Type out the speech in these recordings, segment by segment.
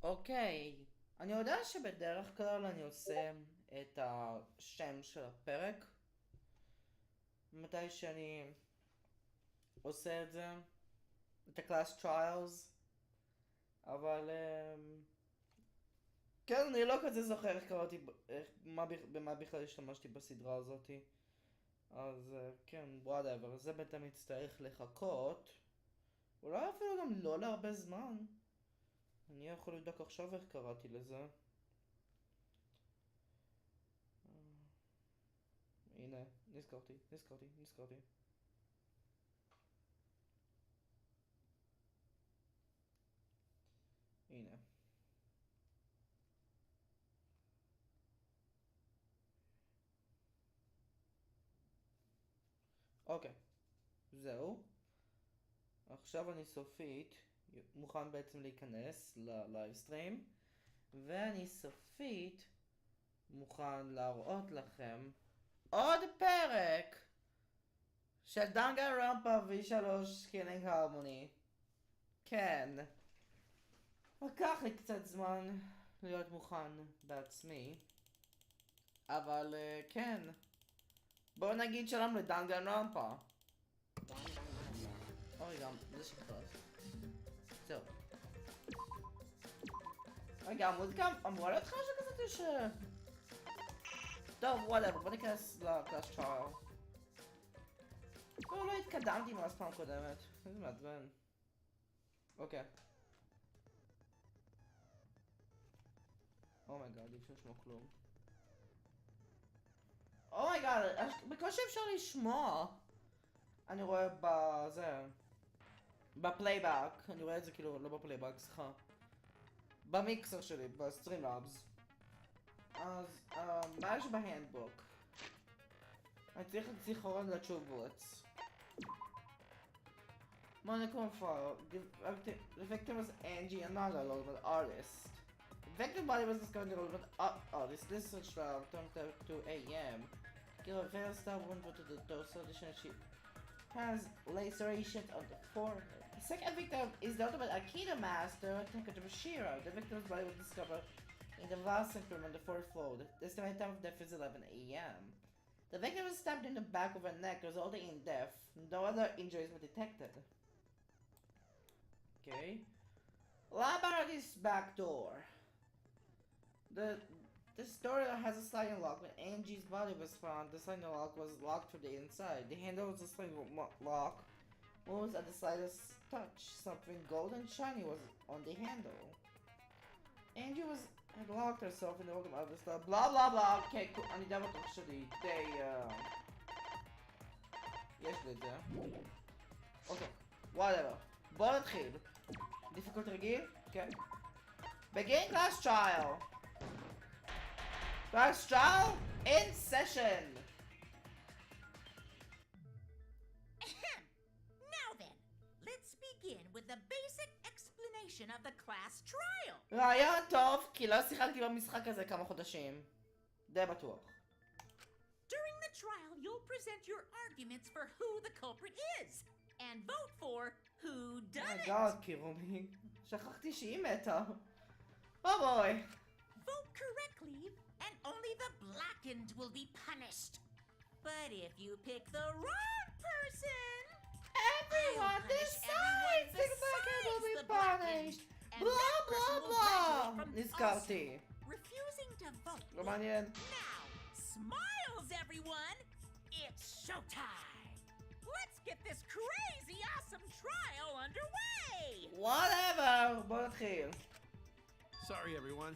אוקיי, אני יודע שבדרך כלל אני עושה את השם של הפרק מתי שאני עושה את זה, את ה-class trials, אבל כן, אני לא כזה זוכר איך קראתי, במה בכלל השתמשתי בסדרה הזאתי. אז כן, whatever, זה בינתיים יצטרך לחכות, אולי אפילו גם לא להרבה זמן. אני יכול לבדוק עכשיו איך קראתי לזה. הנה, נזכרתי. הנה. אוקיי, זהו. עכשיו אני סופית מוכן בעצם להיכנס ללייבסטרים, ואני סופית מוכן להראות לכם עוד פרק של דנגנרונפה V3 קילינג הרמוני. כן, לקח לי קצת זמן להיות מוכן בעצמי, אבל כן, בואו נגיד שלום לדנגנרונפה. אוי, גם זה שכתוב. זהו. רגע, המוזיקה אמורה להיות חשוב כזאת ש... טוב, whatever, בוא ניכנס לקלאס טריאל. לא התקדמתי מאז פעם קודמת. איזה מעצבן. אוקיי. אומייגאד, אי אפשר לשמוע כלום. אומייגאד, בקושי אפשר לשמוע. אני רואה בזה... בפלייבק, אני רואה את זה כאילו, לא בפלייבק, סליחה. במיקסר שלי, בסטרימלאבס. אז, מה יש בהנדבוק? אני צריך את זיכרון לטרו בולטס. Monaco file. The victim was Angie and not a relevant artist. The victim body was discovered in a relevant artist. This is trial, 2 a.m. Killer failed stab wound to the dorsal addition. She has lacerations on the forehead. The second victim is the ultimate Aikido master, Takatomi Shiro. The victim's body was discovered in the last room on the 4th floor. The estimated time of death is 11 a.m. The victim was stabbed in the back of her neck, resulting in death. No other injuries were detected. Okay. What about this back door? This door has a sliding lock. When Angie's body was found, the sliding lock was locked from the inside. The handle of the sliding lock moves at the slightest touch. Something golden and shiny was on the handle. Angie had locked herself in the welcome of the stuff. Blah blah blah. Okay, cool. אני יודע בטוח שלי. יש לי את זה. אוקיי. whatever. בוא נתחיל. דיפיקולט רגיל? כן. Begin class trial. Class trial in session. Now then, let's begin with the basic explanation of the class trial. רעיון טוב, כי לא שיחקתי במשחק הזה כמה חודשים. די בטוח. During the trial, you'll present your arguments for who the culprit is, and vote for who done it. God, קירומי. שכחתי שהיא מתה. Oh boy. Vote correctly, and only the blackened will be punished. But if you pick the wrong person, everyone decides the blackened will be punished. Blah blah blah. נזכרתי. Refusing to vote. לא מעניין. Now, smiles everyone. It's showtime. Let's get this crazy awesome trial underway. Whatever. בוא נתחיל. Sorry everyone.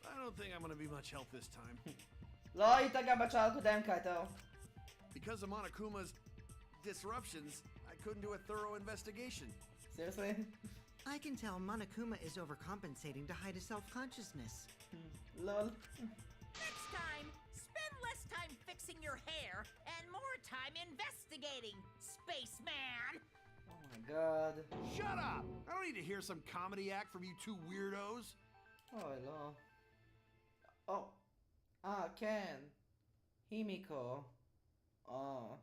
I don't think I'm gonna be much help this time. לא היית גם בצ'אל קודם, קייטו. Because of Monokuma's disruptions, I couldn't do a thorough investigation. Seriously? I can tell Monokuma is overcompensating to hide his self-consciousness. Lol. Next time, spend less time fixing your hair and more time investigating, spaceman! Oh my god. Shut up! I don't need to hear some comedy act from you two weirdos. Oh no. Oh. כן. הימיקו. Oh.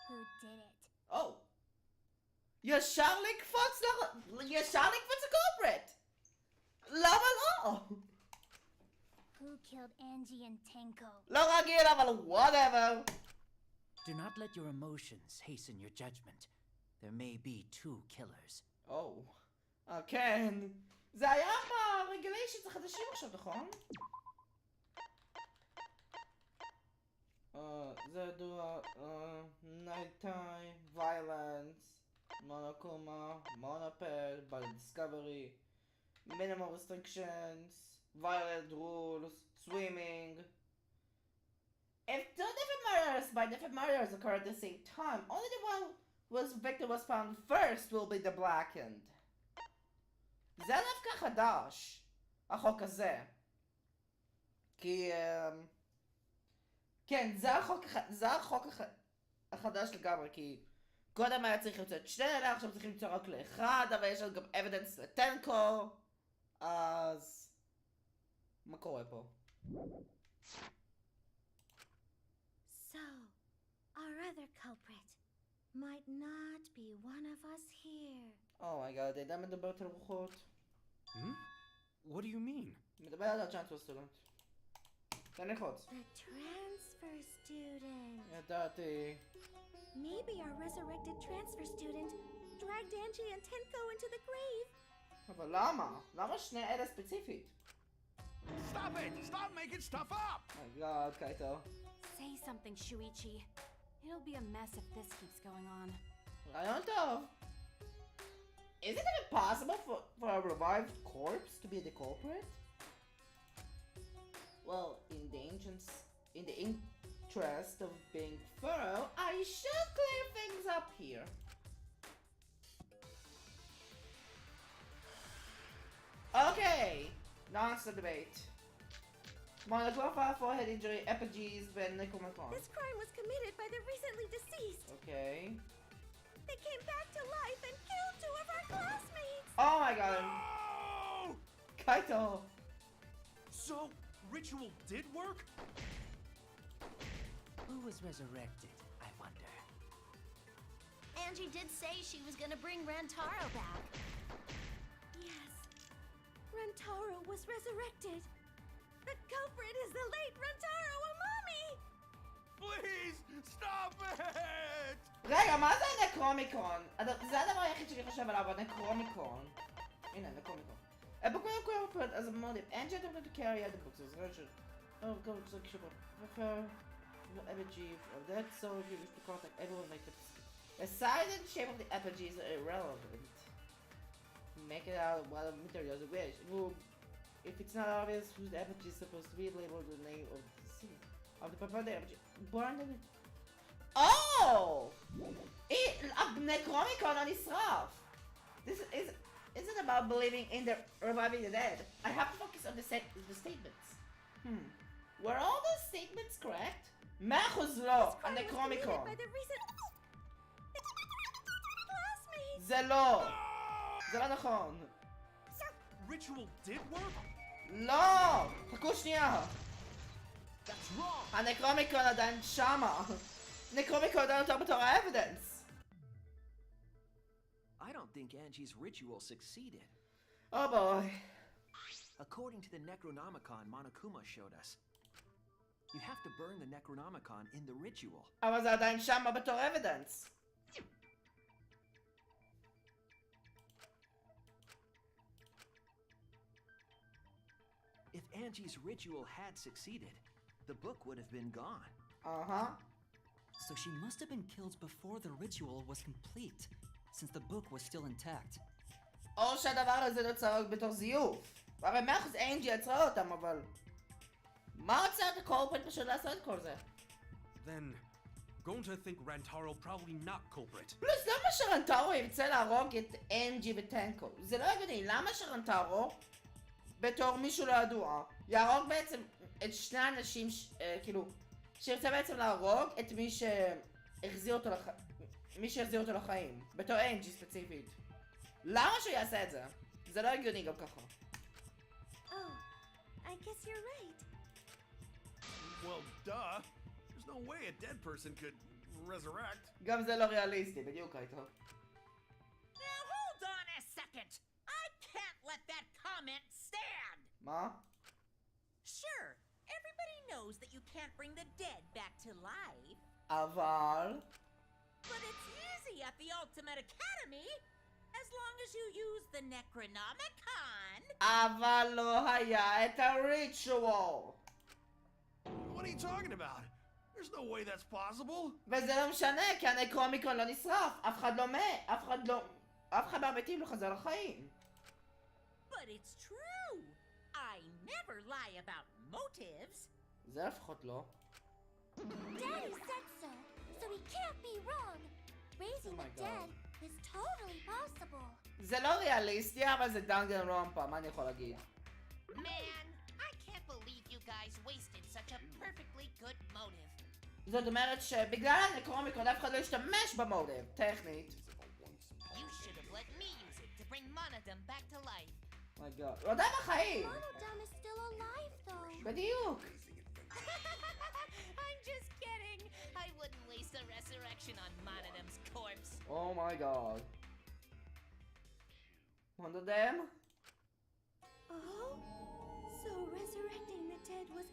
Who did it? Oh. ישר לקפוץ לקופרט! למה לא? Who killed Angie and Tenko? לא רגיל, אבל whatever. Do not let your emotions hasten your judgment. There may be two killers. כן. זה היה ברגוליישנס החדשים עכשיו, נכון? זה ידוע, nighttime, violence, monokuma, monoped, by discovery, minimal restrictions, violent rules, swimming. If two different murders by different murders occur at the same time, only the one whose victim was found first will be the blackened. זה דווקא חדש, החוק הזה. כי... כן, זה החוק החדש לגמרי, כי קודם היה צריך לצאת שני אלה, עכשיו צריכים לצאת רק לאחד, אבל יש לנו גם evidence לטנקו, אז... מה קורה פה? So, our other culprit might not be one of us here. אומייגאד, אתה מדברת על רוחות? What do you mean? מדבר על הטרנספר סטודנט. תן לחוץ. The transfer student. ידעתי. Maybe our resurrected transfer student dragged Angie and Tenko into the grave. אבל למה? למה שני אלה ספציפית? Stop it! Stop making stuff up! אומייגאד, קייטו. Say something, Shuichi. It'll be a mess if this keeps going on. רעיון טוב. Is it even possible for a revived corpse to be the culprit? Well, in the interest of being thorough, I should clear things up here. Okay, now it's the debate. Monoclopha, forehead injury, epigees, then necromancer. This crime was committed by the recently deceased. Okay. They came back to life and killed two of our classmates. Oh my god. Oh! Kaito. So, ritual did work? Who was resurrected, I wonder? Angie did say she was gonna bring Rantaro back. Yes. Rantaro was resurrected. The culprit is the late Rantaro Amami! Please, stop it! רגע, מה זה הנקרומיקון? זה הדבר היחיד שאני חושב עליו, הנקרומיקון. הנה, הנקרומיקון. A book will incorporate as a motive. Angie attempted to carry out the books as Richard. Oh, go to the ship. Prefer the effigy of that, so if you wish to contact everyone, make it. The size and shape of the effigy is irrelevant. Make it out of whatever materials you wish. Well, if it's not obvious who the effigy is supposed to be, label the name of the deceased. Of the prepared effigy. Burn it. Oh! Necromicon נשרף. This isn't about believing in the reviving the dead. I have to focus on the statements. Were all those statements correct? 100% לא. הנקרומיקון. זה לא. זה לא נכון. Ritual did work? לא! חכו שנייה. That's wrong! הנקרומיקון עדיין שמה. נקרומיקון עדיין יותר בתור האבידנס. I don't think Angie's ritual succeeded. Oh boy. According to the Necronomicon Monokuma showed us, you have to burn the Necronomicon in the ritual. אבל זה עדיין שמה בתור אבידנס. If Angie's ritual had succeeded, the book would have been gone. Uh-huh. So she must have been killed before the ritual was complete, since the book was still intact. או שהדבר הזה נוצר רק בתור זיוף. הרי 100% אנג'י יצרה אותם, אבל... מה רוצה את הקולפרט פשוט לעשות את כל זה? Then, going to think Rantaro probably not culprit. פלוס, למה שרנטרו ירצה להרוג את אנג'י וטנקו? זה לא הגיוני, למה שרנטרו, בתור מישהו לא ידוע, יהרוג בעצם את שני האנשים, כאילו, שירצה בעצם להרוג את מי שהחזיר אותו לחיים, בתור אנג'י ספציפית. למה שהוא יעשה את זה? זה לא הגיוני גם ככה. Oh, I guess you're right. Well, duh. There's no way a dead person could resurrect. גם זה לא ריאליסטי, בדיוק הייתו. Now hold on a second. I can't let that comment stand. bring the dead back to life. אבל... But it's easy at the Ultimate Academy, as long as you use the Necronomicon. אבל לא היה את הריטואל. What are you talking about? There's no way that's possible. וזה לא משנה, כי הנקרומיקון לא נשרף. אף אחד לא מת. אף אחד מהמתים לא חזר לחיים. But it's true. I never lie about motives. זה לפחות לא. Daddy said so, so he can't be wrong. Raising Oh my the dead is totally possible. זה לא ריאליסטי, אבל זה דנגנרונפה, מה אני יכול להגיד? Man, I can't believe you guys wasted such a perfectly good motive. זאת אומרת שבגלל הנקרומיקון אף אחד לא ישתמש במוטיב, טכנית. You should have let me use it to bring Monodum back to life. הוא עדיין בחיים! Monodum is still alive though. בדיוק! I'm just kidding. I wouldn't waste a resurrection on Monodum's corpse. Oh my god. One of them? Oh? So resurrecting the dead was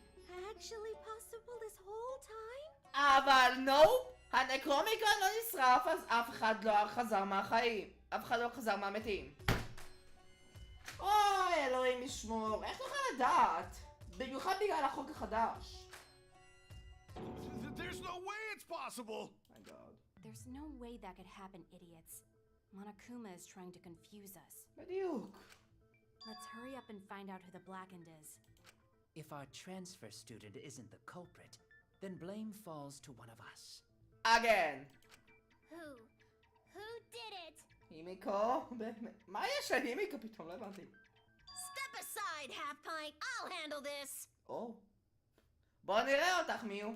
actually possible this whole time? אבל נו! הנקרומיקון לא נשרף, אז אף אחד לא חזר מהחיים. אף אחד לא חזר מהמתים. אוי, אלוהים ישמור. איך לך לדעת? במיוחד בגלל החוק החדש. There's no way it's possible. My god. There's no way that could happen, idiots. Monokuma is trying to confuse us. בדיוק. Let's hurry up and find out who the Blackened is. If our transfer student isn't the culprit, then blame falls to one of us. Again. Who did it? הימיקו? מה יש להימיקו פתאום? לא הבנתי. Step aside, Half Pint. I'll handle this. או. בוא נראה אותך, מיו.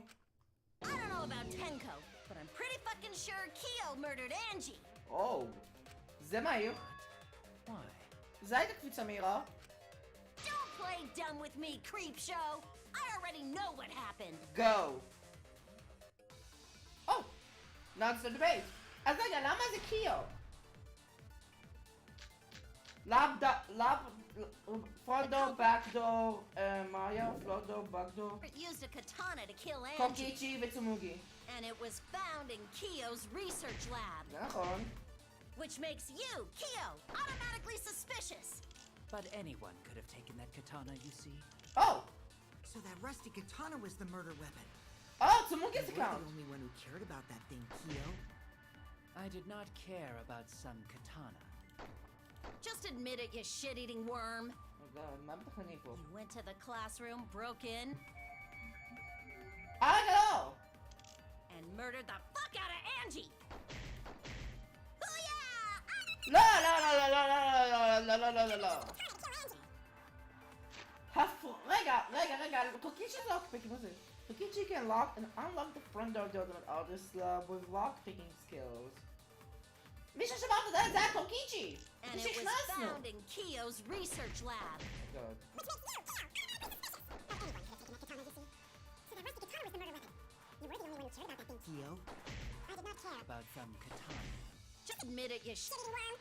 I don't know about Tenko, but I'm pretty fucking sure Kyo murdered Angie. או. זה מהיר. Why? זה הייתה קפיצה מהירה. Don't play dumb with me, creep show. I already know what happened. Go. Oh. Now it's the debate. אז רגע, למה זה קיו? front door, back door, מה היה? front door, back door. It used a katana to kill Angie, קוקיצ'י וצומוגי. and it was found in Kyo's research lab, זה נכון. which makes you, Kyo, automatically suspicious. But anyone could have taken that katana, you see. Oh. So that rusty katana was the murder weapon. Oh, צומוגי's You're account. the only one who cared about that thing, Kyo. I did not care about some katana. Just admit it, you shit-eating worm. מה מתכננים פה? You went to the classroom, broke in, לא! and murdered the fuck out of Angie. Booyah! לא, לא, לא, לא, לא, לא, לא, לא, לא, לא. רגע, קוקיצ'י זה lockpicking, מה זה? קוקיצ'י can lock and unlock the front door of the artist lab with lockpicking skills. מישהו שבא את זה היה קוקיצ'י! And it was found in Kyo's research lab. God. Kyo? About some katana. Just admit it, you shitty worm.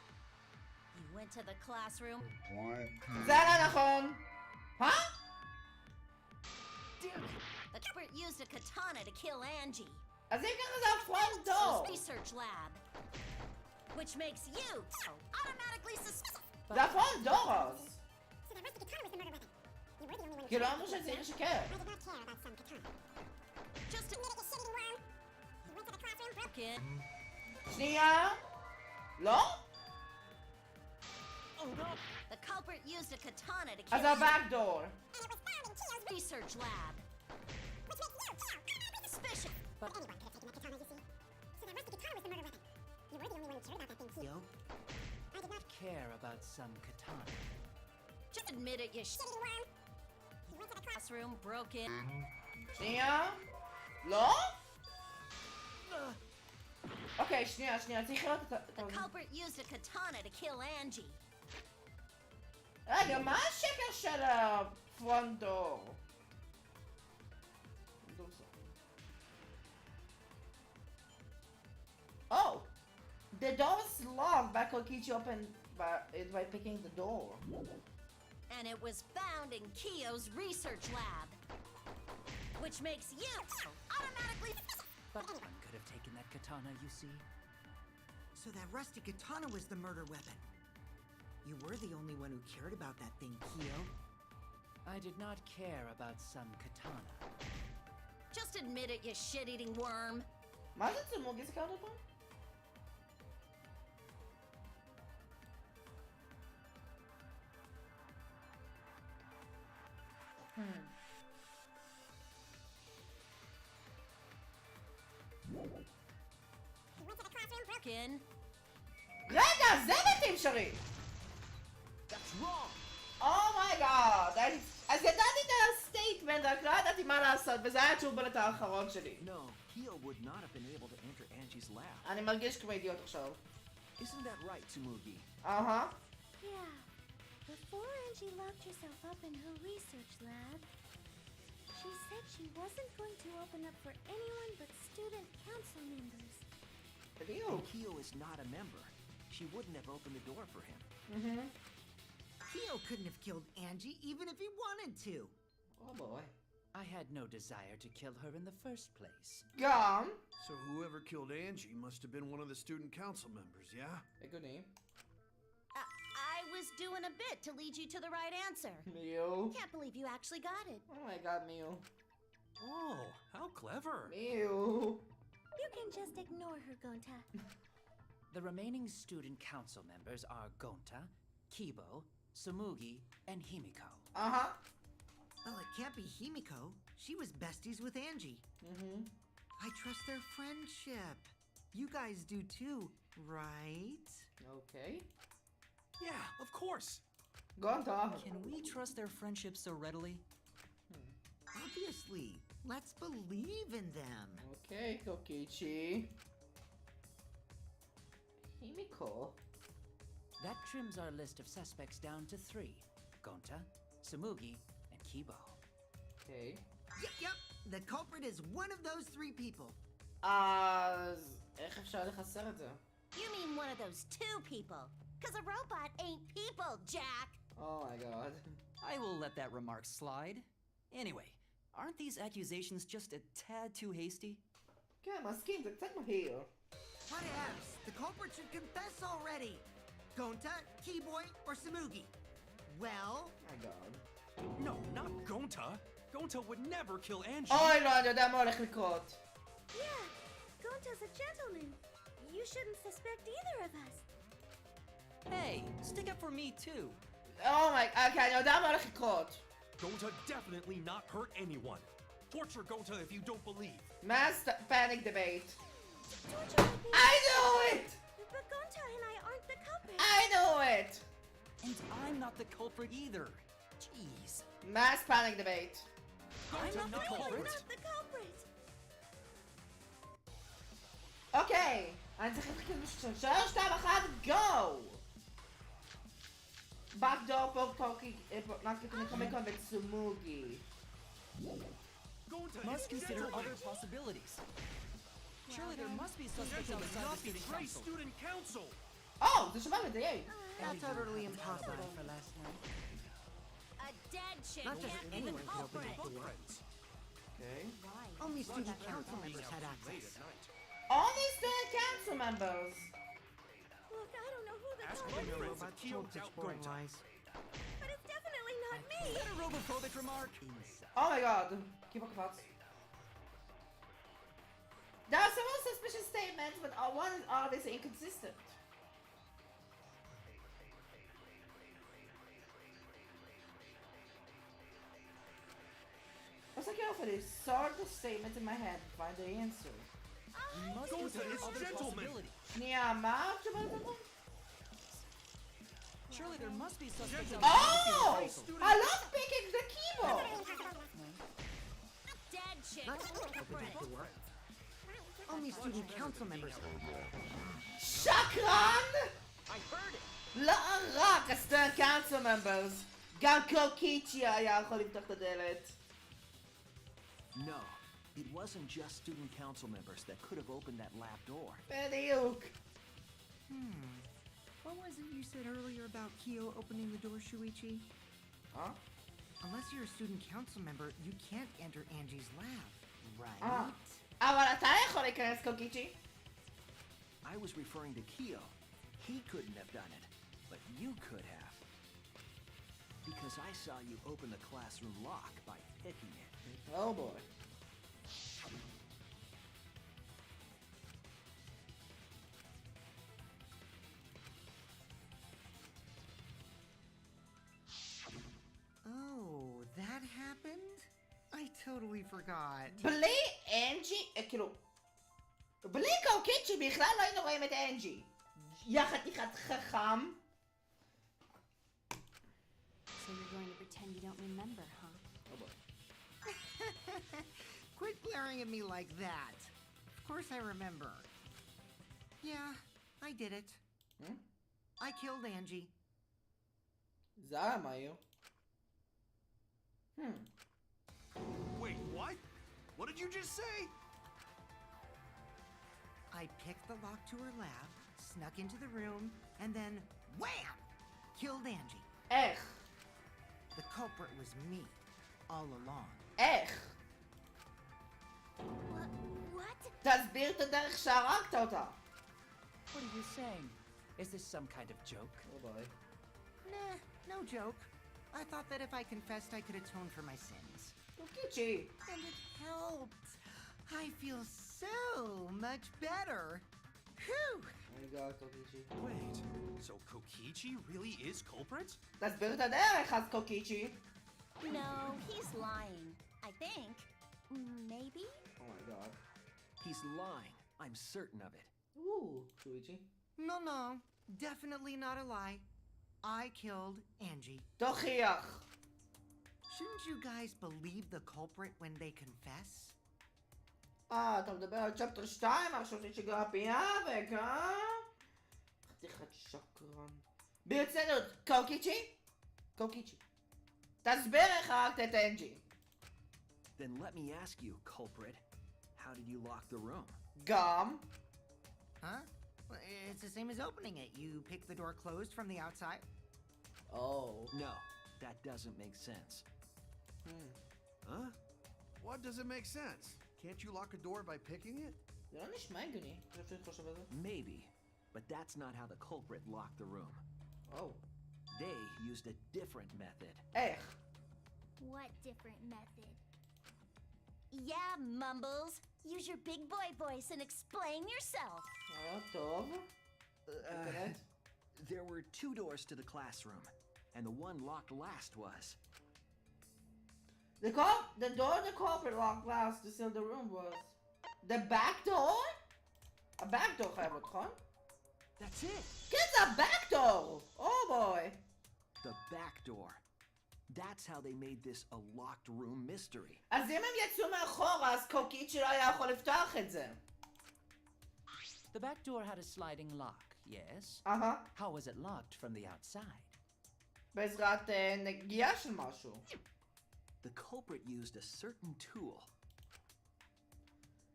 You went to the classroom, זה לא נכון! the culprit used a katana to kill Angie. אז אם ככה זה ה-front door! Research lab, which makes you automatically suspicious. זה ה-front door אז! כי לא אמרו שצריך לשקר. Just admit it, you shitty worm. You went to the classroom, broke in. שנייה! לא? The culprit used a katana to אז kill ה-back door. and it was found in Kyo's research lab, which makes you suspicious. But Anyone could have taken that katana, you see. So the rusty katana was the murder weapon. You were the only one who cared about that thing, Kyo? I did not care about some katana. just admit it, you shitty worm. You went to the classroom, broke in. שנייה? לא? אוקיי, שנייה, צריך לראות את The culprit used a katana to kill Angie. רגע, מה השקר של ה-front door? Oh! The door is locked by Kokichi opened by picking the door. And it was found in Kyo's research lab, which makes you automatically. But one could have taken that katana, you see. So that rusty katana was the murder weapon. You were the only one who cared about that thing, Kyo. I did not care about some katana. Just admit it, you shit-eating worm. מה זה צמוגי זכרת אותו? Broken. רגע, זה בלתי אפשרי! That's wrong! אומייגאד! אז ידעתי את הסטייטמנט, רק לא ידעתי מה לעשות, וזה היה הצ'ובלט האחרון שלי. No, Kyo would not have been able to enter Angie's lab. אני מרגיש כמו אידיוט עכשיו. Isn't that right, Tsumugi? אהה. Yeah. Before Angie locked herself up in her research lab, she said she wasn't going to open up for anyone but student council members. בדיוק. And Kyo is not a member. She wouldn't have opened the door for him. Kyo couldn't have killed Angie even if he wanted to. Oh boy. I had no desire to kill her in the first place. גם. So whoever killed Angie must have been one of the student council members, yeah? הגיוני. I was doing a bit to lead you to the right answer. מיו. Can't believe you actually got it. Oh my god, מיו. Oh, how clever. מיו. You can just ignore her, Gonta. The remaining student council members are Gonta, Kibo, Tsumugi, and Himiko. אהה. Well, it can't be Himiko. She was besties with Angie. I trust their friendship. You guys do too, right? אוקיי. Yeah, of course. גונטה. Can we trust their friendship so readily? Obviously. Let's believe in them. אוקיי, קוקיצ'י. הימיקו. That trims our list of suspects down to 3. Gonta, Tsumugi, and Kibo. אוקיי. Yep. The culprit is one of those 3 people. אז איך אפשר לחסר את זה? You mean one of those 2 people? Cause a robot ain't people, Jack! Oh my god. I will let that remark slide. Anyway, aren't these accusations just a tad too hasty? כן, מסכים, זה קצת מהיר. What else? The culprit should confess already. Gonta, Keyboy, or Tsumugi? Well, Oh my god. No, not Gonta. Gonta would never kill Angie. אוי, לא, אני יודע מה הולך לקרות. Yeah, Gonta's a gentleman. You shouldn't suspect either of us. Hey, stick up for me too. אוי, אוקיי, אני יודע מה הולך לקרות. Gonta definitely not hurt anyone. Torture Gonta if you don't believe. Mass panic debate. Torture would be... I knew it! But Gonta and I aren't the culprit. I knew it! And I'm not the culprit either. Jeez. Mass panic debate. I'm not the culprit. Not the culprit. אוקיי, אני צריך להתחיל בשביל 3, 2, 1, go! Backdoor, Poki, Nakamiko, and Tsumugi. Gonta Must is consider gentleman. other possibilities. Surely there must be suspects Gentlemen outside the not student betray council. student council. Oh, זה שומע את זה, יאי. that's utterly impossible. For last night. A dead chick Not just can't be the anyone can open culprit. that door. Okay. Only student council members had access. Only student council members. Look, I don't know who the Ask culprit my is, friends if Kyo doubt Gonta. but it's definitely not me. Is that a robophobic remark? Oh my god. Keep up thoughts. There are several suspicious statements, but one is obviously inconsistent. What's I carefully sort the statements in my head and find the answer. Must Gonta consider is other gentleman. possibilities. שנייה, מה התשובה לזה? Surely there must be suspects Gentlemen. outside the student Oh! council. I love picking the keyboard! Dead chick. Not just open that door. Only student council members. שקרן! I heard it! לא רק הסטודנט קאנסל ממברס, גם קוקיצ'י היה יכול לפתוח את הדלת. No, it wasn't just student council members that could have opened that lab door. בדיוק. What was it you said earlier about Kyo opening the door, Shuichi? Huh? Unless you're a student council member, you can't enter Angie's lab, right? אבל אתה יכול להיכנס, קוקיצ'י. I was referring to Kyo. He couldn't have done it, but you could have. Because I saw you open the classroom lock by picking it. Oh boy. Oh, that happened? I totally forgot. בלי אנג'י, כאילו, בלי קוקיצ'י בכלל לא היינו רואים את אנג'י. יא חתיכת חכם. So you're going to pretend you don't remember, huh? Oh boy. Quit glaring at me like that. Of course I remember. Yeah, I did it. I killed Angie. זה היה מהיר. Wait, what? What did you just say? I picked the lock to her lab, snuck into the room, and then wham! Killed Angie. איך? The culprit was me, all along. איך? What? תסביר את הדרך שהרגת אותה. What are you saying? Is this some kind of joke? Oh boy. Nah, no joke. I thought that if I confessed, I could atone for my sins. קוקיצ'י. And it helped. I feel so much better. Whew! Oh my god, קוקיצ'י. Wait, so Kokichi really is culprit? תסביר את הדרך אז, קוקיצ'י. No, he's lying. I think. Maybe? Oh my god. He's lying. I'm certain of it. קוקיצ'י. No, definitely not a lie. I killed Angie. תוכיח. Shouldn't you guys believe the culprit when they confess? אתה מדבר על צ'פטר 2, עכשיו שגרה פיאבק, חתיכת שקרן. ברצינות, קוקיצ'י? קוקיצ'י. תסביר איך הרגת את אנג'י. Then let me ask you, culprit, how did you lock the room? גם. Huh? Well, it's the same as opening it. You pick the door closed from the outside. Oh. No, that doesn't make sense. Huh? What doesn't make sense? Can't you lock a door by picking it? זה לא נשמע הגיוני. אני חושב על זה. Maybe, but that's not how the culprit locked the room. Oh. They used a different method. איך? What different method? Yeah, Mumbles. Use your big boy voice and explain yourself. טוב. There were 2 doors to the classroom, and the one locked last was. The door the culprit locked last to seal the room was... The back door? A back door חייב להיות, נכון? That's it! כן, זה ה-back door! Oh boy! The back door. That's how they made this a locked room mystery. אז אם הם יצאו מאחורה, אז קוקיצ'י לא היה יכול לפתוח את זה. The back door had a sliding lock, yes? How was it locked from the outside? בעזרת נגיעה של משהו. The culprit used a certain tool.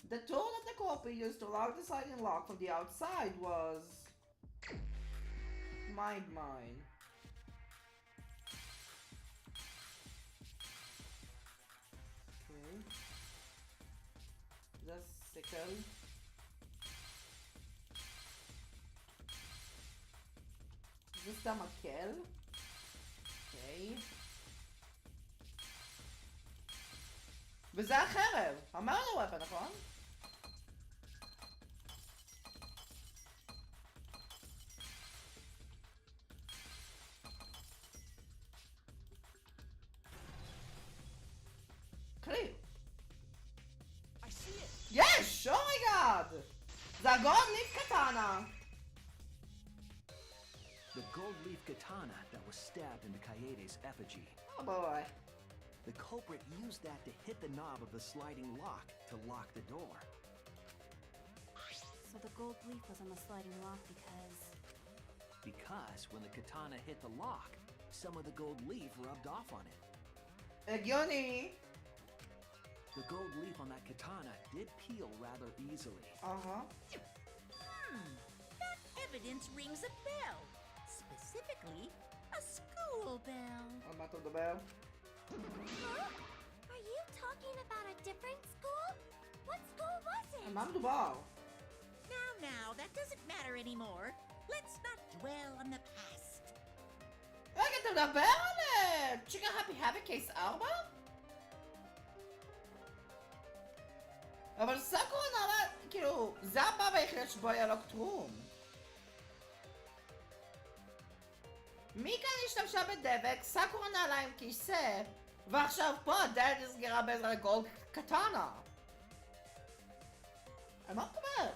The tool that the culprit used to lock the sliding lock from the outside was... Mind mine. Okay. The sickle. זה סתם מקל. אוקיי. וזה החרב. אמרנו weapon, נכון? Clear. I see it! Yes! Oh my god! זה הגולד ליף קטנה. The gold leaf katana that was stabbed into Kaede's effigy. Oh boy. The culprit used that to hit the knob of the sliding lock to lock the door. So the gold leaf was on the sliding lock because... Because when the katana hit the lock, some of the gold leaf rubbed off on it. הגיוני. The gold leaf on that katana did peel rather easily. That evidence rings a bell. Specifically, a school bell. על מה אתה מדבר? Huh? Are you talking about a different school? What school was it? על מה מדובר? Now, that doesn't matter anymore. Let's not dwell on the past. רגע, אתה מדבר על צ'יקה הפי האפי קייס 4? אבל סאקורה נעלה, כאילו, זה הפעם היחידה שבו היה לו כתום. מי כאן השתמשה בדבק, סאקורה נעלה עם כיסא, ועכשיו פה הדלת נסגרה בעזרת גולד קטנה. על מה מדבר?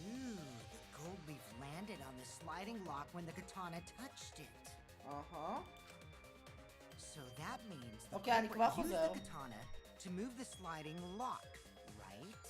Ooh, the gold leaf landed on the sliding lock when the katana touched it. So that means the Okay, אני כבר culprit used חוזר. the katana to move the sliding lock, right?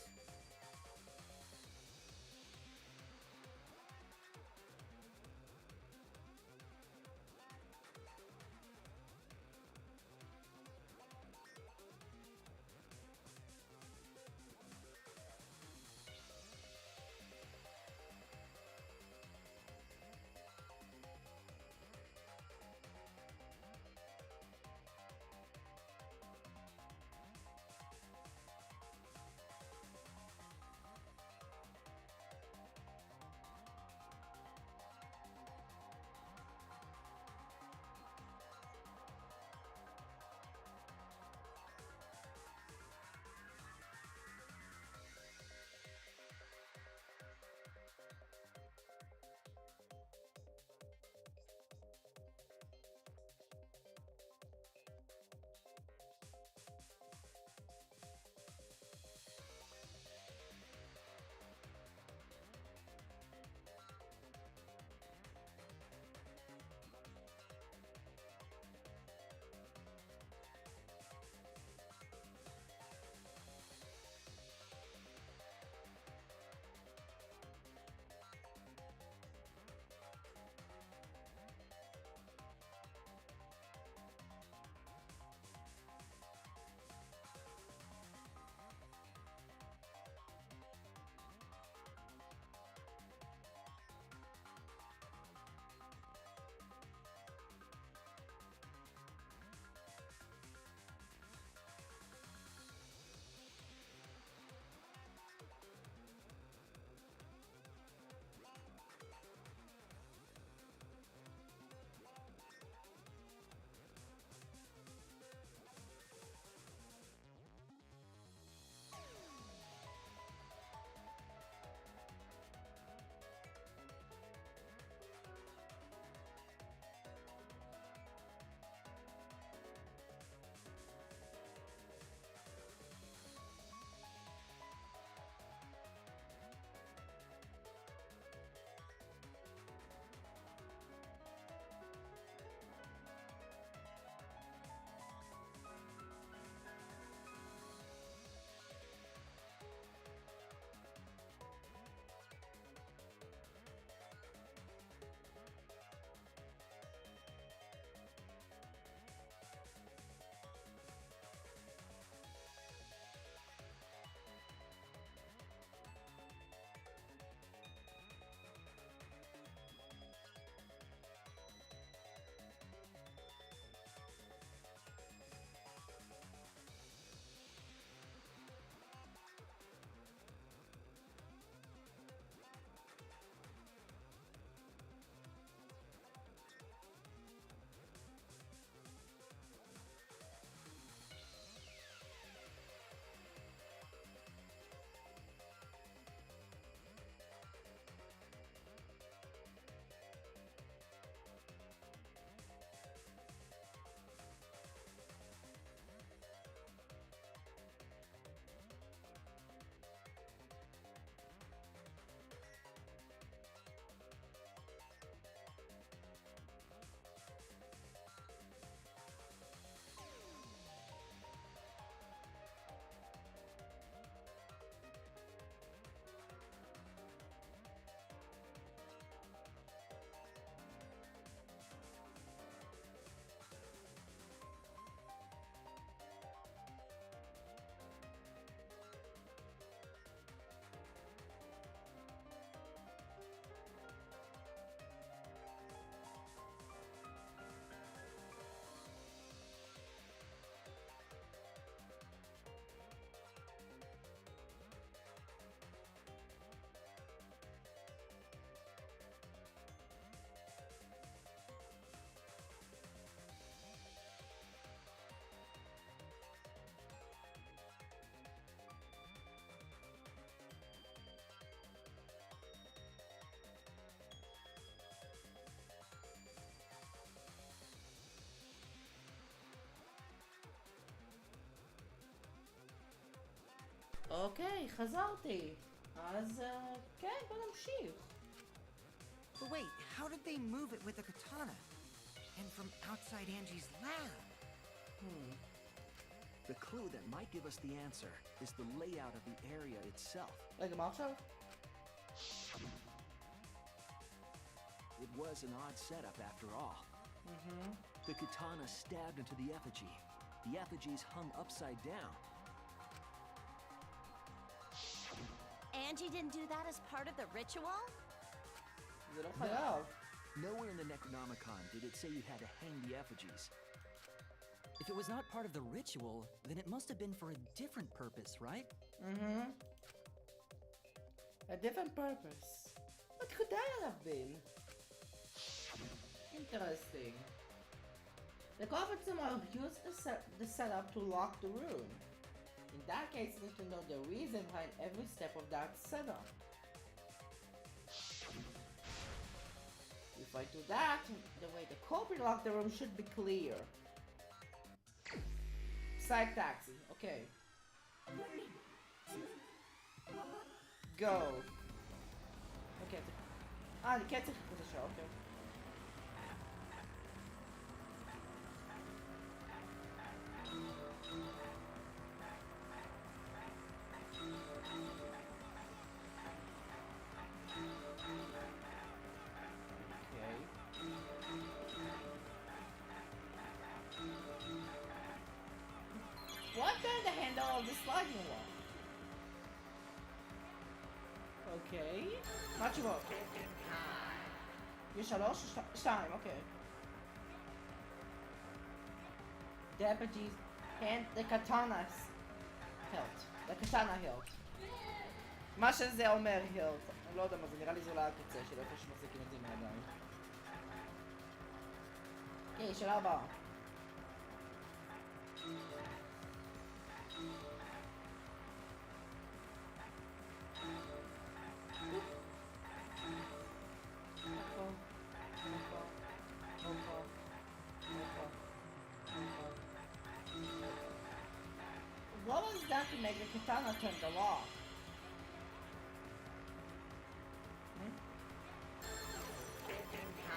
אוקיי, חזרתי. אז כן, בוא נמשיך. But wait, how did they move it with a katana? And from outside Angie's lab? The clue that might give us the answer is the layout of the area itself. רגע, מה עכשיו? It was an odd setup after all. The katana stabbed into the effigy. The effigies hung upside down. Angie didn't do that as part of the ritual? זה לא חייב. Nowhere in the Necronomicon did it say you had to hang the effigies. If it was not part of the ritual, then it must have been for a different purpose, right? A different purpose. What could that have been? Interesting. The culprits somehow used the setup to lock the room. In that case, you need to know the reason behind every step of that setup. If I do that, the way the culprit locked the room should be clear. Psych taxi, okay. Go. Okay. אני כן צריך את השעה, אוקיי. What kind of handle of the sliding wall? Okay. מה תשובות? יש 3? 2, okay. Deputies hand the katanas hilt. The katana hilt. מה שזה אומר hilt. אני לא יודע מה זה, נראה לי זה אולי הקצה של איפה שמחזיקים את זה מהידיים. אוקיי, שאלה הבאה. What was that to make the katana turn the lock?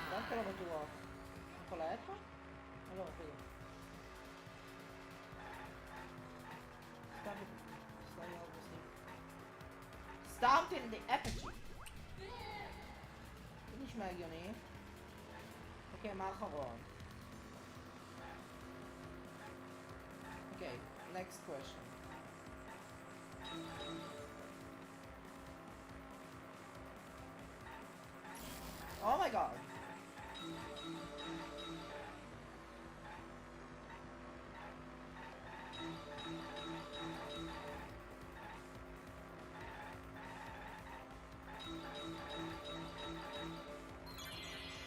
דווקא לא בטוח. יכול להעט פה? אני לא אפילו. Stomped in the effigy. זה נשמע הגיוני. אוקיי, מה האחרון? אוקיי, next question. Oh my god.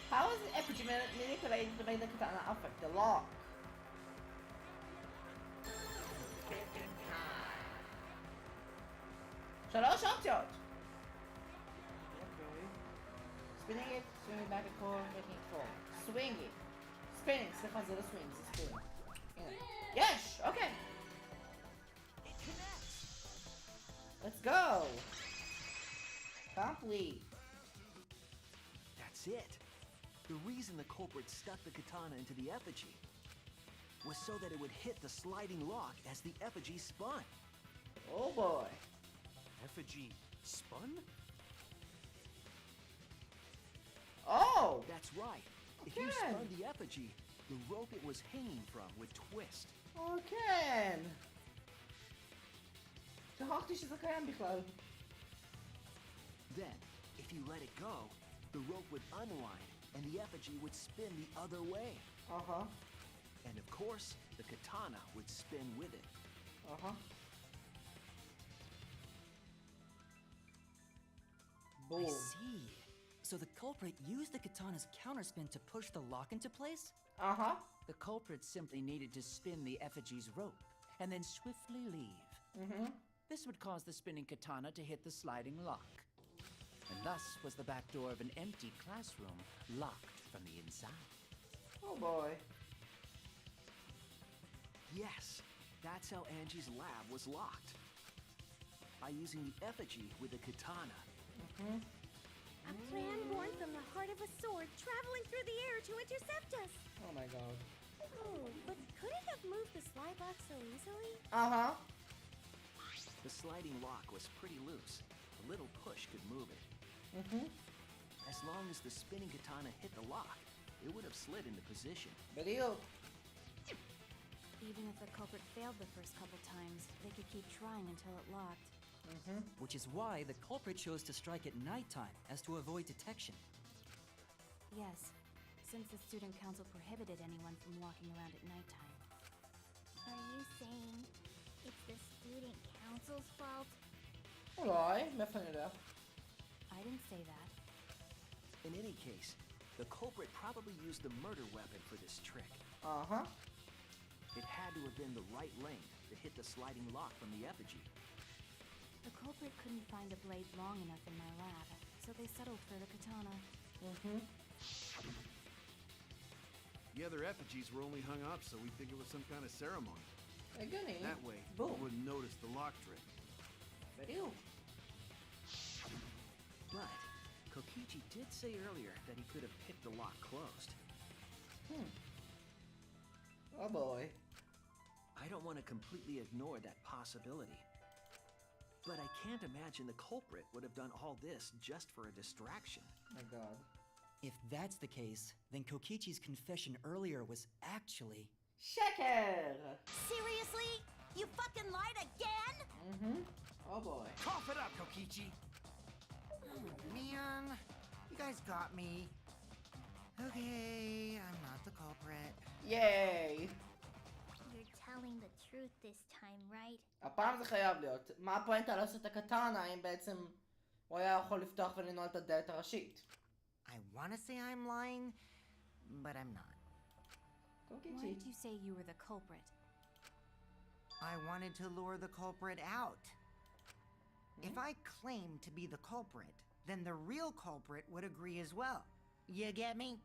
How is the effigy manipulated to make the katana affect the lock? שלוש אופציות! Spinning it, swinging back and forth, making it fall. Swing it. Spinning, סליחה זה לא swing, זה spin. Yes! Okay! It connects. Let's go! Complete. That's it. The reason the culprit stuck the katana into the effigy was so that it would hit the sliding lock as the effigy spun. Oh boy. Effigy spun? Oh! That's right. If you Okay. spun the effigy, the rope it was hanging from would twist. כן. שכחתי שזה קיים בכלל. Then, if you let it go, the rope would unwind and the effigy would spin the other way. Uh-huh. And of course, the katana would spin with it. Uh-huh. I Boom. see. So the culprit used the katana's counterspin to push the lock into place? Uh-huh. The culprit simply needed to spin the effigy's rope and then swiftly leave. This would cause the spinning katana to hit the sliding lock. And thus was the back door of an empty classroom locked from the inside. Oh boy. Yes, that's how Angie's lab was locked. by using the effigy with the katana. A plan born from the heart of a sword traveling through the air to intercept us. Oh my god. Oh, but could it have moved the slide lock so easily? Uh-huh. The sliding lock was pretty loose. A little push could move it. As long as the spinning katana hit the lock, it would have slid into position. בדיוק. Even if the culprit failed the first couple times, they could keep trying until it locked. Which is why the culprit chose to strike at nighttime, as to avoid detection. Yes, since the student council prohibited anyone from walking around at nighttime. Are you saying it's the student council's fault? אולי, מאיפה אני יודע? I didn't say that. In any case, the culprit probably used the murder weapon for this trick. Uh-huh. It had to have been the right length to hit the sliding lock from the effigy. The culprit couldn't find a blade long enough in my lab, so they settled for the katana. The other effigies were only hung up, so we think it was some kind of ceremony. הגיוני. That way, Boom. we wouldn't notice the lock trick. בדיוק. But Kokichi did say earlier that he could have picked the lock closed. Oh boy. I don't want to completely ignore that possibility. But I can't imagine the culprit would have done all this just for a distraction. Oh my god. If that's the case, then Kokichi's confession earlier was actually... שקר! Seriously? You fucking lied again? Oh boy. Cough it up, Kokichi! Man, you guys got me. Okay, I'm not the culprit. ייי! You're telling the truth this time, right? הפעם זה חייב להיות. מה הפואנטה לעשות את הקטנה אם בעצם הוא היה יכול לפתוח ולנעול את הדלת הראשית? I want to say I'm lying, but I'm not. Why did you say you were the culprit? I wanted to lure the culprit out. If I claimed to be the culprit, then the real culprit would agree as well. You get me?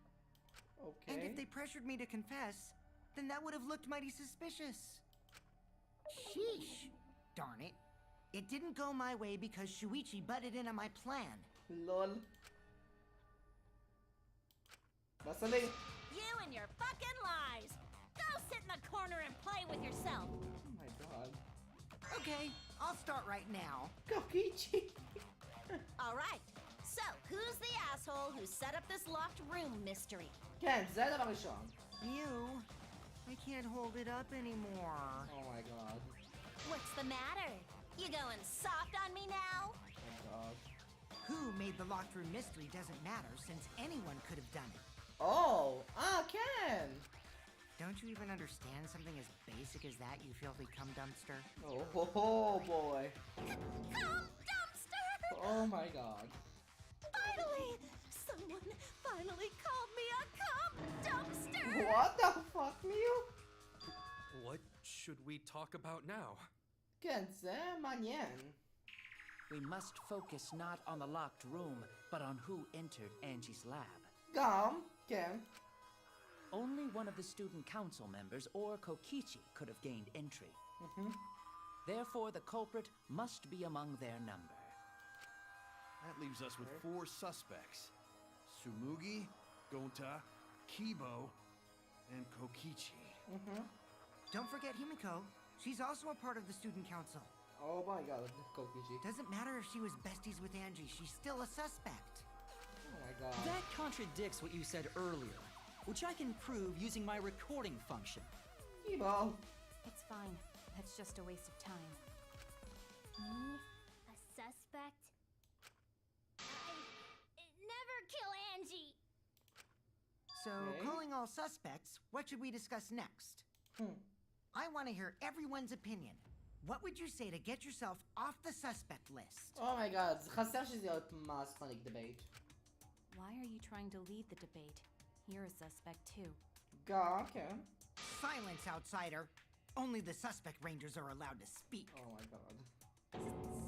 Okay. And if they pressured me to confess, then that would have looked mighty suspicious. Sheesh. Darn it. It didn't go my way because Shuichi butted in on my plan. לול. בסלי. You and your fucking lies! Go sit in the corner and play with yourself! Oh my god. Okay, I'll start right now. Kokichi. Alright, so who's the asshole who set up this locked room mystery? כן, זה הדבר ראשון. You. I can't hold it up anymore. Oh my god. What's the matter? You going soft on me now? Oh my god. Who made the locked room mystery doesn't matter since anyone could have done it. Oh! כן! Don't you even understand something as basic as that, you filthy cum dumpster? Oh boy. Come, dumpster! Oh my god. Finally! Someone finally called me a cum dumpster! What the fuck, Miu? What should we talk about now? כן, זה מעניין. We must focus not on the locked room, but on who entered Angie's lab. גם, כן. Only one of the student council members or Kokichi could have gained entry. Therefore, the culprit must be among their number. That leaves us with 4 suspects. Tsumugi, Gonta, Kibo, and Kokichi. Don't forget Himiko. She's also a part of the student council. Oh my god, Kokichi. Doesn't matter if she was besties with Angie, she's still a suspect. Oh my god. That contradicts what you said earlier, which I can prove using my recording function. Kibo. It's fine. That's just a waste of time. Me? A suspect? I never kill Angie! So, Okay. calling all suspects, what should we discuss next? I want to hear everyone's opinion. What would you say to get yourself off the suspect list? Oh my god, זה חסר שזה יהיה mass panic debate. Why are you trying to lead the debate? You're a suspect too. גם, כן. Silence, outsider. Only the suspect rangers are allowed to speak. Oh my god.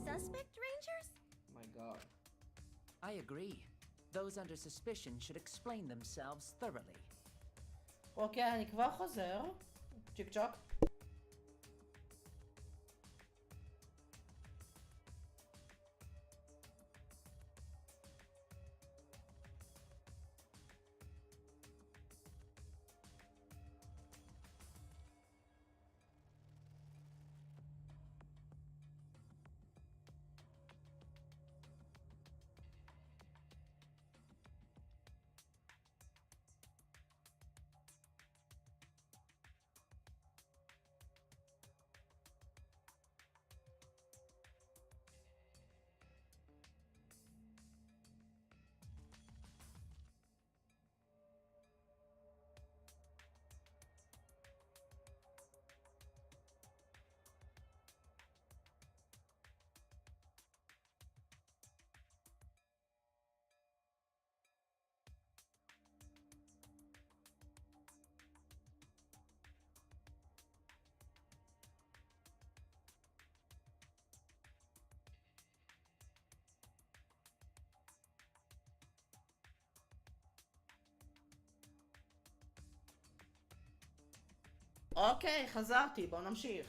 Suspect rangers? Oh my god. I agree. Those under suspicion should explain themselves thoroughly. אוקיי, אני כבר חוזר. צ'יק צ'וק. אוקיי, חזרתי, בואו נמשיך.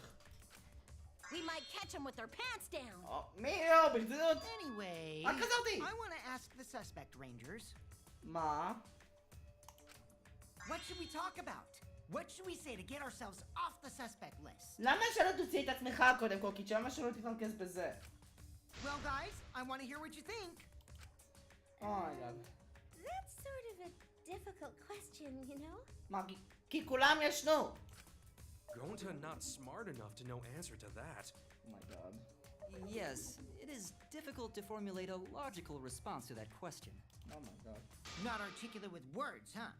We might catch them with their pants down. מי לא, ברצינות? Anyway, רק חזרתי! I want to ask the suspect, Rangers. מה? What should we talk about? What should we say to get ourselves off the suspect list? למה שלא תוציא את עצמך קודם כל? כי למה שלא תתרכז בזה? Well, guys, I want to hear what you think. אוי, That's sort of a difficult question, you know? מה, כי כולם ישנו. Gonta not smart enough to know answer to that. Oh my god. Yes, it is difficult to formulate a logical response to that question. Oh my god. Not articulate with words, huh?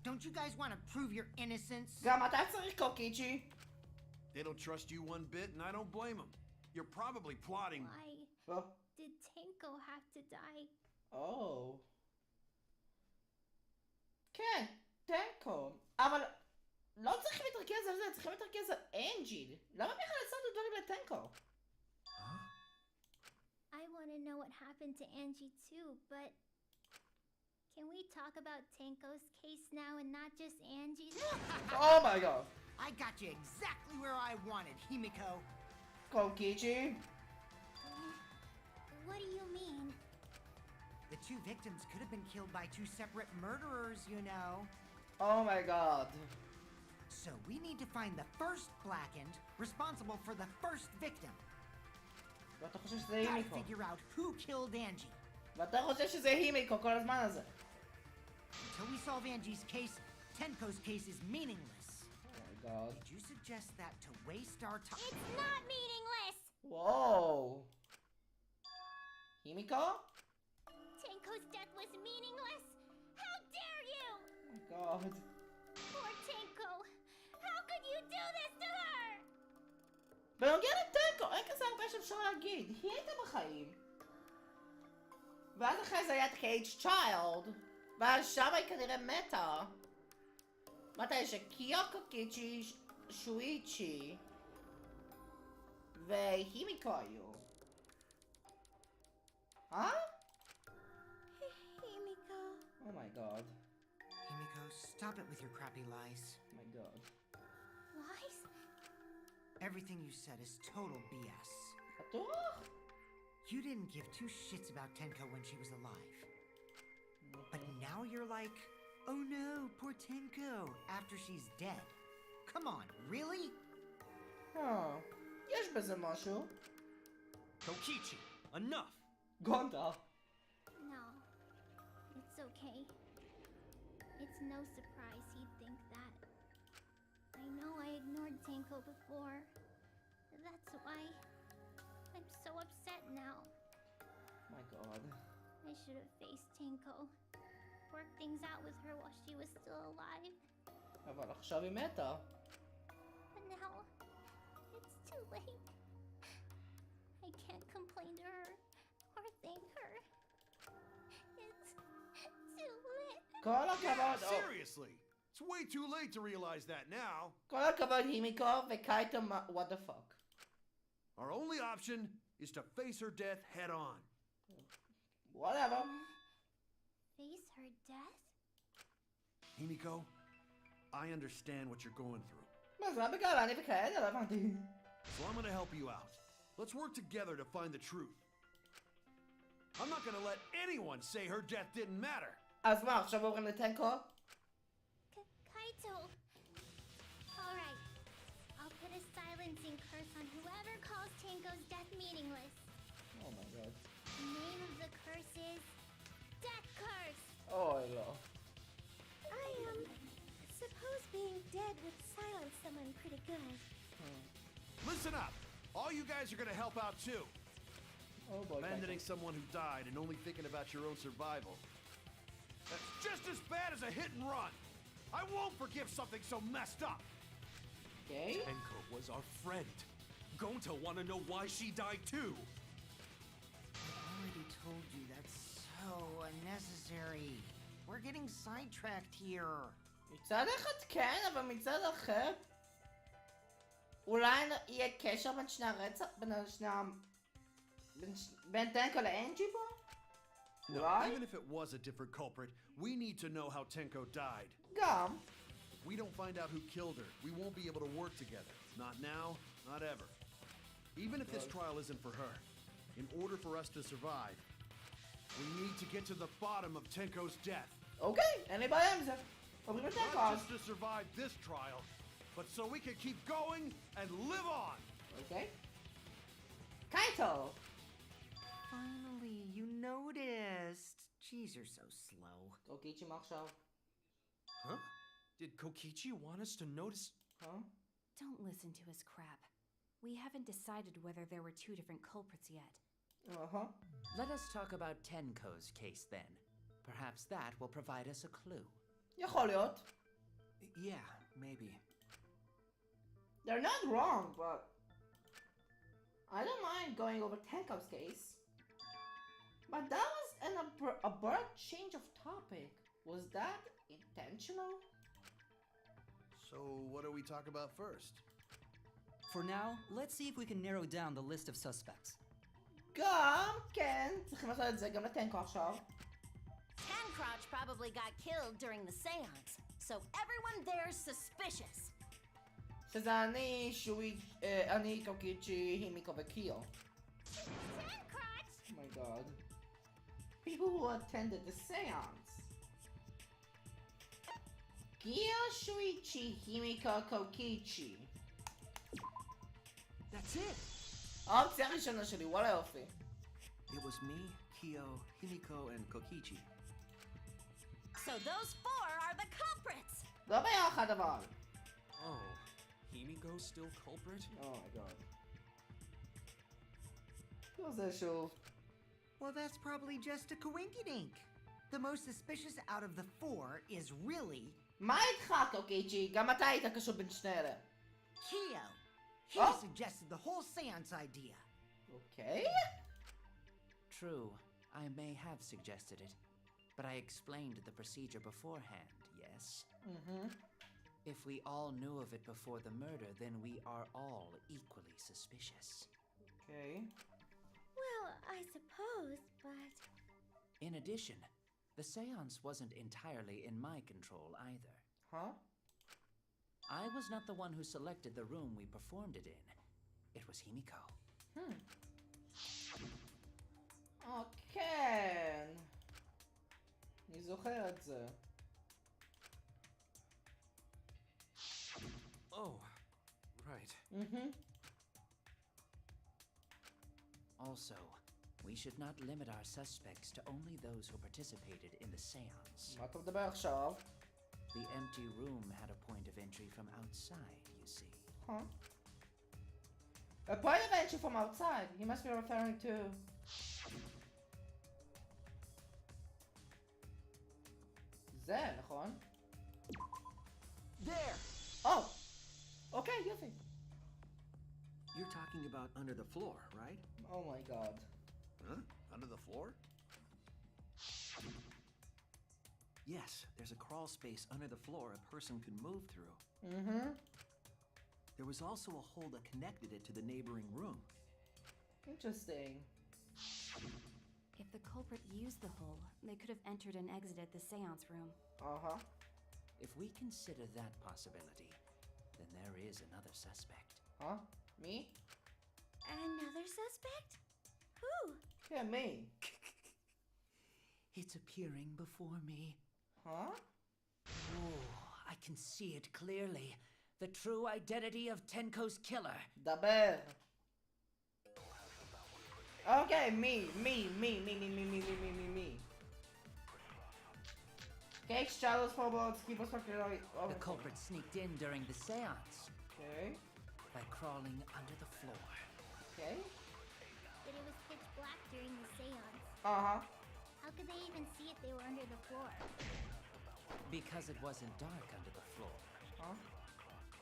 Don't you guys want to prove your innocence? גם אתה צריך קוקיצ'י. They don't trust you one bit, and I don't blame them. You're probably plotting. Why Oh. did Tanko have to die? Oh. כן, טנקו. אבל לא צריכים להתרכז על זה, צריכים להתרכז על אנג'י. למה בכלל עצרנו דברים לטנקו? I want to know what happened to Angie too, but can we talk about Tanko's case now and not just Angie's? Oh my god. I got you exactly where I wanted, Himiko. קוקיצ'י. What do you mean? The two victims could have been killed by two separate murderers, you know. Oh my god. So we need to find the first blackened responsible for the first victim. ואתה חושב שזה Gotta הימיקו. figure out who killed Angie. ואתה חושב שזה הימיקו כל הזמן הזה. Until we solve Angie's case, Tenko's case is meaningless. Oh my god. Did you suggest that to waste our time? It's not meaningless! Whoa. הימיקו? Tanko's death was meaningless? How dare you! Oh my god. Poor Tanko! How could you do this to her? בנוגע לטנקו, אין כזה הרבה שאפשר להגיד. היא הייתה בחיים. ואז אחרי זה היה את קייג' צ'יילד. ואז שם היא כנראה מתה. מתי שקיוקו קיצ'י, שואיצ'י והימיקו היו. Himiko. Oh my god. Himiko, stop it with your crappy lies. Oh my god. Lies? Everything you said is total BS. בטוח? You didn't give two shits about Tenko when she was alive. But now you're like, oh no, poor Tenko, after she's dead. Come on, really? יש בזה משהו. Kokichi, enough! גונטה. No. It's okay. It's no surprise he'd think that. I know I ignored Tanko before. That's why I'm so upset now. My god. I should have faced Tanko. Worked things out with her while she was still alive. אבל עכשיו היא מתה. But now, it's too late. I can't complain to her or thank her. It's too late. כל הכבוד. Seriously! It's way too late to realize that now. כל הכבוד הימיקו וקייטו what the fuck. Our only option is to face her death head on. Whatever. Face her death? Himiko, I understand what you're going through. מה זה בגלל אני וכאלה? לא הבנתי. So I'm gonna help you out. Let's work together to find the truth. I'm not gonna let anyone say her death didn't matter. אז מה, עכשיו עוברים לטנקו? Kaito! Alright. I'll put a silencing curse on whoever calls Tanko's death meaningless. Oh my god. The name of the curse is Death Curse! אוי לא. I suppose being dead would silence someone pretty good. Listen up. All you guys are gonna help out too. Oh boy. Abandoning someone who died and only thinking about your own survival. That's just as bad as a hit and run. I won't forgive something so messed up. Okay. Tenko was our friend. Gonta wanna know why she died too. I already told you that's so unnecessary. We're getting sidetracked here. מצד אחד כן, אבל מצד אחר אולי יהיה קשר בין שני הרצח, בין טנקו לאנג'י פה? No, Why? even if it was a different culprit, we need to know how Tenko died. גם. we don't find out who killed her, we won't be able to work together. Not now, not ever. Even if this trial isn't for her, in order for us to survive, we need to get to the bottom of Tenko's death. אוקיי, אין לי בעיה עם זה. עוברים Not לטנקו. just to survive this trial, but so we can keep going and live on. אוקיי. קייטו. Finally, you noticed. Jeez, you're so slow. קוקיצ'י מה עכשיו? Huh? Did Kokichi want us to notice? Huh? Don't listen to his crap. We haven't decided whether there were two different culprits yet. Uh-huh. Let us talk about Tenko's case then. Perhaps that will provide us a clue. יכול להיות. Yeah, maybe. They're not wrong, but I don't mind going over Tenko's case. But that was an abrupt change of topic. Was that intentional? So what do we talk about first? For now, let's see if we can narrow down the list of suspects. גם כן, צריכים לעשות את זה גם לטנקו עכשיו. Tancrotch probably got killed during the seance, so everyone there's suspicious. שזה אני, שוי, אני, קוקיצ'י, הימיקו וקיו. Tancrotch! Oh my god. People who attended the seance. Kiyo, Shuichi, Himiko, Kokichi. That's it! האופציה הראשונה שלי, וואלה יופי. It was me, Kyo, Himiko, and Kokichi. So those four are the culprits! לא ביחד אבל. Oh, Himiko still culprit? Oh my god. מה זה שוב? Well, that's probably just a coinkydink. The most suspicious out of the four is really מה איתך, קוקיצ'י? גם אתה היית קשור בין שני אלה. Kyo. He Oh. suggested the whole seance idea. אוקיי? True, I may have suggested it, but I explained the procedure beforehand, yes? Mm-hmm. If we all knew of it before the murder, then we are all equally suspicious. Okay. Well, I suppose, but... In addition, the seance wasn't entirely in my control either. Huh? I was not the one who selected the room we performed it in. It was Himiko. כן. אני זוכר את זה. Oh, right. Mm-hmm. Also, we should not limit our suspects to only those who participated in the seance. מה אתה מדבר עכשיו? The empty room had a point of entry from outside, you see. Huh? A point of entry from outside. He must be referring to... זה, נכון? There! Oh! Okay, יופי. You're talking about under the floor, right? Oh my god. Huh? Under the floor? Yes, there's a crawl space under the floor a person could move through. Mm-hmm. There was also a hole that connected it to the neighboring room. Interesting. If the culprit used the hole, they could have entered and exited the seance room. Uh-huh. If we consider that possibility, then there is another suspect. Huh? Me? Another suspect? Who? Yeah, me. It's appearing before me. Huh? Oh, I can see it clearly. The true identity of Tenko's killer. דבר. Okay, me. Okay, shadows, forwards, keep us fucking right. The culprit sneaked in during the seance Okay. by crawling under the floor. Okay. But it was pitch black during the seance. Uh-huh. How could they even see if they were under the floor? Because it wasn't dark under the floor. Huh?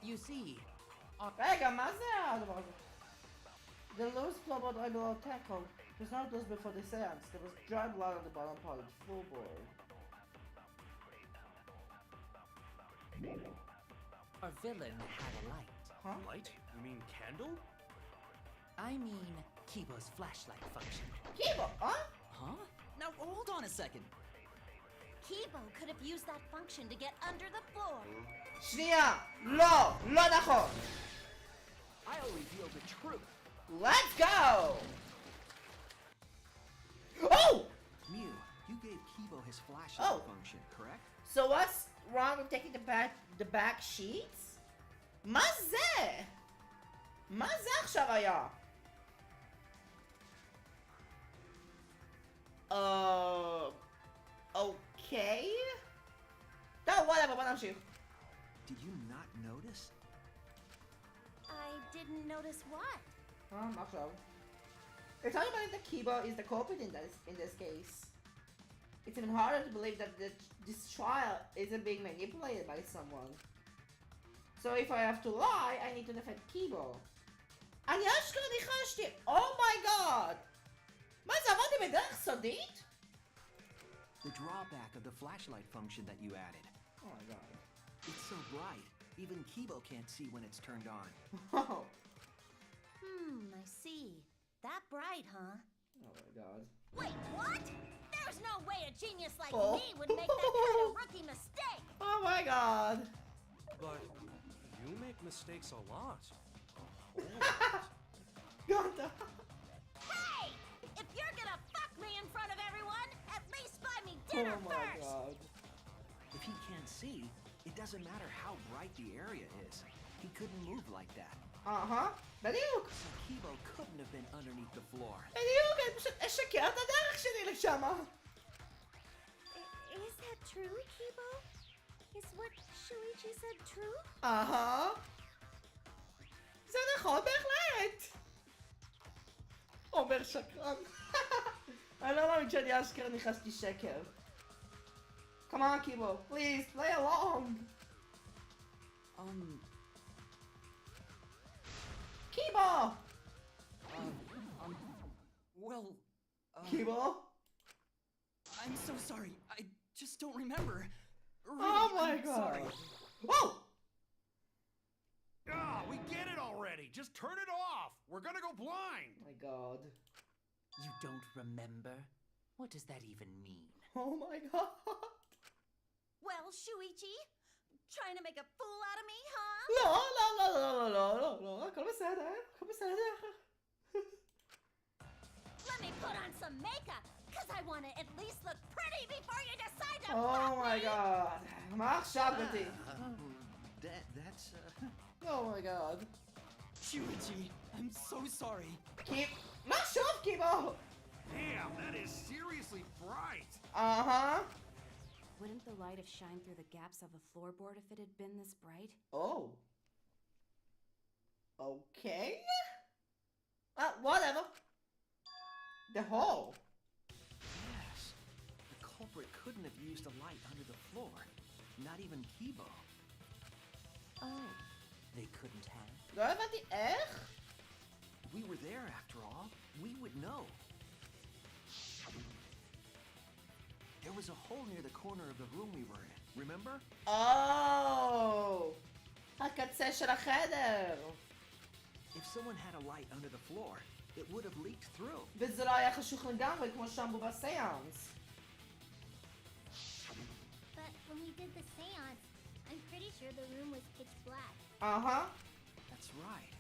You see, רגע, מה זה הדבר הזה? The loose floorboard I below tackle was not loose before the seance. There was dry blood on the bottom part of the floorboard. our villain had a light. Huh? Light? You mean candle? I mean Kibo's flashlight function. Kibo, huh? Huh? Now hold on a second. Kibo could have used that function to get under the floor. שנייה! לא! לא נכון! I'll reveal the truth. Let's go! Oh! Mew, you gave Kibo his flashlight Oh. function, correct? So what's wrong with taking the back sheets? מה זה? מה זה עכשיו היה? אוקיי? טוב, וואלה, בוא נמשיך. Did you not notice? I didn't notice what. מה עכשיו? It's hard to believe that Kiba is the culprit in this case. It's even harder to believe that this trial isn't being manipulated by someone. So if I have to lie, I need to defend Kibo. אני אשכרה ניחשתי! אומייגאד! מה זה, עברתי בדרך סודית? The drawback of the flashlight function that you added. Oh my god. It's so bright, even Kibo can't see when it's turned on. Oh. I see. That bright, huh? Oh my god. Wait, what? There's no way a genius like Oh. me would make that kind of rookie mistake! Oh my god. But you make mistakes a lot. God. Hey! If you're gonna fuck me in front of everyone, at least buy me dinner Oh my first! god. If he can't see, it doesn't matter how bright the area is. He couldn't move like that. בדיוק. So Kibo couldn't have been underneath the floor. בדיוק, אני פשוט אשקר את הדרך שלי לשמה. Is that true, Kibo? Is what Shuichi said true? זה נכון בהחלט. אומר שקרן. אני לא מאמין שאני אשכרה נכנסתי שקר. Come on, Kibo, please, play along. Kibo! Well, Kibo? I'm so sorry. I just don't remember. Really, Oh my I'm god. sorry. Whoa! Ah, we get it already. Just turn it off. We're gonna go blind. My god. You don't remember? What does that even mean? Oh my god. Well, Shuichi, trying to make a fool out of me, huh? לא, לא, לא, לא, לא, לא, לא, הכל בסדר, הכל בסדר. Let me put on some makeup, cause I want to at least look pretty before you decide to Oh fuck my me! god. מה עכשיו, גברתי? That's Oh my god. Shuichi, I'm so sorry. מה שוב, קיבו? Damn, that is seriously bright. Wouldn't the light have shined through the gaps of the floorboard if it had been this bright? Oh. Okay. Whatever. The hole. yes. The culprit couldn't have used a light under the floor. Not even Kibo. Oh, they couldn't have? לא הבנתי איך? We were there after all. We would know. There was a hole near the corner of the room we were in. Remember? Oh. הקצה של החדר. If someone had a light under the floor, it would have leaked through. וזה לא היה חשוך לגמרי כמו שאמרו בסיאנס. But when we did the seance, I'm pretty sure the room was pitch black. That's right.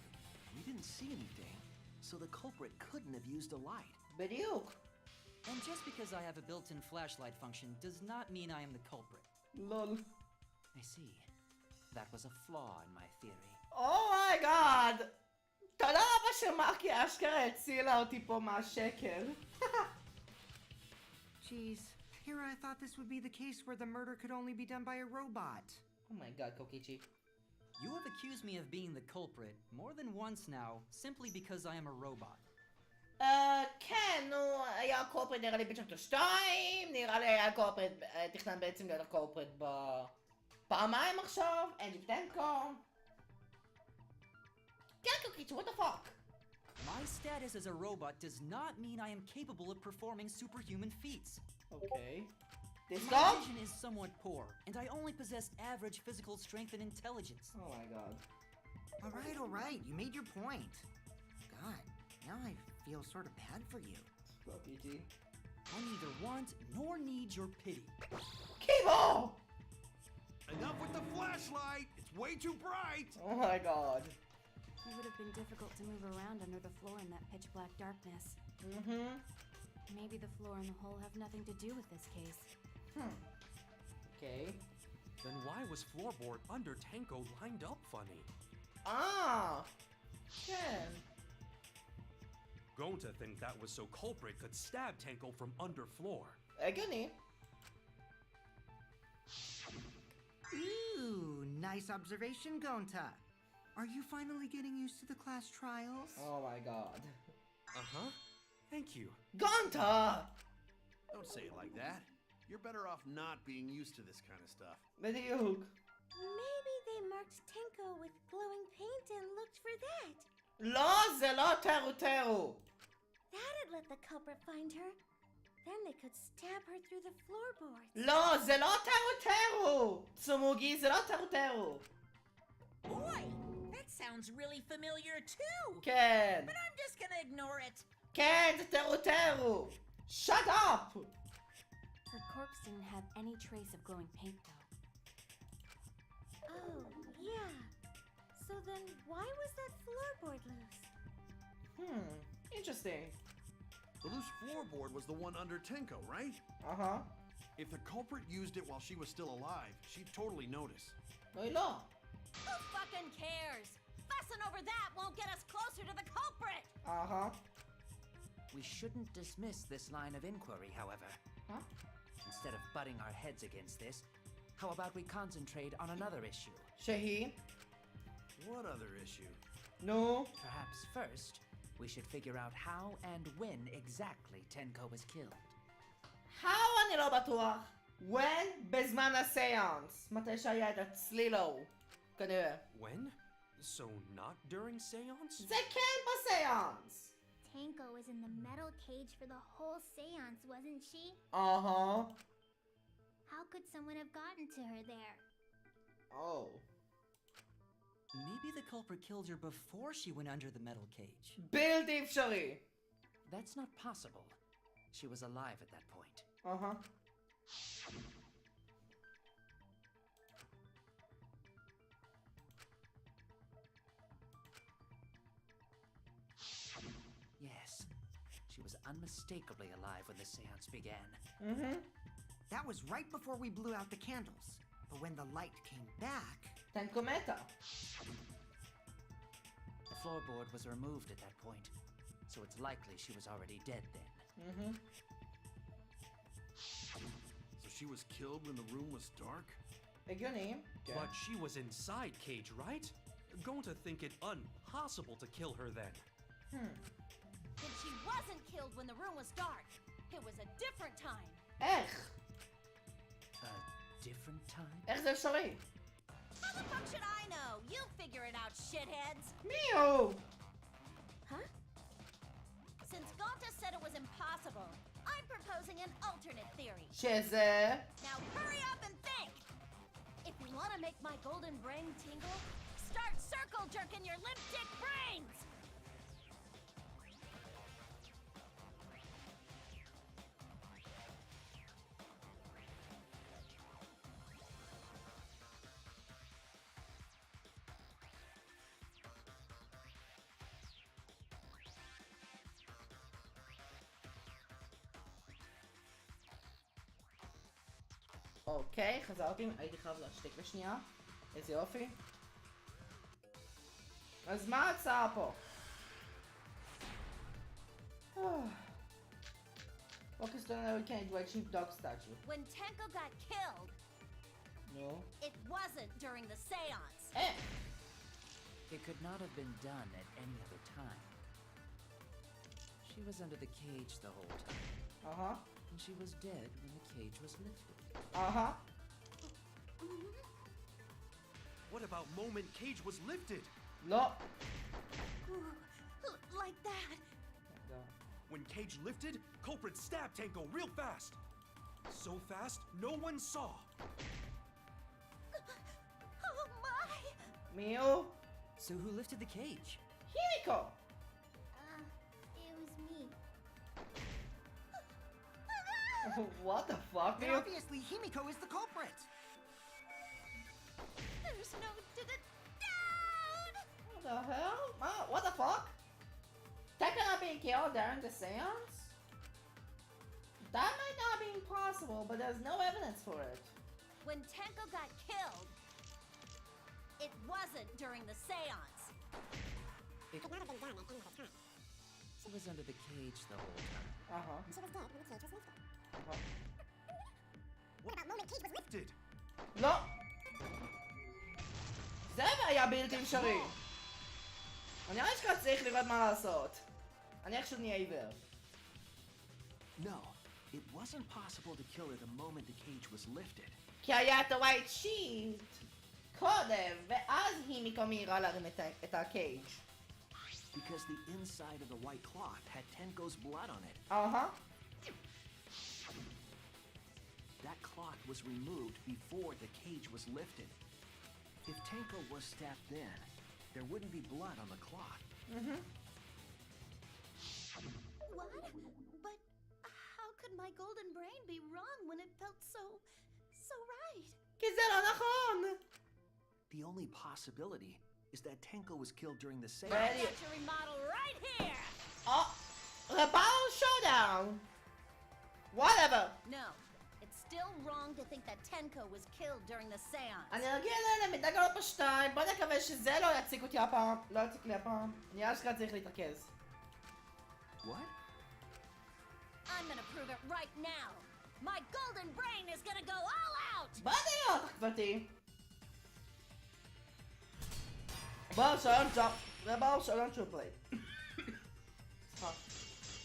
We didn't see anything, so the culprit couldn't have used a light. בדיוק. And just because I have a built-in flashlight function does not mean I am the culprit. לול. I see. That was a flaw in my theory. אומייגאד! תודה רבה שמאקי אשכרה הצילה אותי פה מהשקר. Jeez, here I thought this would be the case where the murder could only be done by a robot. Oh my god, Kokichi. You have accused me of being the culprit more than once now, simply because I am a robot. כן, נו, היה קורפרט נראה לי בצ'פטר 2, נראה לי היה קורפרט, תכנן בעצם להיות הקורפרט בפעמיים עכשיו, אנג'י פטנקו. כן, קוקיצ'י, what the fuck? My status as a robot does not mean I am capable of performing superhuman feats. Okay. This My dog? vision is somewhat poor, and I only possess average physical strength and intelligence. Oh my god. All right, you made your point. God, now I feel sort of bad for you. Kokichi. I neither want nor need your pity. Kibo! Enough with the flashlight. way too bright! Oh my god. It would have been difficult to move around under the floor in that pitch black darkness. Mm-hmm. Maybe the floor and the hole have nothing to do with this case. Okay. Then why was floorboard under Tenko lined up funny? Ah! Ken. Going to think that was so culprit could stab Tenko from under floor. הגיוני. Ooh, nice observation, Gonta. Are you finally getting used to the class trials? Oh my god. Uh-huh. Thank you. Gonta! Don't say it like that. You're better off not being used to this kind of stuff. בדיוק. Maybe they marked Tenko with glowing paint and looked for that. לא, זה לא טרו. That'd let the culprit find her. Then they could stab her through the floorboards. לא, זה לא טרו. צומוגי, זה לא טרו. Boy, that sounds really familiar too. כן. But I'm just gonna ignore it. כן, זה טרו. Shut up! Her corpse didn't have any trace of glowing paint, though. Oh, yeah. So then why was that floorboard loose? Interesting. The loose floorboard was the one under Tenko, right? Uh-huh. If the culprit used it while she was still alive, she'd totally notice. לא. Who fucking cares? Fussing over that won't get us closer to the culprit! Uh-huh. We shouldn't dismiss this line of inquiry, however. Huh? Instead of butting our heads against this, how about we concentrate on another issue? שהיא? What other issue? נו? Perhaps first, we should figure out how and when exactly Tenko was killed. How אני לא בטוח. When? בזמן הסיאנס. מתי שהיה את הצלילו. כנראה. When? So not during seance? זה כן בסיאנס. Tenko was in the metal cage for the whole seance, wasn't she? Uh-huh. How could someone have gotten to her there? Oh. Maybe the culprit killed her before she went under the metal cage. בלתי אפשרי. That's not possible. She was alive at that point. Uh-huh. Yes, she was unmistakably alive when the seance began. Mm-hmm. That was right before we blew out the candles. But when the light came back... Tenko meta. The floorboard was removed at that point, so it's likely she was already dead then. Mm-hmm. So she was killed when the room was dark? הגיוני. But she was inside cage, right? Going to think it impossible to kill her then. Then she wasn't killed when the room was dark. It was a different time. איך? A different time? איך זה אפשרי? How the fuck should I know? You figure it out, shitheads. מי הוא? Huh? Since Gonta said it was impossible, I'm proposing an alternate theory. שזה? Now hurry up and think! If you want to make my golden brain tingle, start circle jerking your limp dick brains! אוקיי, חזרתי, הייתי חייב להשתיק לשנייה. איזה יופי. אז מה ההצעה פה? Focus on our cage while cheap dog statue. When Tenko got killed, No. it wasn't during the seance. Eh! It could not have been done at any other time. She was under the cage the whole time, Uh-huh. and she was dead when the cage was lifted. Uh-huh. What about moment cage was lifted? לא. Like that. When cage lifted, culprit stabbed Tenko real fast. So fast, no one saw. Oh my! מי הוא? So who lifted the cage? הימיקו! It was me. What the fuck? Then obviously Himiko is the culprit! There's no killed during the seance? That might not be impossible, but there's no evidence for it. When Tenko got killed, it wasn't during the seance. It could not have been done at any other time. She was under the cage the whole time. Uh-huh. She was dead when the cage was lifted. Uh-huh. What about moment cage was lifted? לא! זה היה בלתי אפשרי. אני רואה שכאן צריך לראות מה לעשות. אני איכשהו נהיה עיוור. No, it wasn't possible to kill her the moment the cage was lifted. כי היה את ה-white sheet קודם, ואז היא מקום מהירה להרים את הקייג'. Because the inside of the white cloth had Tenko's blood on it. Uh-huh. That cloth was removed before the cage was lifted. If Tenko was stabbed then, there wouldn't be blood on the cloth. Mm-hmm. What? But how could my golden brain be wrong when it felt so right? כי זה לא נכון! The only possibility is that Tenko was killed during the seance. Ready? Factory model right here! Oh! The battle showdown! Whatever! No, it's still wrong to think that Tenko was killed during the seance. אני רגיל אלה מדנגנרונפה 2, בוא נקווה שזה לא יציק אותי הפעם. לא יציק לי הפעם. אני אשכרה צריך להתרכז. What? I'm gonna prove it right now. My golden brain is gonna go all out! בוא נראה אותך גברתי. בואו שלום ג'אפ. זה בואו שלום טרופלי.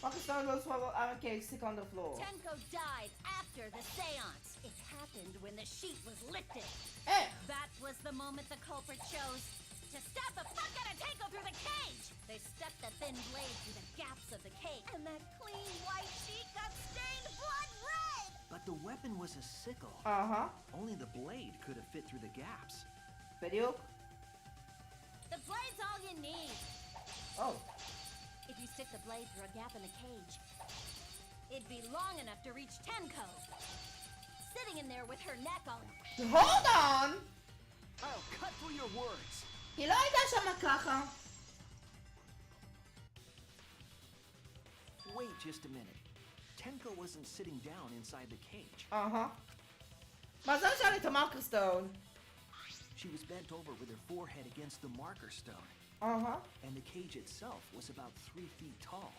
Pakistan was swallowed out of cage, sick on the floor. Tenko died after the seance. It happened when the sheet was lifted. Eh! That was the moment the culprit chose to stab the fuck out of Tenko through the cage. They stuck the thin blade through the gaps of the cage, and that clean white sheet got stained blood red. But the weapon was a sickle. Uh-huh. Only the blade could have fit through the gaps. בדיוק. The blade's all you need. Oh. If you stick the blade through a gap in the cage, it'd be long enough to reach Tenko, sitting in there with her neck all... Hold on! I'll cut through your words. היא לא הייתה שמה ככה. Wait just a minute. Tenko wasn't sitting down inside the cage. Uh-huh. מזל שהיה לי את המרקר סטון. She was bent over with her forehead against the marker stone. Uh-huh. And the cage itself was about 3 feet tall.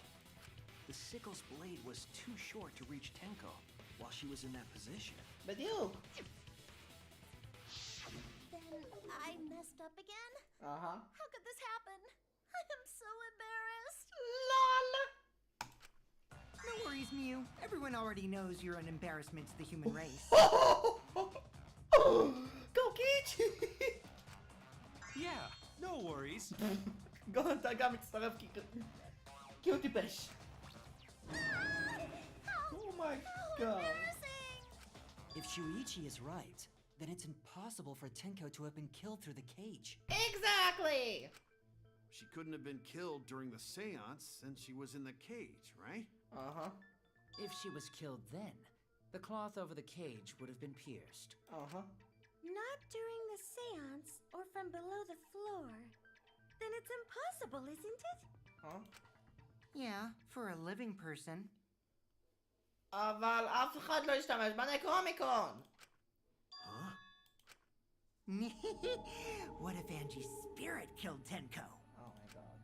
The sickle's blade was too short to reach Tenko while she was in that position. בדיוק. Then I messed up again? Uh-huh. How could this happen? I am so embarrassed. LOL. No worries, Mew. Everyone already knows you're an embarrassment to the human race. Go Cage! Yeah, no worries. גון אתה גם מצטרף כי הוא טיפש. Oh my god. If Shuichi is right, then it's impossible for Tenko to have been killed through the cage. Exactly! She couldn't have been killed during the seance since she was in the cage, right? Uh-huh. If she was killed then, the cloth over the cage would have been pierced. Uh-huh. Not during the seance or from below the floor. Then it's impossible, isn't it? Huh? Yeah, for a living person. אבל אף אחד לא השתמש בנקרומיקון. Huh? What if Angie's spirit killed Tenko? Oh my god.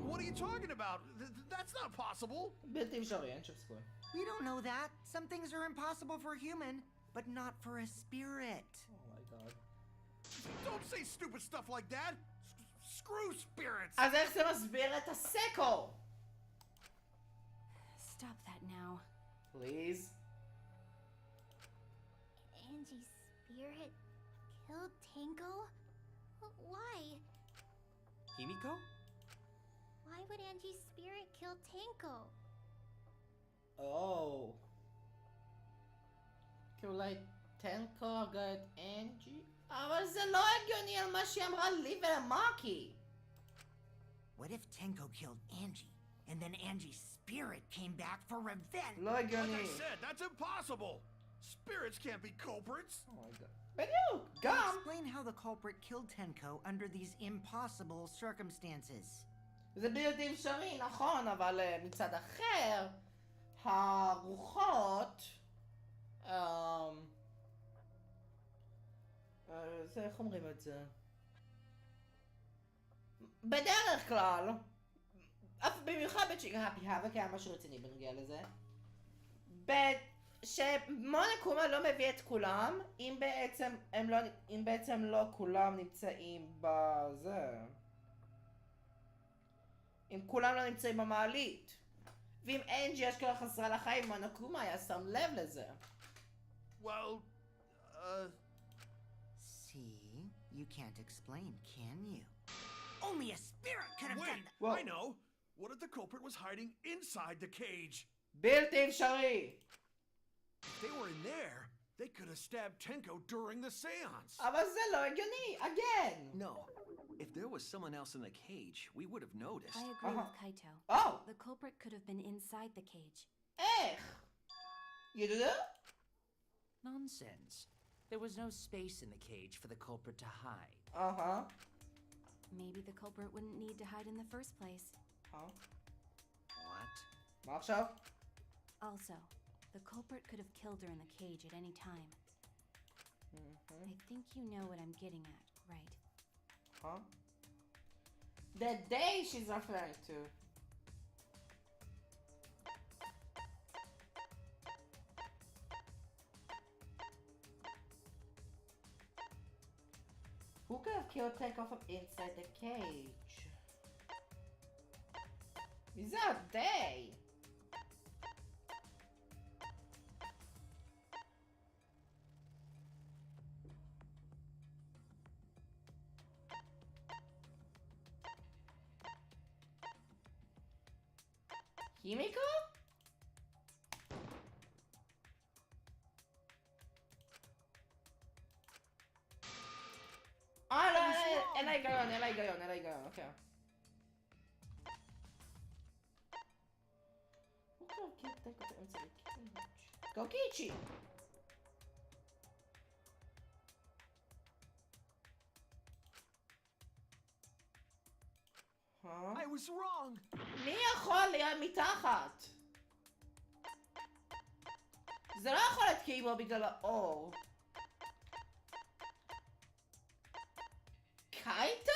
What are you talking about? That's not possible. בלתי אפשרי, אין שום סיכוי. We don't know that. Some things are impossible for a human, but not for a spirit. Oh my god. Don't say stupid stuff like that. Screw spirits. אז איך זה מסביר את הסקו? Stop that now. Please? Angie's spirit killed Tenko? Why? Himiko? Why would Angie's spirit kill Tenko? Oh. כאילו אולי טנקו הרגה את אנג'י? אבל זה לא הגיוני על מה שהיא אמרה לי ולמאקי. What if Tenko killed Angie, and then Angie's spirit came back for revenge? לא Like הגיוני. I said, that's impossible. Spirits can't be culprits. Oh my god. בדיוק, גם. Explain how the culprit killed Tenko under these impossible circumstances. זה בלתי אפשרי, נכון, אבל מצד אחר, הרוחות... זה, איך אומרים את זה? בדרך כלל, במיוחד בצ'יקה הפי הווה, כי היה משהו רציני בנוגע לזה, שמונקומה לא מביא את כולם, אם בעצם לא כולם נמצאים בזה. אם כולם לא נמצאים במעלית. ואם אנג'י אשכרה חסרה לחיים, מונקומה היה שם לב לזה. Well, See? You can't explain, can you? Only a spirit could have wait, done that. Whoa. I know. What if the culprit was hiding inside the cage? בלתי אפשרי! If they were in there, they could have stabbed Tenko during the seance. אבל זה לא הגיוני, again! No. If there was someone else in the cage, we would have noticed. I agree with Kaito. Oh! The culprit could have been inside the cage. איך? You do that? Nonsense. There was no space in the cage for the culprit to hide. Uh-huh. Maybe the culprit wouldn't need to hide in the first place. Huh? What? מה עכשיו? Also, the culprit could have killed her in the cage at any time. I think you know what I'm getting at, right? Huh? The day she's referring to. Who could have killed Tenko from inside the cage? Is that day? Himiko? Ah, no, אין לה היגיון, אוקיי. Who could have killed Tenko from inside the cage? Go Kichi! Huh? I was wrong! מי יכול להיות מתחת? זה לא יכול להיות קיבו בגלל האור. קייטו?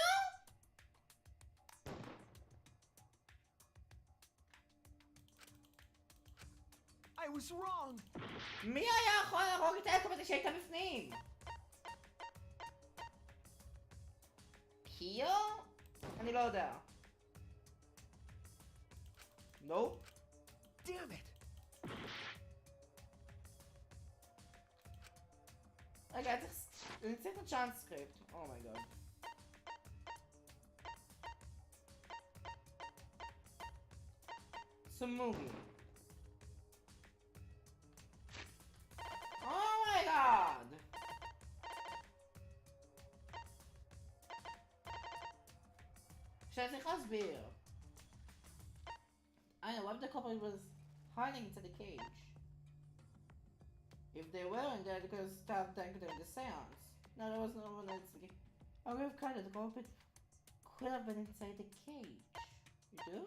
I was wrong! מי היה יכול להרוג את האקו בזה שהייתה בפנים? קיו? אני לא יודע. No? Damn it! רגע, אני צריך את הצ'אנסקריפט. אומייגוד. סמוגי. אומייגוד! שאני צריך להסביר. I know, what if the culprit was hiding inside the cage? If they weren't there, they could have stabbed Tenko during the seance. No, there was no one inside the cage. I would have kind of, the culprit could have been inside the cage. You do?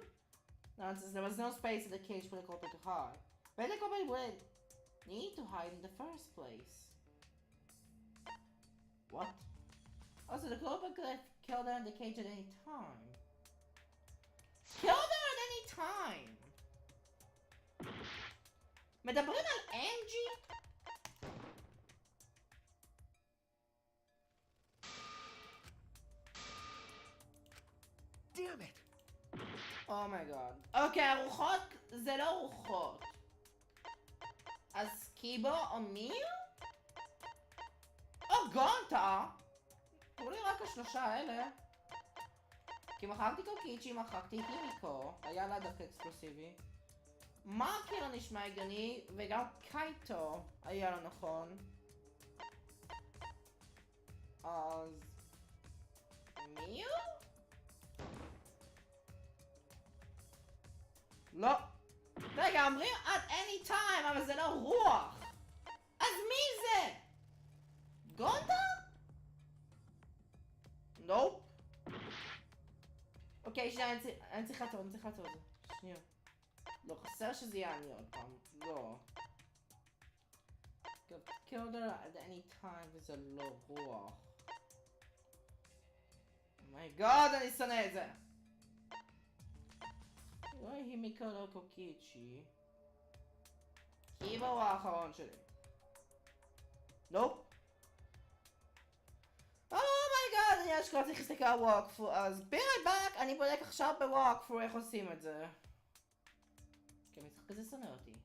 Nonsense, there was no space in the cage for the culprit to hide. But the culprit wouldn't need to hide in the first place. What? Also, the culprit could have killed her in the cage at any time. Killed her at any time! מדברים על אנג'י? Damn it! אומייגוד. אוקיי, הרוחות זה לא רוחות. אז קיבו או מיר? או גונטה? תראו לי רק השלושה האלה. כי מחקתי קוקיצ'י, מחקתי הימיקו. היה לה דווקא אקסקלוסיבי. מרקר נשמע הגיוני, וגם קייטו היה לו נכון. אז... מיו? לא. רגע, אומרים at any time, אבל זה לא רוח. אז מי זה? גונטה? נופ. אוקיי, שנייה, אני צריך לעצור את זה. שנייה. לא, חסר שזה יעני עוד פעם. לא. killed her at any time וזה לא רוח. אומייגוד, אני שונא את זה! לא היא מיקרו קוקיצ'י. קיבו הוא האחרון שלי. נופ. אומייגוד, אני אשכרה צריך להסתכל על ווקפרו, אז be right back, אני בודק עכשיו בווקפרו איך עושים את זה. כי המשחק הזה שונא אותי.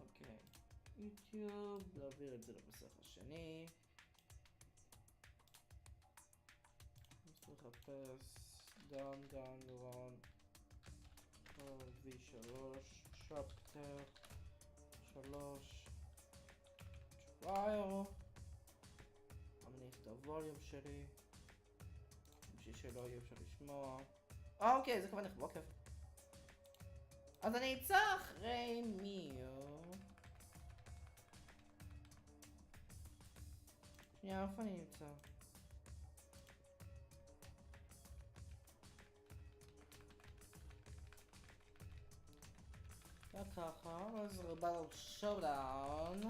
אוקיי. יוטיוב, להעביר את זה למסך השני. לחפש Dangnaronpa V3 צ'פטר 3 טריאל. אני את הווליום שלי בשביל שלא יהיה אפשר לשמוע. אוקיי, זה כבר נחבוא כיף. אז אני אצא אחרי מיו. שנייה, איפה אני נמצא? ככה, אז רבל שואודאון.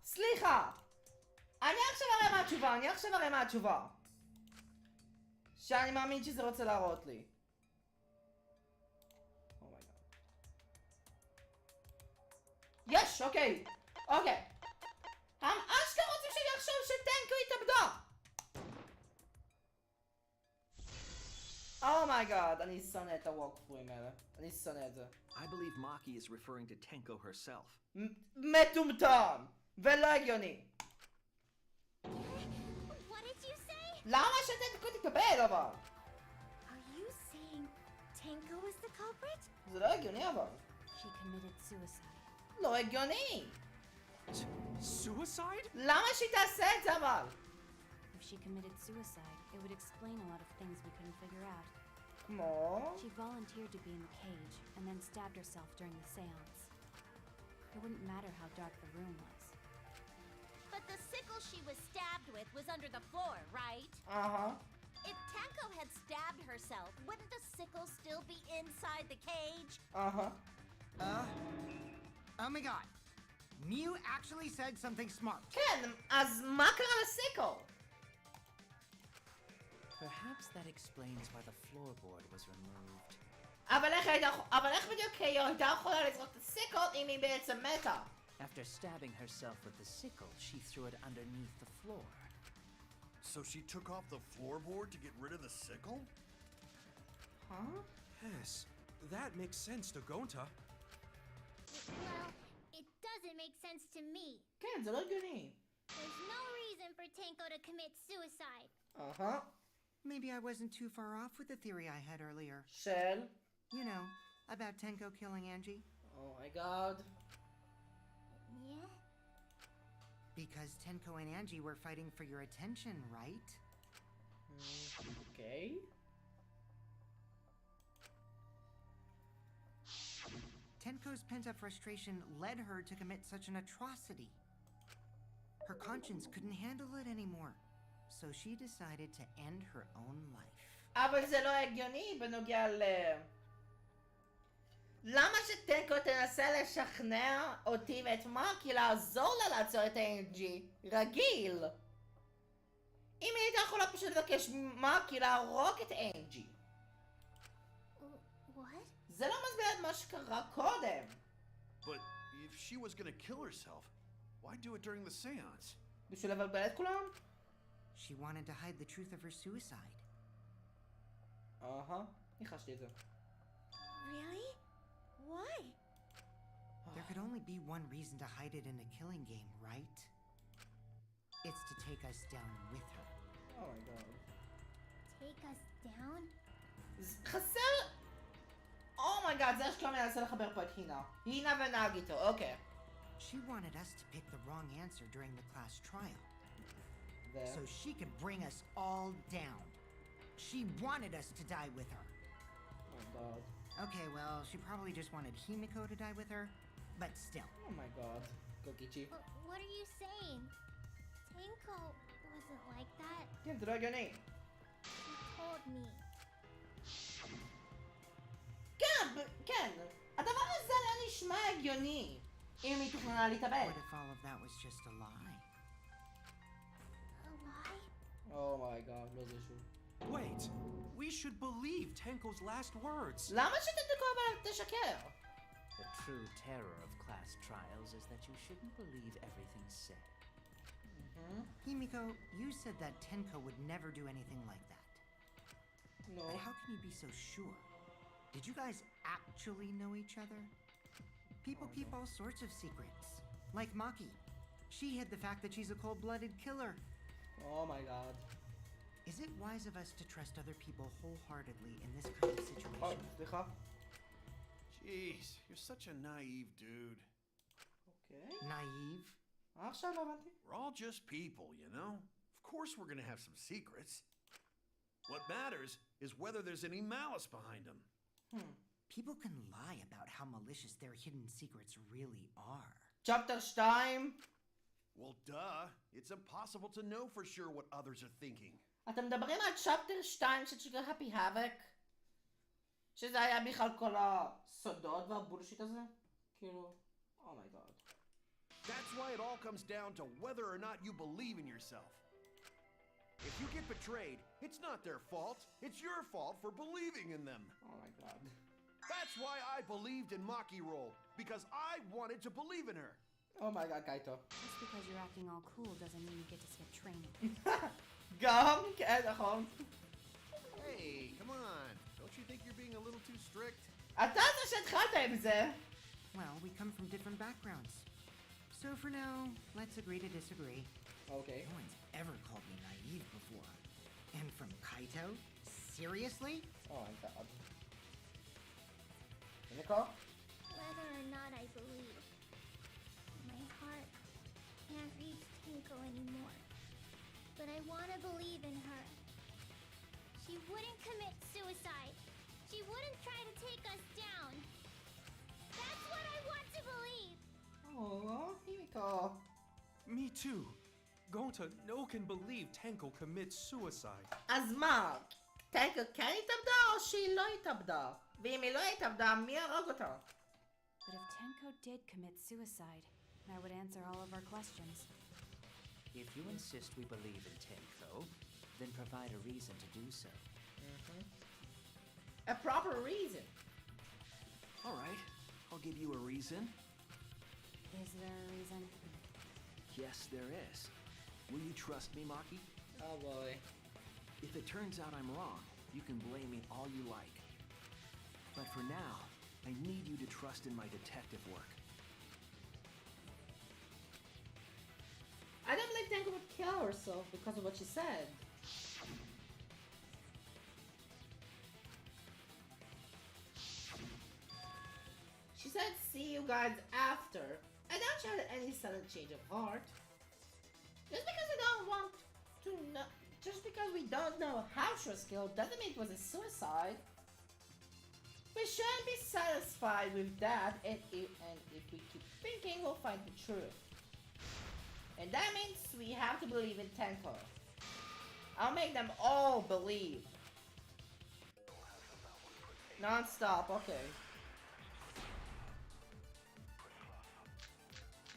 סליחה! אני עכשיו אראה מה התשובה. שאני מאמין שזה רוצה להראות לי. יש, אוקיי. הם אשכרה רוצים שאני אחשוב שטנקו התאבדה. אומייגאד, אני שונא את הווקפורים האלה. אני שונא את זה. I believe Maki is referring to Tenko herself. מטומטם! ולא הגיוני. What did you say? למה שטנקו תתאבד אבל? Are you saying Tenko is the culprit? זה לא הגיוני אבל. She committed suicide. לא הגיוני. Suicide? למה שהיא תעשה את זה אבל? If she committed suicide, it would explain a lot of things we couldn't figure out. כמו? She volunteered to be in the cage and then stabbed herself during the seance. It wouldn't matter how dark the room was. But the sickle she was stabbed with was under the floor, right? Uh-huh. If Tenko had stabbed herself, wouldn't the sickle still be inside the cage? Uh-huh. Oh my god. Mew actually said something smart. כן, אז מה קרה לסיקל? Perhaps that explains why the floorboard was removed. אבל איך בדיוק היא הייתה יכולה לזרוק את הסיקל אם היא בעצם מתה? After stabbing herself with the sickle, she threw it underneath the floor. So she took off the floorboard to get rid of the sickle? Huh? Yes, that makes sense to Gonta. Well, it doesn't make sense to me. כן, זה לא הגיוני. There's no reason for Tenko to commit suicide. Uh-huh. Maybe I wasn't too far off with the theory I had earlier. של? You know, about Tenko killing Angie. Oh my god. Yeah? Because Tenko and Angie were fighting for your attention, right? Okay. Tenko's pent-up frustration led her to commit such an atrocity. Her conscience couldn't handle it anymore, so she decided to end her own life. אבל זה לא הגיוני בנוגע ל... למה שטנקו תנסה לשכנע אותי ואת מאקי לעזור לה לעצור את האנג'י? רגיל! אם היא הייתה יכולה פשוט לבקש מאקי להרוג את האנג'י. What? זה לא מסביר את מה שקרה קודם. But if she was gonna kill herself, why do it during the seance? בשביל לבלבל את כולם? She wanted to hide the truth of her suicide. ניחשתי את זה. Really? Why? There could only be one reason to hide it in a killing game, right? It's to take us down with her. Oh my god. Take us down? חסר... Oh my אומייגאד, זה אשכרה מנסה לחבר פה את הינה ונאגיטו, אוקיי. She wanted us to pick the wrong answer during the class trial. ו... So she could bring us all down. She wanted us to die with her. אומייגאד. Okay, well, she probably just wanted Himiko to die with her, but still. אומייגאד. קוקיצ'י. What are you saying? Tenko wasn't like that. כן, זה לא הגיוני. She told me. כן, הדבר הזה לא נשמע הגיוני. אם היא תוכננה להתאבד. What if all of that was just a lie? A lie? אומייגאד, לא זה שוב. Wait, we should believe Tenko's last words. למה שתתקו אבל תשקר? The true terror of class trials is that you shouldn't believe everything said. Himiko, you said that Tenko would never do anything like that. No. But how can you be so sure? Did you guys actually know each other? People keep all sorts of secrets. Like Maki. She hid the fact that she's a cold-blooded killer. Oh my god. Is it wise of us to trust other people wholeheartedly in this kind of situation? סליחה. Jeez, you're such a naive dude. אוקיי. Naive? עכשיו לא הבנתי. We're all just people, you know? Of course we're gonna have some secrets. What matters is whether there's any malice behind them. People can lie about how malicious their hidden secrets really are. צ'פטר 2. Well, duh. It's impossible to know for sure what others are thinking. אתם מדברים על צ'פטר 2 של שגר הפי האבק? שזה היה בכלל כל הסודות והבולשיט הזה? כאילו, אומייגאד. That's why it all comes down to whether or not you believe in yourself. If you get betrayed, it's not their fault. It's your fault for believing in them. Oh my god. That's why I believed in Maki Roll, because I wanted to believe in her. Oh my god, קייטו. Just because you're acting all cool doesn't mean you get to skip training. גם, כן, נכון. Hey, come on. Don't you think you're being a little too strict? אתה זה שהתחלת עם זה. Well, we come from different backgrounds. So for now, let's agree to disagree. Okay. No one's ever called me naive before. And from Kaito? Seriously? Oh my god. Nicole? Whether or not I believe, my heart can't reach Tenko anymore. But I want to believe in her. She wouldn't commit suicide. She wouldn't try to take us down. That's what I want to believe. Oh, Himiko. Me too. Gonta no can believe Tenko commits suicide. אז מה? טנקו כן התאבדה או שהיא לא התאבדה? ואם היא לא התאבדה, מי הרג אותה? But if Tenko did commit suicide, that would answer all of our questions. If you insist we believe in Tenko, then provide a reason to do so. A proper reason. All right, I'll give you a reason. Is there a reason? Yes, there is. Will you trust me, Maki? Oh boy. If it turns out I'm wrong, you can blame me all you like. But for now, I need you to trust in my detective work. I don't believe Tenko would kill herself because of what she said. She said, see you guys after. I doubt she had any sudden change of heart. Just because we don't want to know, just because we don't know how she was killed doesn't mean it was a suicide. We shouldn't be satisfied with that, and if we keep thinking, we'll find the truth. And that means we have to believe in Tenko. I'll make them all believe. Non-stop, okay.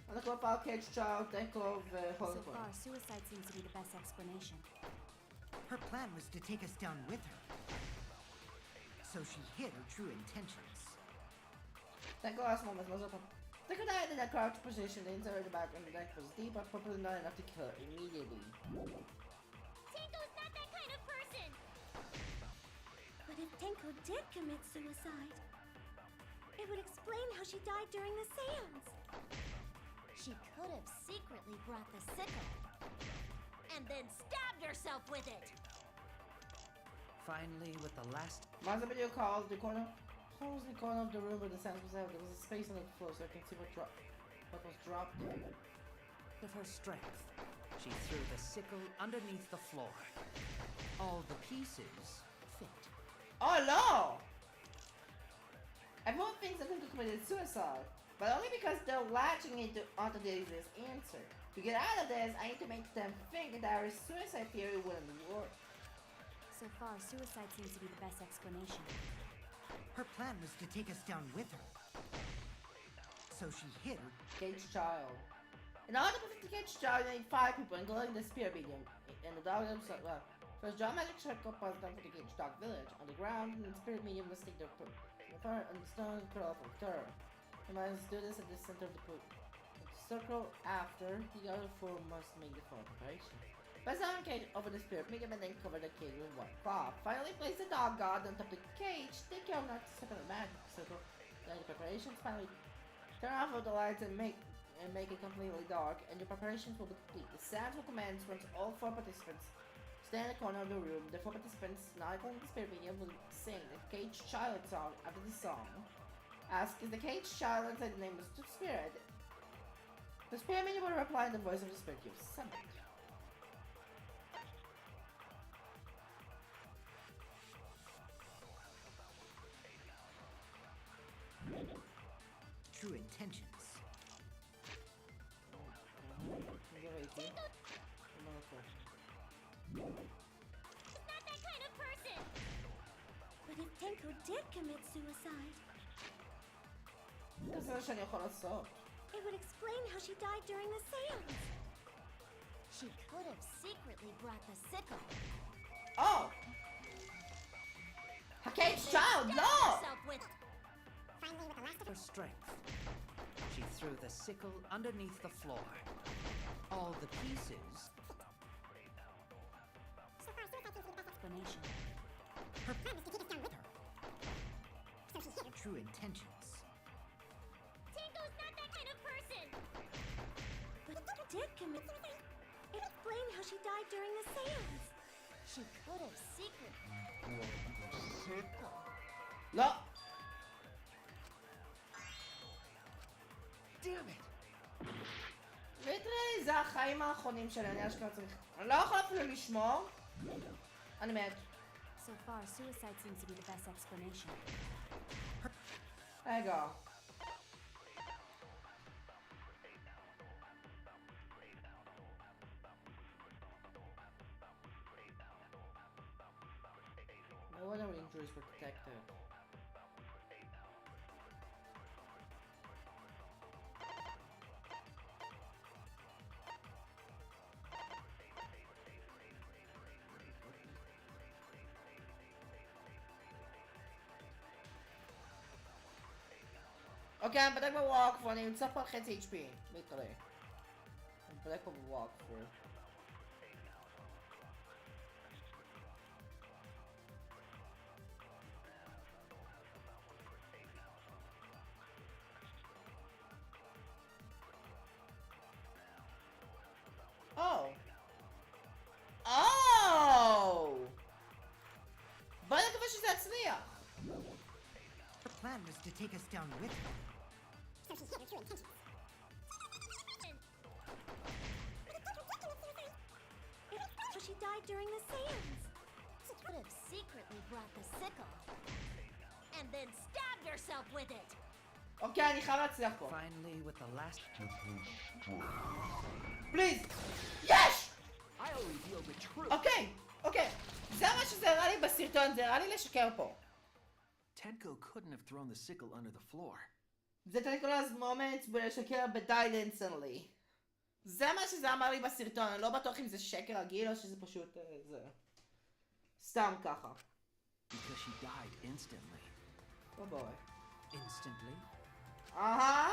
אנחנו פעם קייג' צ'או, טנקו So והולפון. far, suicide seems to be the best explanation. Her plan was to take us down with her. So she hid her true intentions. Tenko asked Mom as much. Tenko died in a crouched position. The inside of the back and the neck was deep, but probably not enough to kill her immediately. Tenko's not that kind of person. But if Tenko did commit suicide, it would explain how she died during the seance. She could have secretly brought the sickle and then stabbed herself with it. Finally, with the last מה זה בדיוק העוד קורנר? holes in the corner of the room where the sounds was out. There was a space on the floor so I can see what was dropped. Of her strength, she threw the sickle underneath the floor. All the pieces fit. Oh no! Everyone thinks that Tinko committed suicide, but only because they're latching onto the easiest answer. To get out of this, I need to make them think that our suicide theory wouldn't work. So far, suicide seems to be the best explanation. Her plan was to take us down with her. So she hid her. Caged child. In order to protect the caged child, you need 5 people, including the spear medium. And the dog themselves. Well, first, draw magic circle was done for the caged dog village. On the ground, and the spirit medium must take the fire and the stone curl off of terror. You must do this at the center of the pool. Circle after, the other 4 must make the full preparation. Place down the cage over the spirit medium and then cover the cage with white cloth. Finally, place the dog guard on top of the cage. Take care not to step on the magic circle. Then the preparations. Finally, turn off all the lights and make it completely dark, and your preparations will be complete. The sounds will commence once all 4 participants stand in the corner of the room. The 4 participants, not including the spirit medium, will sing the caged child song after the song. Ask, is the caged child inside the name of the spirit? The spirit medium will reply in the voice of the spirit you've summoned. True intentions. He's not that kind of person! But if Tenko did commit suicide, it would explain how she died during the seance. She could have secretly brought the sickle. Oh! A caged child, no! Finally, with the last of Her strength, she threw the sickle underneath the floor. All the pieces. Explanation. Her plan was to take us down with her. So she hid her true intentions. Tinko's not that kind of person! But if Tinko did commit suicide, it explained how she died during the seance. She could have secretly. לא! Damn it! ליטרלי זה החיים האחרונים שלי, אני אשכרה צריך... אני לא יכול אפילו לשמור. אני מת. So far, suicide seems to be the best explanation. רגע. No other injuries were detected. אוקיי, אני בדק בווקפור, אני נמצא פה על חצי HP, להתראה. אני בדק פה בווקפור. Oh! Oh! בוא נקווה שזה יצליח! Her plan was to take us down with her. So she hid her true intentions. So she died during the seance. She could have secretly brought the sickle. And then stabbed herself with it. אוקיי, אני חייב להצליח פה. Finally, with the last. פליז! יש! I'll reveal the truth. אוקיי, אוקיי. זה מה שזה הראה לי בסרטון, זה הראה לי לשקר פה. Tenko couldn't have thrown the sickle under the floor. זה טריקולר's moments ולשקר ב-died instantly. זה מה שזה אמר לי בסרטון, אני לא בטוח אם זה שקר רגיל או שזה פשוט זה. סתם ככה. Because she died instantly. Oh boy. Instantly? אהה!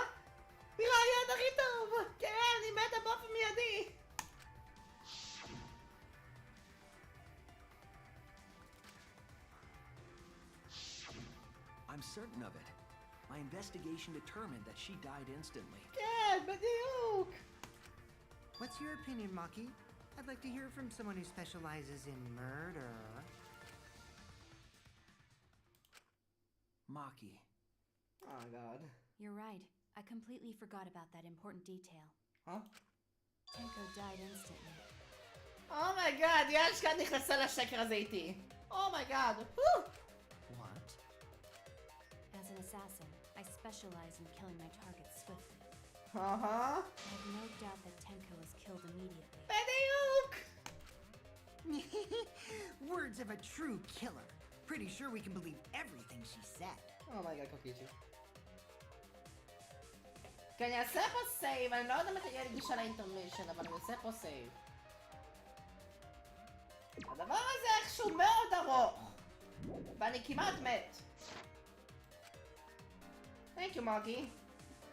היא רעיון הכי טוב! כן, אני מתה באופן מיידי! I'm certain of it. My investigation determined that she died instantly. כן, בדיוק! What's your opinion, Maki? I'd like to hear from someone who specializes in murder. Maki. Oh my god. You're right. I completely forgot about that important detail. Huh? Tenko died instantly. Oh my god, יאשכרה נכנסה לשקר הזה איתי. Oh my god. Whew. What? As an assassin, I specialize in killing my targets swiftly. Uh-huh. I have no doubt that Tenko was killed immediately. בדיוק! Words of a true killer. Pretty sure we can believe everything she said. Oh my god, קוקיצ'י. כי אני אעשה פה סייב, אני לא יודע מתי יהיה לי גישה לאינטרמישן, אבל אני אעשה פה סייב. הדבר הזה איכשהו מאוד ארוך. ואני כמעט מת. Thank you, Maki.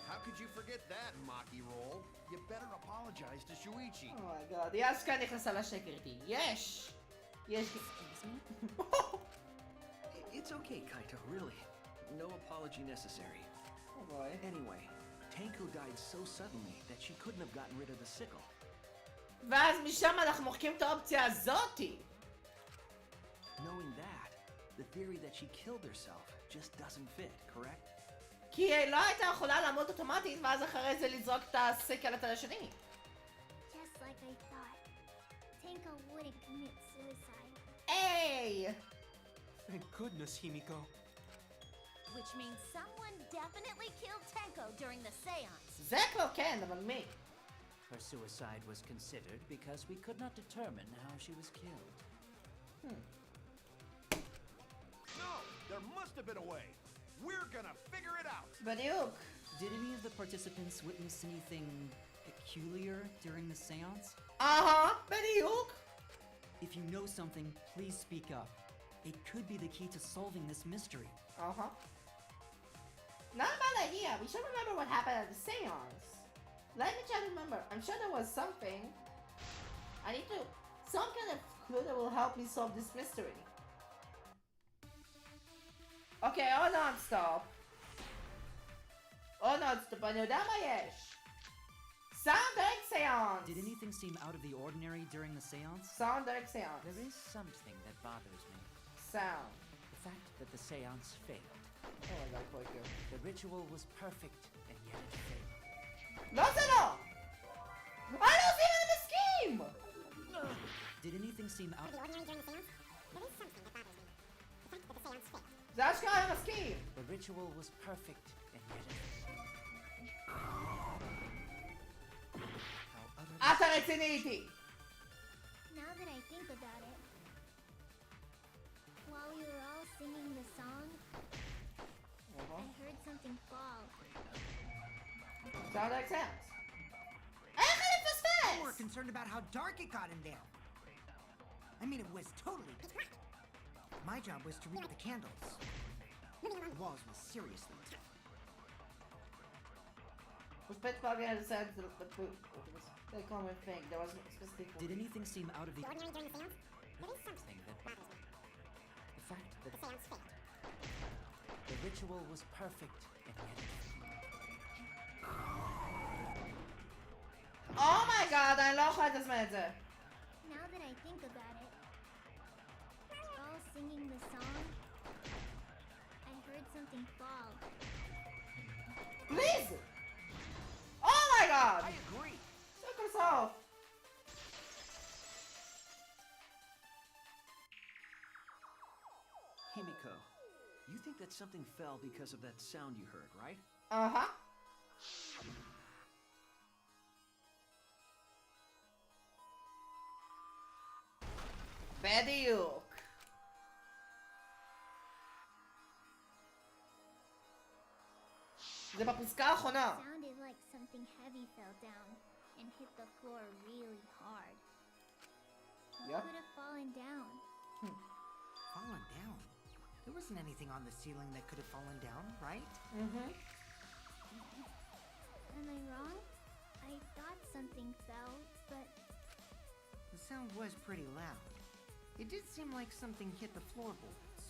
How could you forget that, Maki roll? You better apologize to Shuichi. Oh my god, יאשכרה נכנסה לשקר איתי. יש! יש... Excuse me? It's okay, Kaito, really. No apology necessary. Oh boy. Anyway, Tenko died so suddenly that she couldn't have gotten rid of the sickle. ואז משם אנחנו מוחקים את האופציה הזאתי. Knowing that, the theory that she killed herself just doesn't fit, correct? כי היא לא הייתה יכולה לעמוד אוטומטית, ואז אחרי זה לזרוק את הסקל לצד השני. Just like I thought. Tenko wouldn't commit suicide. היי! Thank goodness, Himiko. Which means someone definitely killed Tenko during the seance. זה כבר כן, אבל מי? Her suicide was considered because we could not determine how she was killed. No! There must have been a way! We're gonna figure it out! בדיוק. Did any of the participants witness anything peculiar during the seance? בדיוק. If you know something, please speak up. It could be the key to solving this mystery. Not a bad idea. We should remember what happened at the seance. Let me try to remember. I'm sure there was something. I need to... Some kind of clue that will help me solve this mystery. Okay, hold on, stop. Hold on, stop. אני יודע מה יש. Sound direct seance. Did anything seem out of the ordinary during the seance? Sound direct seance. There is something that bothers me. Sound. The fact that the seance failed. Oh my god, fuck you. The ritual was perfect, and yet it failed. לא זה לא! I don't see it in the scheme! Did anything seem out of the ordinary during the seance? זה אשכרה אני מסכים! The ritual was perfect, and yet it failed. How אתה רציני איתי! Now that I think about it, while we were all singing the song, I heard something fall. Sound like sounds. איך אני You were מפספס? concerned about how dark it got in there. I mean, it was totally pitch black. My job was to read the candles. The walls was seriously tough. Was pitch black in the sense that they call me thing. There was a specific Did anything seem out of the something that bothers me. The fact that the seance failed. The ritual was perfect, and yet it failed. Oh my god, אני לא יכולה לתזמן את זה. Now that I think about it, all singing the song, I heard something fall. Please! Oh my god! I agree. Suck yourself! Himiko, you think that something fell because of that sound you heard, right? Uh-huh. בדיוק. זה בפסקה האחרונה. Sounded like something heavy fell down and hit the floor really hard. What Yep. could have fallen down? Fallen down? There wasn't anything on the ceiling that could have fallen down, right? Am I wrong? I thought something fell, but The sound was pretty loud. It did seem like something hit the floorboards.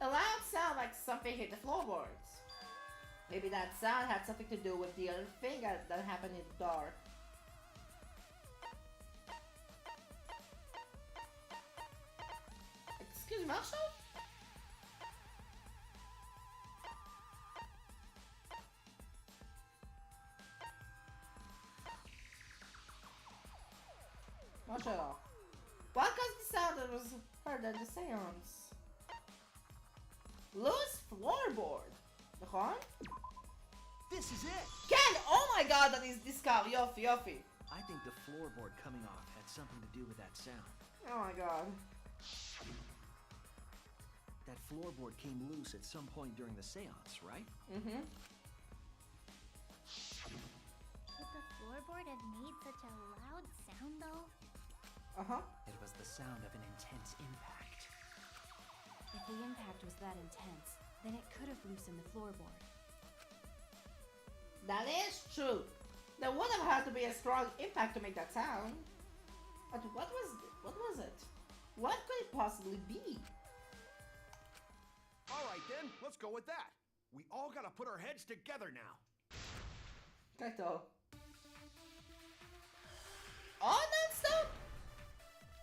A loud sound like something hit the floorboards. Maybe that sound had something to do with the other thing that happened in the dark. Excuse me, עכשיו? מה השאלה? What caused the sound that was heard at the seance? Loose floorboard, נכון? This is it! כן! Oh my god, that is נזכר, יופי, יופי. I think the floorboard coming off had something to do with that sound. Oh my god. That floorboard came loose at some point during the seance, right? Mm-hmm. Could the floorboard have made such a loud sound, though? Uh-huh. It was the sound of an intense impact. If the impact was that intense, then it could have loosened the floorboard. That is true. There would have had to be a strong impact to make that sound. But what was it? What could it possibly be? All right then, let's go with that. We all gotta put our heads together now. טוב. עוד נונסטופ?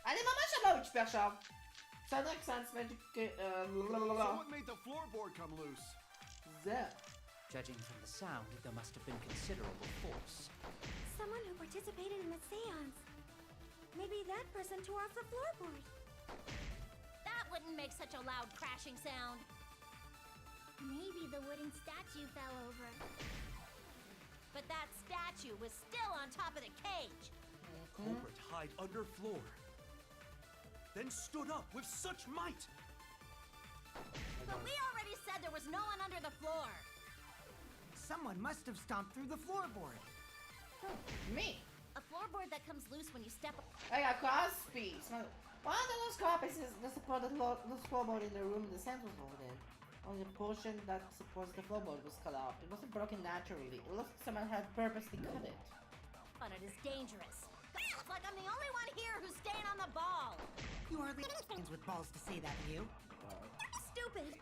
אני ממש לא מצפה עכשיו. בסדר, קסנס מג'יק... So what made the floorboard come loose? זה. Judging from the sound, there must have been considerable force. Someone who participated in the seance. Maybe that person tore off the floorboard. That wouldn't make such a loud crashing sound. Maybe the wooden statue fell over. But that statue was still on top of the cage. Culprit hid under floor, then stood up with such might. But we already said there was no one under the floor. Someone must have stomped through the floorboard. Me. A floorboard that comes loose when you step. I got cross piece. One of those cross pieces that supported the floorboard in the room the sand was moved in. Only the portion that supports the floorboard was cut off. It wasn't broken naturally. It looks like someone had purposely cut it. But it is dangerous. It's like I'm the only one here who's staying on the ball. You hardly have friends with balls to say that, you. Stupid.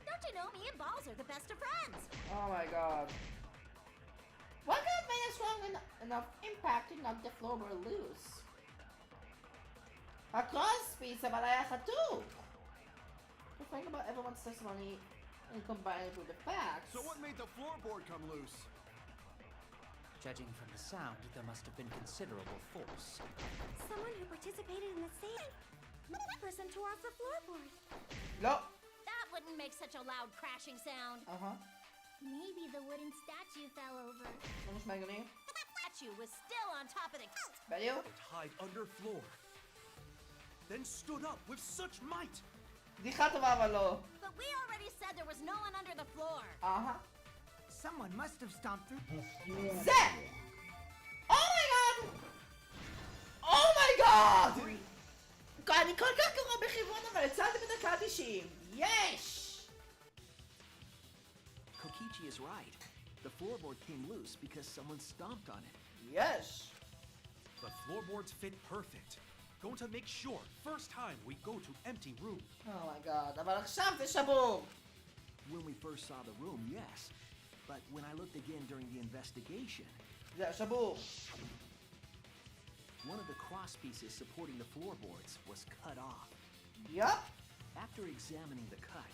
Don't you know me and balls are the best of friends? Oh my god. What could have made a strong enough impact to knock the floorboard loose? A cross piece אבל היה חתוך. To think about everyone's testimony and combine it with the facts. So what made the floorboard come loose? Judging from the sound, there must have been considerable force. Someone who participated in the seance. That person tore off the floorboard. No. That wouldn't make such a loud crashing sound. Uh-huh. Maybe the wooden statue fell over. What is Megami? That statue was still on top of the. Value? It hid under floor, then stood up with such might. בדיחה טובה אבל לא. But we already said there was no one under the floor. Uh-huh. Someone must have stomped through. זה! Oh my god! Oh my god! אני כל כך קרוב בכיוון אבל הצלתי בדקה 90. יש! Kokichi is right. The floorboard came loose because someone stomped on it. יש! The floorboards fit perfect. Going to make sure first time we go to empty room. Oh my god, אבל עכשיו זה שבור! When we first saw the room, yes. But when I looked again during the investigation, זה שבור. one of the cross pieces supporting the floorboards was cut off. Yup. After examining the cut,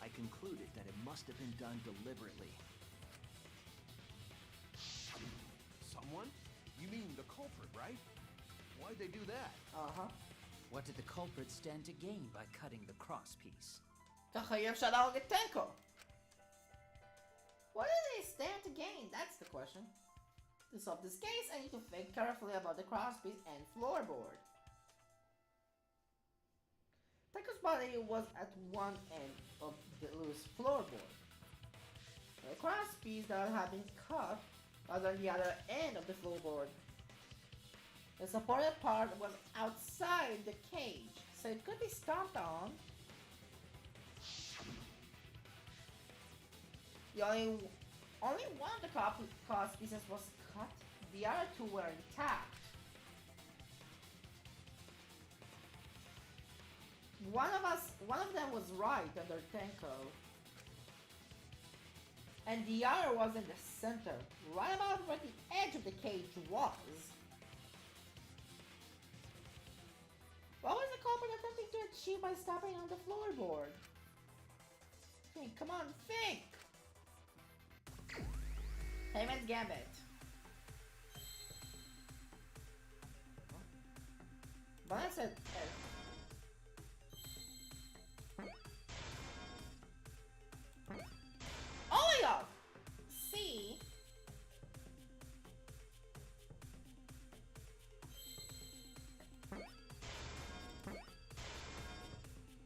I concluded that it must have been done deliberately. Someone? You mean the culprit, right? Why'd they do that? Uh-huh. What did the culprit stand to gain by cutting the cross piece? ככה יהיה אפשר להרוג את טנקו. What do they stand to gain? That's the question. To solve this case, I need to think carefully about the crosspiece and floorboard. Tenko's body was at one end of the loose floorboard. The crosspiece that had been cut was on the other end of the floorboard. The supported part was outside the cage, so it could be stomped on. Only one of the cross pieces was cut, the other two were intact. One of them was right under Tenko, and the other was in the center, right about where the edge of the cage was. What was the culprit attempting to achieve by stopping on the floorboard? Think, come on, think! Payment Gambit. בוא נעשה את... אומייגאד! C.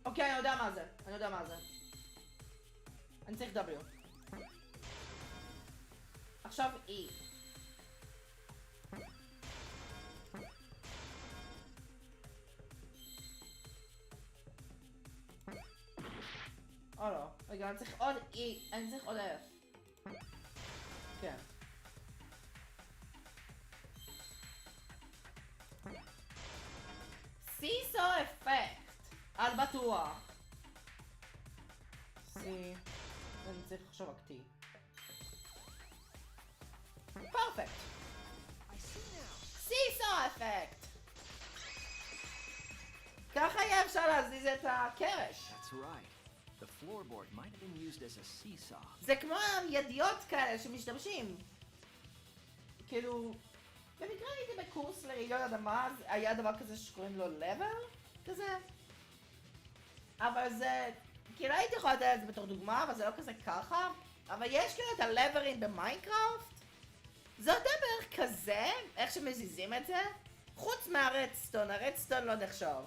אוקיי, אני יודע מה זה. אני צריך W. עכשיו E. או לא. רגע, אני צריך עוד E. אני צריך עוד F. כן. סיסו אפקט. על בטוח. C. אני צריך עכשיו רק T. פרפקט. סיסו אפקט. ככה יהיה אפשר להזיז את הקרש. That's right. The floorboard might have been used as a seesaw. זה כמו ידיעות כאלה שמשתמשים. כאילו, במקרה הייתי בקורס לרעידות אדמה, אז היה דבר כזה שקוראים לו לבר, כזה. אבל זה, כאילו הייתי יכולה לתת את זה בתור דוגמה, אבל זה לא כזה ככה. אבל יש כאילו את הלברים במיינקראפט. זה יותר בערך כזה, איך שמזיזים את זה. חוץ מהרדסטון, הרדסטון לא נחשב.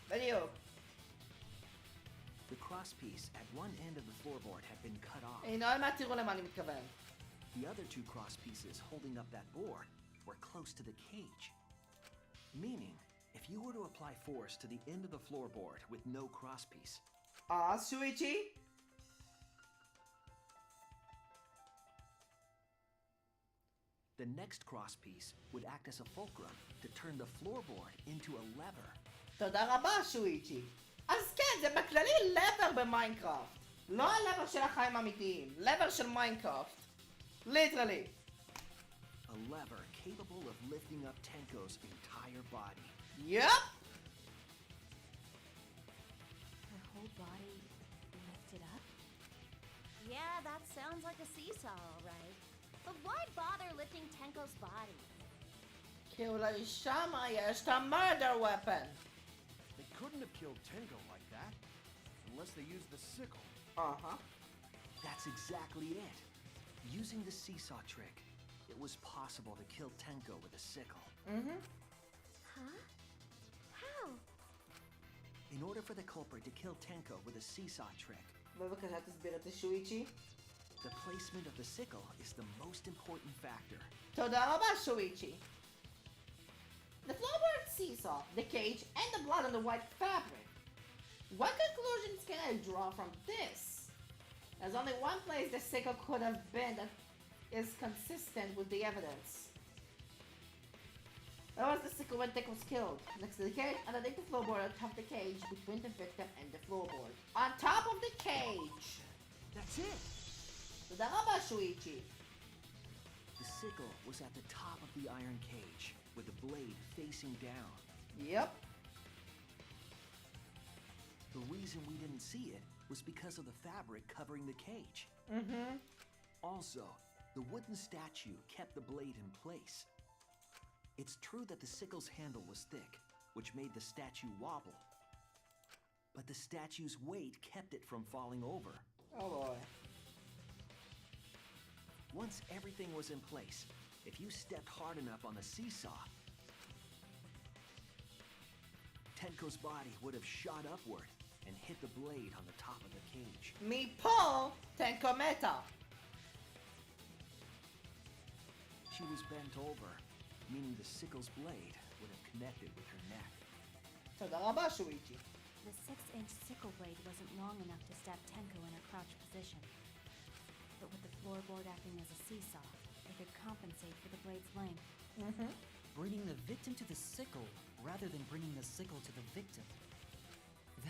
בדיוק. The crosspiece at one end of the floorboard had been cut off. הנה, עוד מעט תראו למה אני מתכוון. The other two crosspieces holding up that board were close to the cage. Meaning, if you were to apply force to the end of the floorboard with no crosspiece, שויצ'י? the next crosspiece would act as a fulcrum to turn the floorboard into a lever. תודה רבה, שויצ'י. אז כן, זה בכללי לבר במיינקראפט. לא הלבר של החיים האמיתיים, לבר של מיינקראפט. ליטרלי. A lever capable of lifting up Tenko's entire body. Yep. Her whole body lifted up? Yeah, that sounds like a seesaw, all right. But why bother lifting Tenko's body? כי אולי שמה יש את המרדר ופן. They couldn't have killed Tenko like that. Unless they used the sickle. Uh-huh. That's exactly it. Using the seesaw trick, it was possible to kill Tenko with a sickle. Mm-hmm. Huh? How? In order for the culprit to kill Tenko with a seesaw trick, בבקשה תסביר את זה, שויצ'י. the placement of the sickle is the most important factor. תודה רבה, שויצ'י. The floorboard seesaw, the cage, and the blood on the white fabric. What conclusions can I draw from this? There's only one place the sickle could have been that is consistent with the evidence. That was the sickle when Dick was killed. Next to the cage, underneath the floorboard, on top of the cage, between the victim and the floorboard. On top of the cage! That's it! תודה רבה, שויצ'י. The sickle was at the top of the iron cage, with the blade facing down. Yep. The reason we didn't see it was because of the fabric covering the cage. Mm-hmm. Also, the wooden statue kept the blade in place. It's true that the sickle's handle was thick, which made the statue wobble. But the statue's weight kept it from falling over. Oh boy. Once everything was in place, if you stepped hard enough on the seesaw, Tenko's body would have shot upward and hit the blade on the top of the cage. מפה, טנקו מתה. She was bent over, meaning the sickle's blade would have connected with her neck. תודה רבה, שויצ'י. The 6-inch sickle blade wasn't long enough to stab Tenko in her crouch position. But with the floorboard acting as a seesaw, it could compensate for the blade's length. Mm-hmm. Bringing the victim to the sickle rather than bringing the sickle to the victim.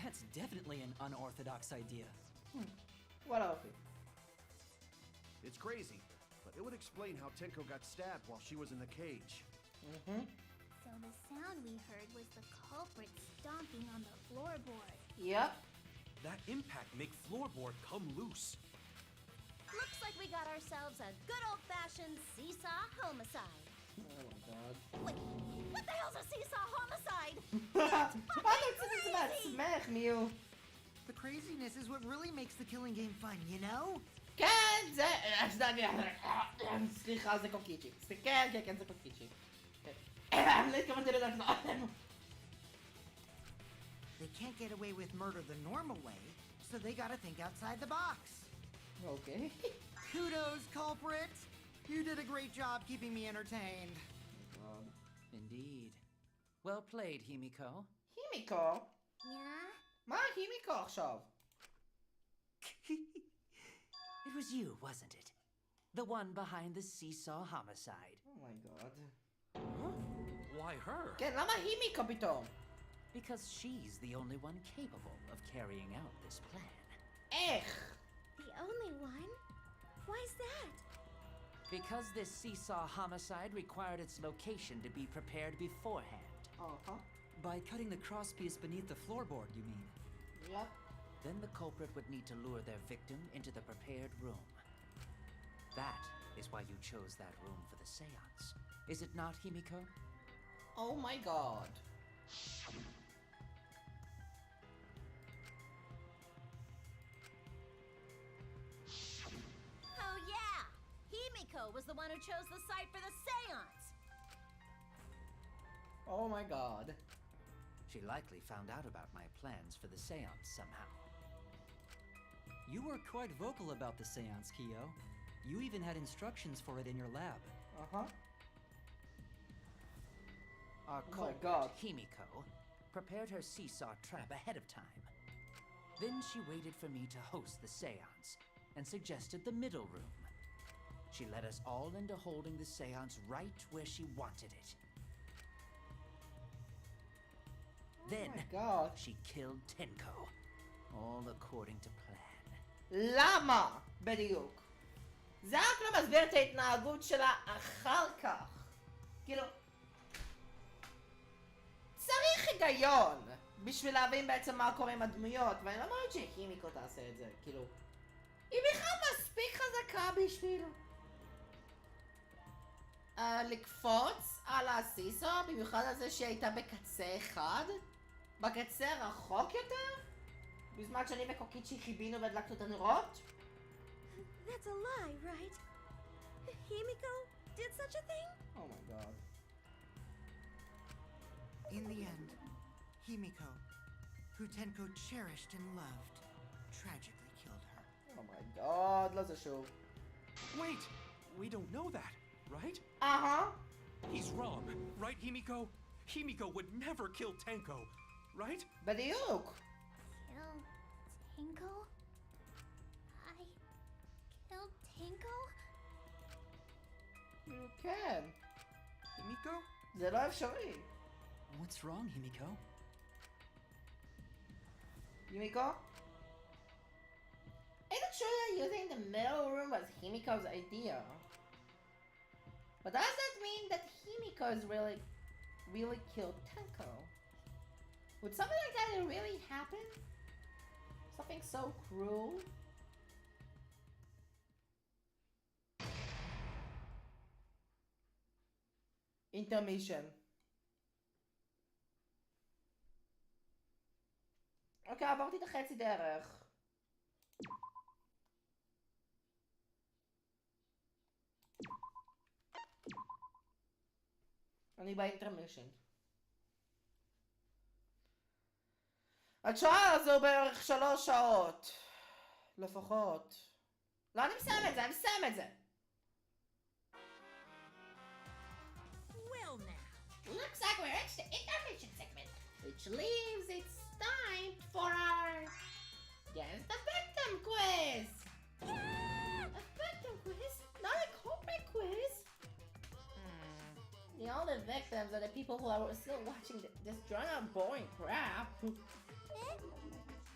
That's definitely an unorthodox idea. What else? It's crazy, but it would explain how Tenko got stabbed while she was in the cage. Mm-hmm. So the sound we heard was the culprit stomping on the floorboard. Yep. That impact make floorboard come loose. Looks like we got ourselves a good old-fashioned seesaw homicide. Wait, what the hell's a seesaw homicide? מה אתה עושה את זה בעצמך, מיו? The craziness is what really makes the killing game fun, you know? כן, זה... סליחה, זה קוקיצ'י. כן, כן, כן, זה קוקיצ'י. לא התכוונתי לדעת מה. They can't get away with murder the normal way, so they gotta think outside the box. אוקיי. Kudos, culprit! You did a great job keeping me entertained. Indeed. Well played, Himiko. הימיקו? Yeah? מה הימיקו עכשיו? It was you, wasn't it? The one behind the seesaw homicide. אומייגוד. Why her? כן, למה הימיקו פתאום? Because she's the only one capable of carrying out this plan. איך? The only one? Why's that? Because this seesaw homicide required its location to be prepared beforehand. By cutting the crosspiece beneath the floorboard, you mean? Yep. Then the culprit would need to lure their victim into the prepared room. That is why you chose that room for the seance. Is it not, Himiko? Oh my god. Oh yeah! Himiko was the one who chose the site for the seance! Oh my god. She likely found out about my plans for the seance somehow. You were quite vocal about the seance, Kyo. You even had instructions for it in your lab. Uh-huh. Our Oh my culprit, God. Himiko, prepared her seesaw trap ahead of time. Then she waited for me to host the seance and suggested the middle room. She led us all into holding the seance right where she wanted it. Then Oh my god. she killed Tenko, all according to plan. למה? בדיוק. זה רק לא מסביר את ההתנהגות שלה אחר כך. כאילו... צריך היגיון בשביל להבין בעצם מה קורה עם הדמויות, ואני לא אומרת שהימיקו תעשה את זה, כאילו... היא בכלל מספיק חזקה בשביל... לקפוץ על הסיסו, במיוחד על זה שהיא הייתה בקצה אחד? בקצה רחוק יותר? בזמן שאני וקוקיצ'י חיבינו והדלקנו את הנרות? That's a lie, right? Himiko did such a thing? Oh my god. In the end, Himiko, who Tenko cherished and loved, tragically killed her. Oh my god, לא זה שוב. Wait! We don't know that, right? Uh-huh. He's wrong, right, Himiko? Himiko would never kill Tenko, right? בדיוק. Kill Tinko? I killed Tinko? כן. Himiko? זה לא אפשרי. What's wrong, Himiko? Himiko? Isn't sure that using the middle room was Himiko's idea. But does that mean that Himiko is really killed Tenko? Would something like that really happen? Something so cruel? Intermission. אוקיי, עברתי את החצי דרך. אני באינטרמישן. השעה הזו בערך 3 שעות. לפחות. לא, אני מסיים את זה, אני מסיים את זה. Well now, Looks like we reached the intermission segment, which leaves it's time for our Guess the Victim quiz! Yeah! A victim quiz? Not a culprit quiz? The only victims are the people who are still watching this drunk boring crap.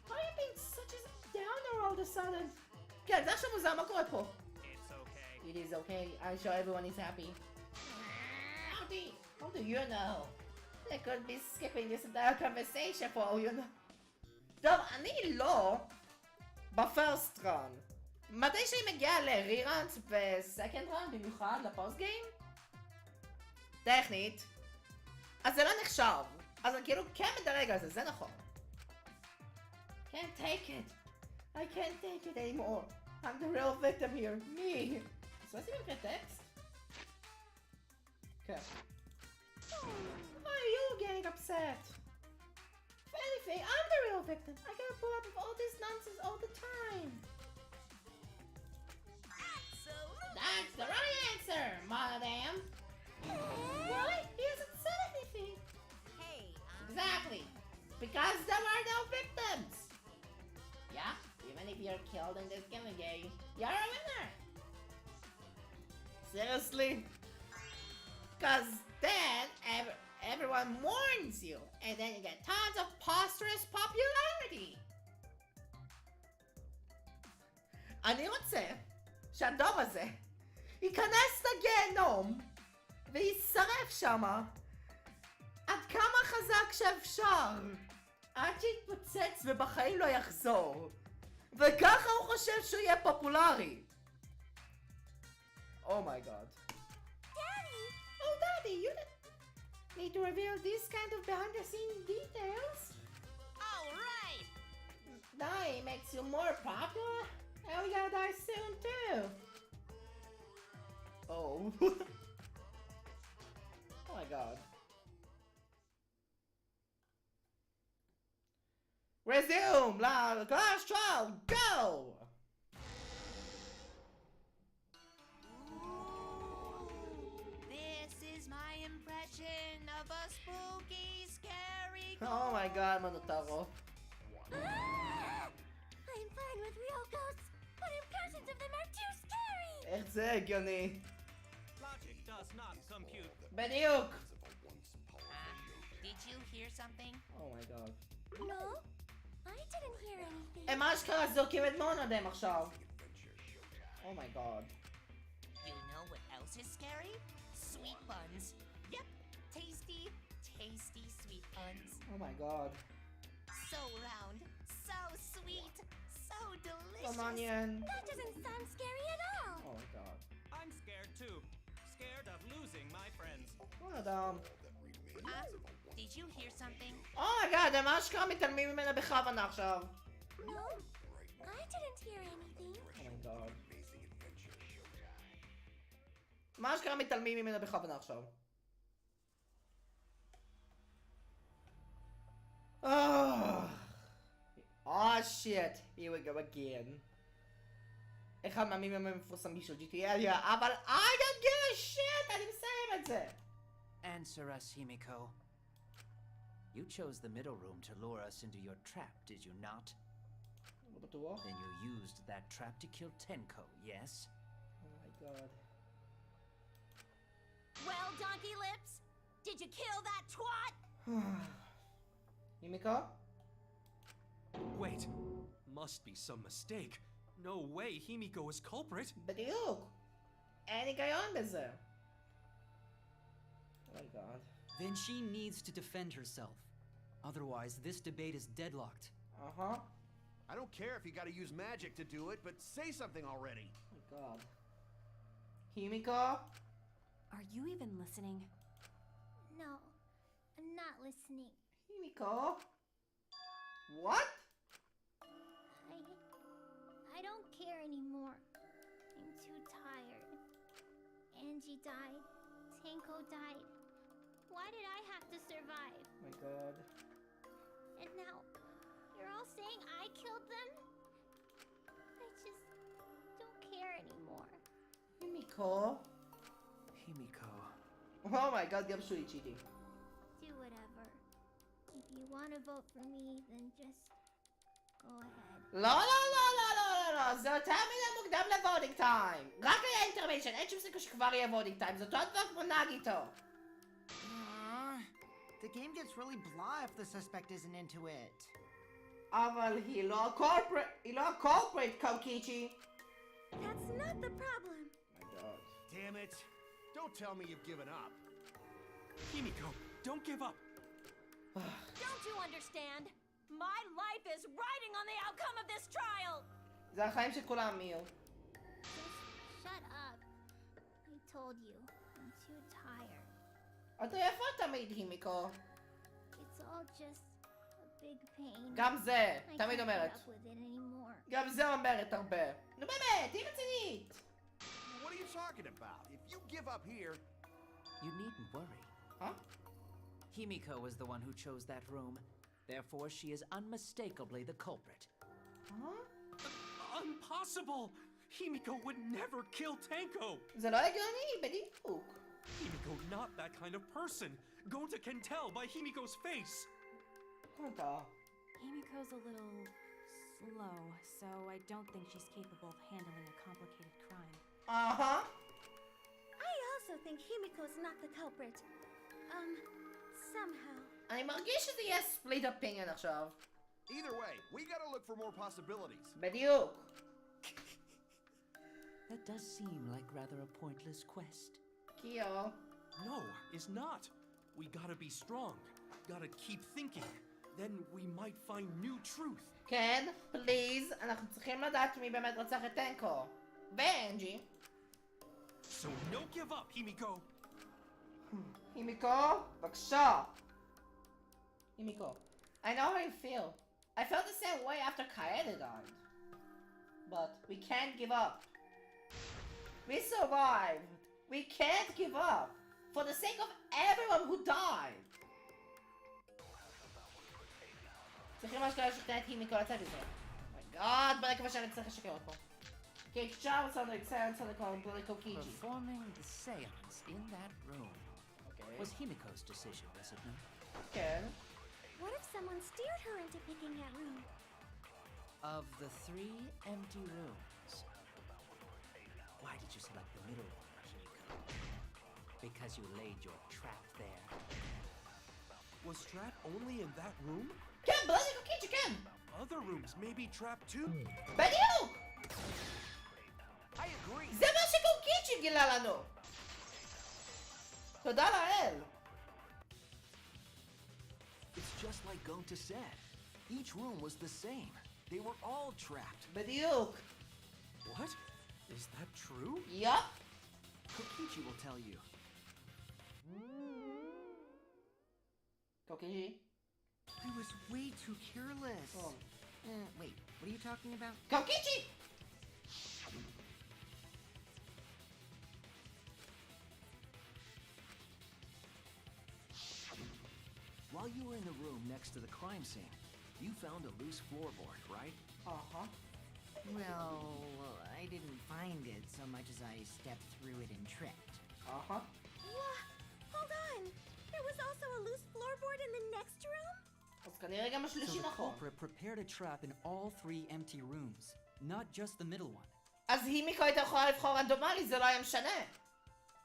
How are you being such a downer all of a sudden? כן, זה עכשיו מוזר, מה קורה פה? It's okay. It is okay, I'm sure everyone is happy. How do you know? They could be skipping this entire conversation for all you know. טוב, אני לא בפרסט רן. מתי שהיא מגיעה לריראנט וסקנד רן, במיוחד לפוסט גיים, טכנית, אז זה לא נחשב. אז אני כאילו כן מדרג על זה, זה נכון. Can't take it. I can't take it anymore. I'm the real victim here. Me. אז עושים מקרה טקסט? כן. Why are you getting upset? If anything, I'm the real victim. I gotta put up with all this nonsense all the time. That's the right answer, madam. Really? He hasn't said anything. Hey, Exactly. Because there are no victims. Yeah, even if you're killed in this game, you're a winner. Seriously? Cause then everyone mourns you, and then you get tons of posthumous popularity. אני רוצה שהדוב הזה ייכנס לגיהנום וישרף שמה עד כמה חזק שאפשר עד שיתפוצץ ובחיים לא יחזור, וככה הוא חושב שהוא יהיה פופולרי. Oh my god. Daddy! Oh daddy, you need to reveal these kind of behind the scenes details? all right. Dying makes you more popular? And we gotta die soon too. Oh. Oh my god. Resume! Class trial, go! This is my impression of a spooky, scary. Oh my god, Manotaro. I'm fine with real ghosts, but impressions of them are too scary! איך זה הגיוני? Logic does not compute. בדיוק! Did you hear something? Oh my god. No, I didn't hear anything. הם אשכרה זורקים את מונודם עכשיו. Oh my god. You know what else is scary? Sweet buns. Yep, tasty, tasty sweet buns. Oh my god. So round, so sweet, so delicious. Come on, Yen. That doesn't sound scary at all. Oh my god. I'm scared too. Scared of losing my friends. מונודם. Did you hear something? Oh my god, הם אשכרה מתעלמים ממנה בכוונה עכשיו. No, I didn't hear anything. Oh my god. מה אשכרה מתעלמים ממנה בכוונה עכשיו? Oh shit, here we go again. אחד מהמימים המפורסמים של GTA, אבל I don't give a shit, אני מסיים את זה. Answer us, Himiko. You chose the middle room to lure us into your trap, did you not? לא בטוח? Then you used that trap to kill Tenko, yes? Oh my god. Well, Donkey Lips, did you kill that twat? Himiko? Wait, must be some mistake. No way Himiko is culprit. בדיוק. אין היגיון בזה. Oh my god. Then she needs to defend herself. Otherwise, this debate is deadlocked. Uh-huh. I don't care if you gotta use magic to do it, but say something already. Oh my god. Himiko? Are you even listening? No, I'm not listening. Himiko? What? I don't care anymore. I'm too tired. Angie died. Tenko died. Why did I have to survive? Oh my god. And now, you're all saying I killed them? I just don't care anymore. Himiko? Himiko. Oh my god, גם שהוא cheating. Do whatever. If you want to vote for me, then just go ahead. לא, לא, לא, לא, לא, לא, לא, זה יותר מדי מוקדם לוודינג טיים. רק היה אינטרמישן, אין שום סיכוי שכבר יהיה וודינג טיים, זה אותו דבר כמו נגיטו. The game gets really blah if the suspect isn't into it. אבל היא לא הקורפרט, קוקיצ'י. That's not the problem. Oh my god. Damn it. Don't tell me you've given up. Himiko, don't give up. Don't you understand? My life is riding on the outcome of this trial! זה החיים של כולם, מיל. Just shut up. I told you, I'm too tired. אתה יפה תמיד, הימיקו. It's all just a big pain. גם זה, I תמיד can't אומרת. put up with it anymore. גם זה אומרת הרבה. נו באמת, היא רצינית. What are you talking about? If you give up here... You needn't worry. Huh? Himiko was the one who chose that room. Therefore, she is unmistakably the culprit. Huh? Impossible! Himiko would never kill Tanko! זה לא הגיוני, בדיוק. Himiko not that kind of person. Gonta can tell by Himiko's face. קונטה. Himiko's a little slow, so I don't think she's capable of handling a complicated crime. אהה. I also think Himiko's not the culprit. Somehow. אני מרגיש שזה יהיה split opinion עכשיו. Either way, we gotta look for more possibilities. בדיוק. That does seem like rather a pointless quest. קיו. No, it's not. We gotta be strong. Gotta keep thinking. Then we might find new truth. כן, פליז, אנחנו צריכים לדעת מי באמת רצח את טנקו. ואנג'י. So no give up, Himiko. הימיקו, בבקשה. הימיקו. I know how you feel. I felt the same way after Kaede died. But we can't give up. We survived. We can't give up. For the sake of everyone who died. צריכים אשכרה לשכנע את הימיקו לצאת מזה. אומייגאד, בוא נקווה שאני צריך לשקר אותו. Okay, Charles on the exam on the political Kiji. Performing the seance in that room was Himiko's decision, was it not? כן. What if someone steered her into picking that room? Of the 3 empty rooms, why did you select the middle one, Himiko? Because you laid your trap there. Was Trap only in that room? כן, political Kiji, כן. Other rooms may be trapped too. בדיוק! I agree. זה מה שקוקיצ'י גילה לנו! תודה לאל! It's just like Gonta said. Each room was the same. They were all trapped. בדיוק! What? Is that true? יופ! Kokichi will tell you. קוקיצ'י? I was way too careless. Oh. Wait, what are you talking about? קוקיצ'י! While you were in the room next to the crime scene, you found a loose floorboard, right? Uh-huh. Well, I didn't find it so much as I stepped through it and tripped. Uh-huh. Hold on! There was also a loose floorboard in the next room? אז כנראה גם So השלישי the נכון. culprit prepared a trap in all 3 empty rooms, not just the middle one. אז הימיקו הייתה יכולה לבחור רנדומלי, זה לא היה משנה.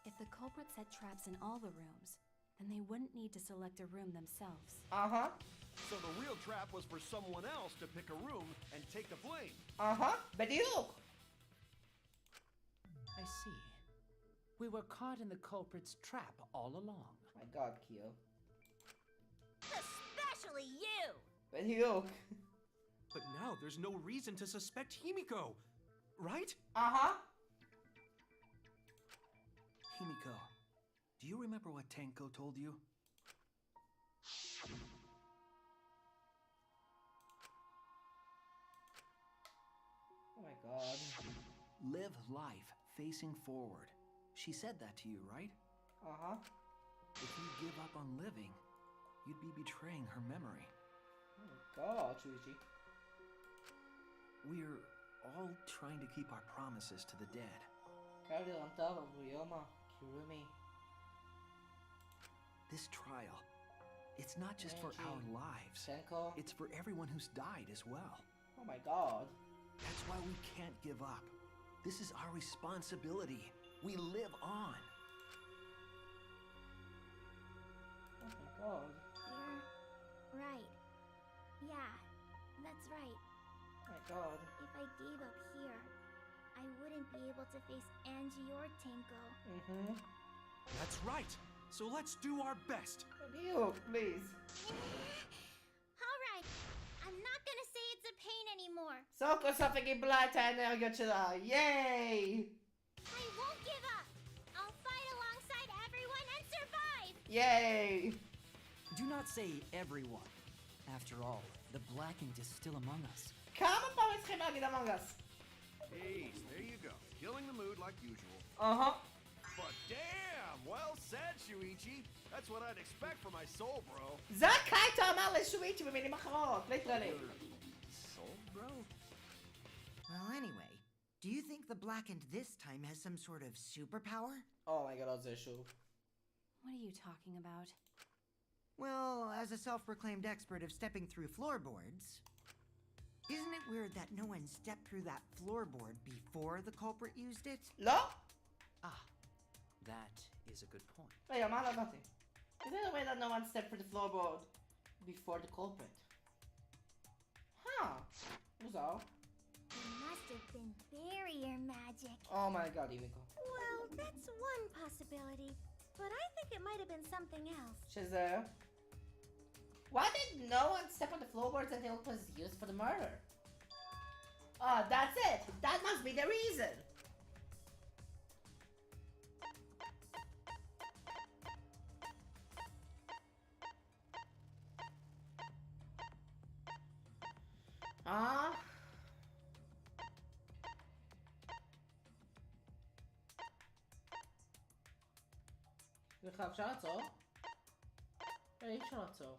If the culprit set traps in all the rooms, then they wouldn't need to select a room themselves. Uh-huh. So the real trap was for someone else to pick a room and take the blame. Uh-huh. בדיוק! I see. We were caught in the culprit's trap all along. My God, קיו. Especially you! בדיוק. But now there's no reason to suspect Himiko, right? Uh-huh. Himiko, do you remember what Tanko told you? Oh my God. Live life facing forward. She said that to you, right? Uh-huh. If you give up on living, you'd be betraying her memory. Oh my God, Shuichi. We're all trying to keep our promises to the dead. קרדי רנטרה, ריומה, קירומי. This trial, it's not just for our lives. Tenko. It's for everyone who's died as well. Oh my God. That's why we can't give up. This is our responsibility. We live on. Oh my God. You're right. Yeah, that's right. Oh my God. If I gave up here, I wouldn't be able to face Angie or Tanko. Mm-hmm. That's right. So let's do our best. בדיוק, please. Alright, I'm not gonna say it's a pain anymore. סוקו סוף קיבלה את האנרגיות שלה, ייי! I won't give up. I'll fight alongside everyone and survive. ייי! Do not say everyone. After all, the blackened is still among us. כמה פעמים צריכים להגיד אמונג אס? Ace, there you go. Killing the mood like usual. אהה. But damn, well said, Shuichi. That's what I'd expect from my soul, bro. זה קייטו אמר לשוויצ'י במילים אחרות, ליטרלי. Soul, bro? Well, anyway, do you think the blackened this time has some sort of superpower? אומייגאד, עוד זה שוב. What are you talking about? Well, as a self-proclaimed expert of stepping through floorboards, isn't it weird that no one stepped through that floorboard before the culprit used it? לא? Ah, that is a good point. רגע, מה לא הבנתי? Is it a way that no one stepped through the floorboard before the culprit? מוזר. It must have been barrier magic. אומייגאד, אימיקו. Well, that's one possibility. But I think it might have been something else. שזה? Why did no one step on the floorboards until it was used for the murder? Oh, that's it! That must be the reason! סליחה, אפשר לעצור? אי אפשר לעצור.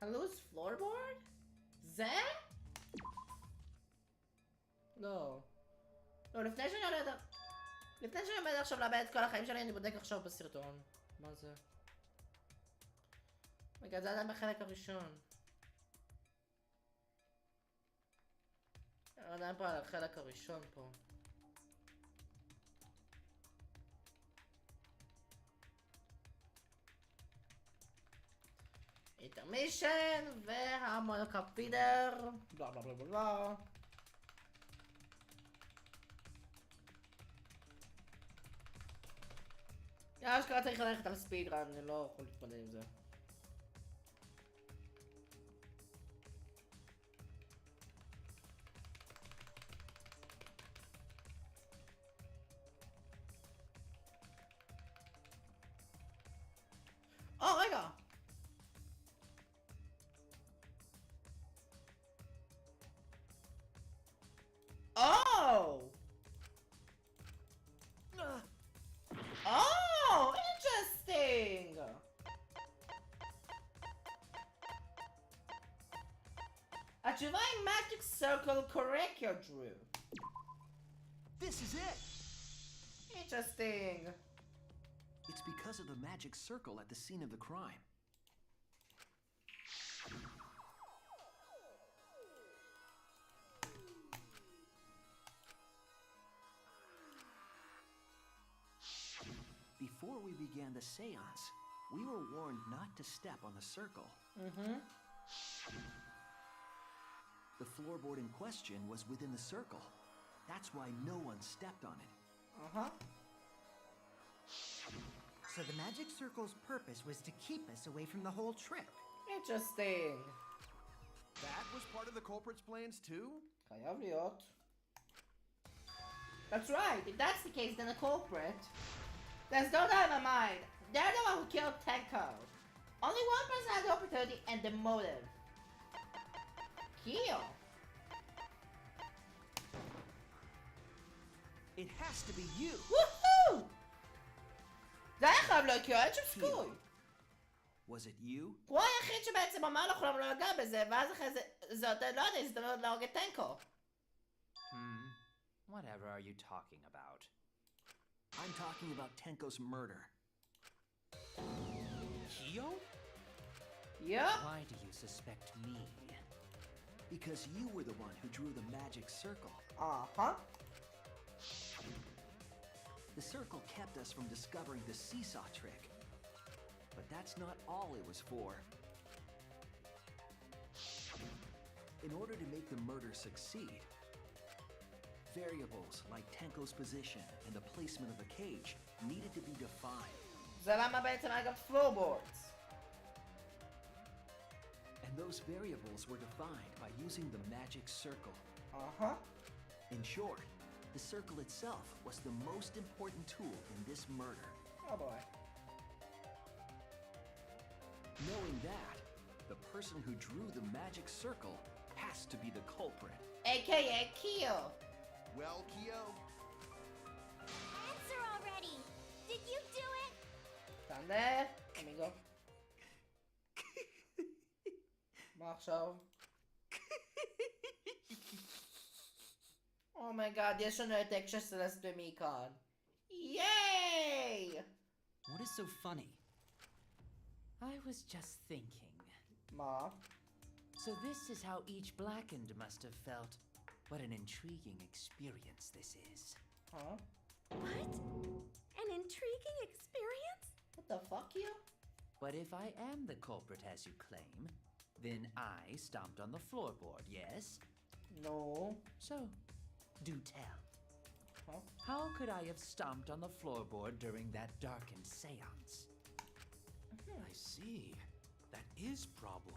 A loose floorboard? זה? לא. לא, לפני שאני עומד... לפני שאני עומד עכשיו לאבד את כל החיים שלי, אני בודק עכשיו בסרטון. מה זה? רגע, זה עדיין בחלק הראשון. עדיין פה על החלק הראשון פה. אינטרמישן והמונוקאפ פידר בלה בלה בלה בלה. אשכרה צריך ללכת על ספיד רן, אני לא יכול להתמודד עם זה. רגע! Oh, interesting! התשובה היא magic circle correct your drew. This is it! Interesting. It's because of the magic circle at the scene of the crime. Before we began the seance, we were warned not to step on the circle. The floorboard in question was within the circle. That's why no one stepped on it. So the magic circle's purpose was to keep us away from the whole trick. Interesting. That was part of the culprit's plans too? חייב להיות. That's right. If that's the case, then the culprit. There's no doubt in my mind. They're the one who killed Tenko. Only one person had the opportunity and the motive. Kill. It has to be you! Woohoo! זה היה חייב להיות כי אין שום סיכוי. Was it you? הוא היחיד שבעצם אמר לכולם לא לגע בזה, ואז אחרי זה, זה נותן לו את ההזדמנות להרוג את טנקו. Whatever are you talking about? I'm talking about Tenko's murder. Kyo? Yep. Why do you suspect me? Because you were the one who drew the magic circle. The circle kept us from discovering the seesaw trick. But that's not all it was for. In order to make the murder succeed, variables like Tenko's position and the placement of the cage needed to be defined. זה למה בעצם היה גם floorboards. And those variables were defined by using the magic circle. Uh-huh. In short, The circle itself was the most important tool in this murder. Oh boy. Knowing that, the person who drew the magic circle has to be the culprit. AKA Kyo. Well, Kyo, Answer already! Did you do it? Down there, amigo. מה עכשיו? Oh my god, יש לנו את אקשר סלסט ומכאן. Yay! What is so funny? I was just thinking. מה? So this is how each blackened must have felt. What an intriguing experience this is. Huh? What? An intriguing experience? What the fuck, you? But if I am the culprit as you claim, then I stomped on the floorboard, yes? No. So, do tell. Huh? How could I have stomped on the floorboard during that darkened seance? I see. That is problem.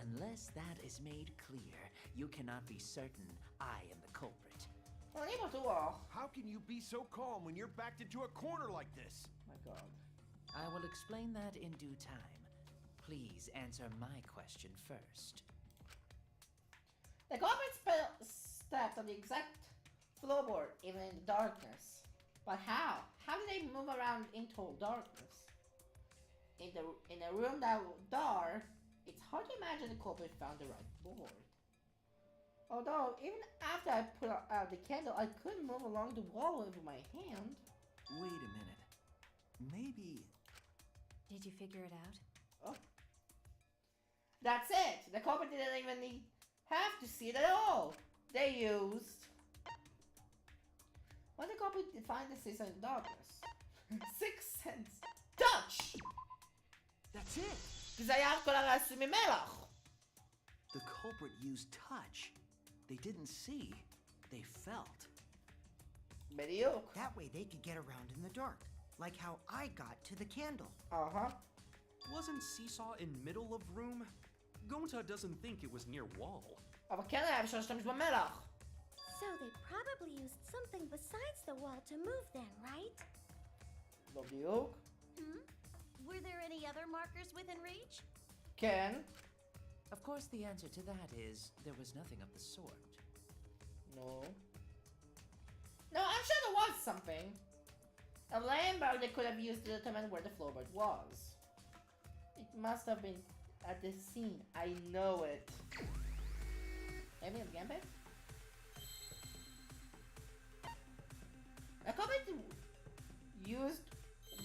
Unless that is made clear, you cannot be certain I am the culprit. אני בטוח. how can you be so calm when you're backed into a corner like this? My god. I will explain that in due time. Please answer my question first. The culprit stepped on the exact floorboard, even in the darkness. But how? How did they move around in total darkness? In a room that was dark, it's hard to imagine the culprit found the right board. Although, even after I put out the candle, I couldn't move along the wall with my hand. Wait a minute. Maybe... Did you figure it out? Oh. That's it! The culprit didn't even have to see it at all! They used... When the culprit defined the season in darkness. 6 cents. Touch! That's it! כי זה היה כל הרעש ממלח. The culprit used touch. They didn't see. They felt. בדיוק. That way they could get around in the dark, like how I got to the candle. Uh-huh. Wasn't Seesaw in middle of room? Gonta doesn't think it was near wall. אבל כן היה אפשר להשתמש במלח. So they probably used something besides the wall to move then, right? לא בדיוק. Were there any other markers within reach? כן. Of course, the answer to that is there was nothing of the sort. No. No, I'm sure there was something. A landmark they could have used to determine where the floorboard was. It must have been at the scene. I know it. Maybe it's Gambit? A comment used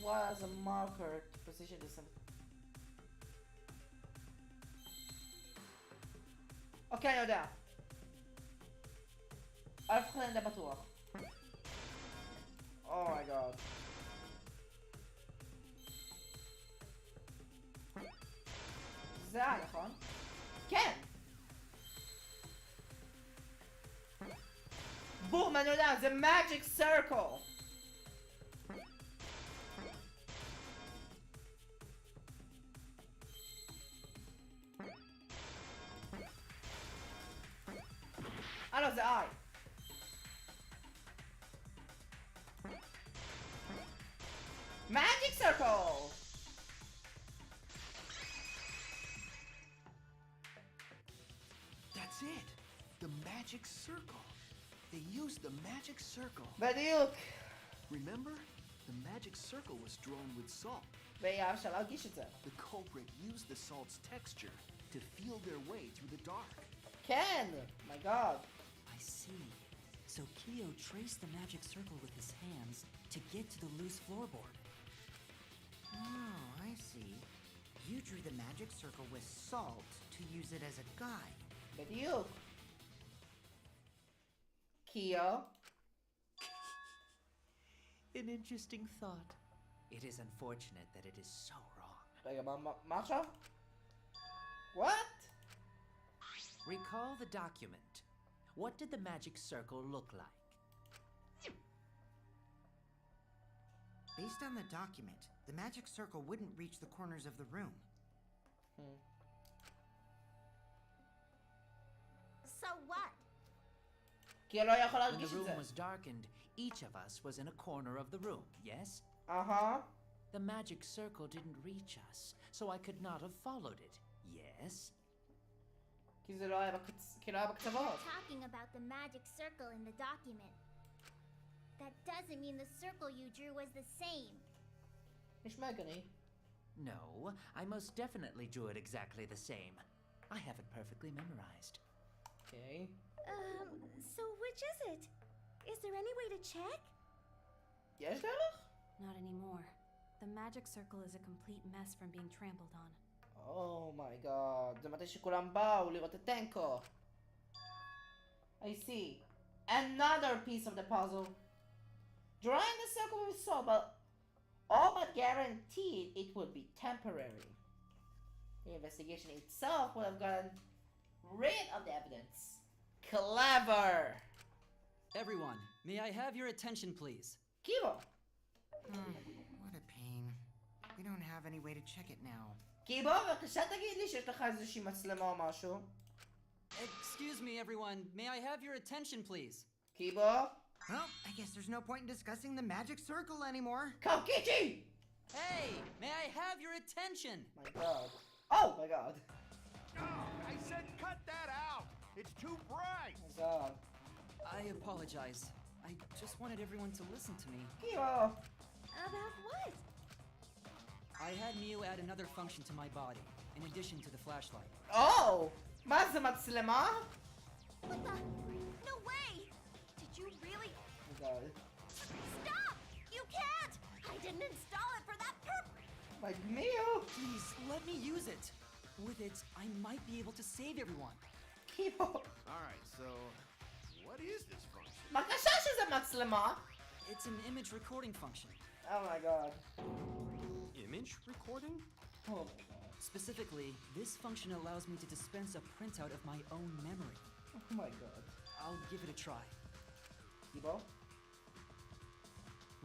was a marker to position the some. אוקיי, אני יודע. אף אחד אין בטוח. אומייגאד. זה היה, נכון? כן! בום, אני יודע, זה magic circle! לא, זה I. Magic circle! That's it! The magic circle! They used the magic circle. בדיוק. Remember? The magic circle was drawn with salt. והיה אפשר להרגיש את זה. The culprit used the salt's texture to feel their way through the dark. כן! My god. I see. So Kyo traced the magic circle with his hands to get to the loose floorboard. Oh, I see. You drew the magic circle with salt to use it as a guide. בדיוק. קיו. An interesting thought. It is unfortunate that it is so wrong. רגע, מה עכשיו? What? Recall the document. What did the magic circle look like? Based on the document, the magic circle wouldn't reach the corners of the room. So So what? כי לא יכול When the להרגיש את room זה. was darkened, each of us was in a corner of the room, yes? אהה. The magic circle didn't reach us, so I could not have followed it, yes? כי זה לא היה בקצוות. Talking about the magic circle in the document. That doesn't mean the circle you drew was the same. נשמע הגיוני. No, I most definitely drew it exactly the same. I have it perfectly memorized. אוקיי. So which is it? Is there any way to check? יש דרך? Not anymore. The magic circle is a complete mess from being trampled on. אומייגאד, זה מתי שכולם באו לראות את טנקו. I see. Another piece of the puzzle. Drawing the circle will be solved, but all but guaranteed it will be temporary. The investigation itself would have gotten rid of the evidence. Clever! Everyone, may I have your attention, please? Kibo! What a pain. We don't have any way to check it now. קיבו, בבקשה תגיד לי שיש לך איזושהי מצלמה או משהו. Excuse me, everyone. May I have your attention, please? קיבו? Well, I guess there's no point in discussing the magic circle anymore. קוקיצ'י! Hey, may I have your attention? My god. Oh my god. No, I said cut that out. It's too bright. My god. I apologize. I just wanted everyone to listen to me. קיבו! About what? I had Miu add another function to my body, in addition to the flashlight. Oh! מה זה מצלמה? What the? No way! Did you really? Oh my god. Stop! You can't! I didn't install it for that purpose! Like Miu! Please, let me use it. With it, I might be able to save everyone. קיבו! All right, so what is this function? בבקשה שזה מצלמה! It's an image recording function. Oh my god. Image recording? Oh my god. Specifically, this function allows me to dispense a printout of my own memory. Oh my god. I'll give it a try. קיבו?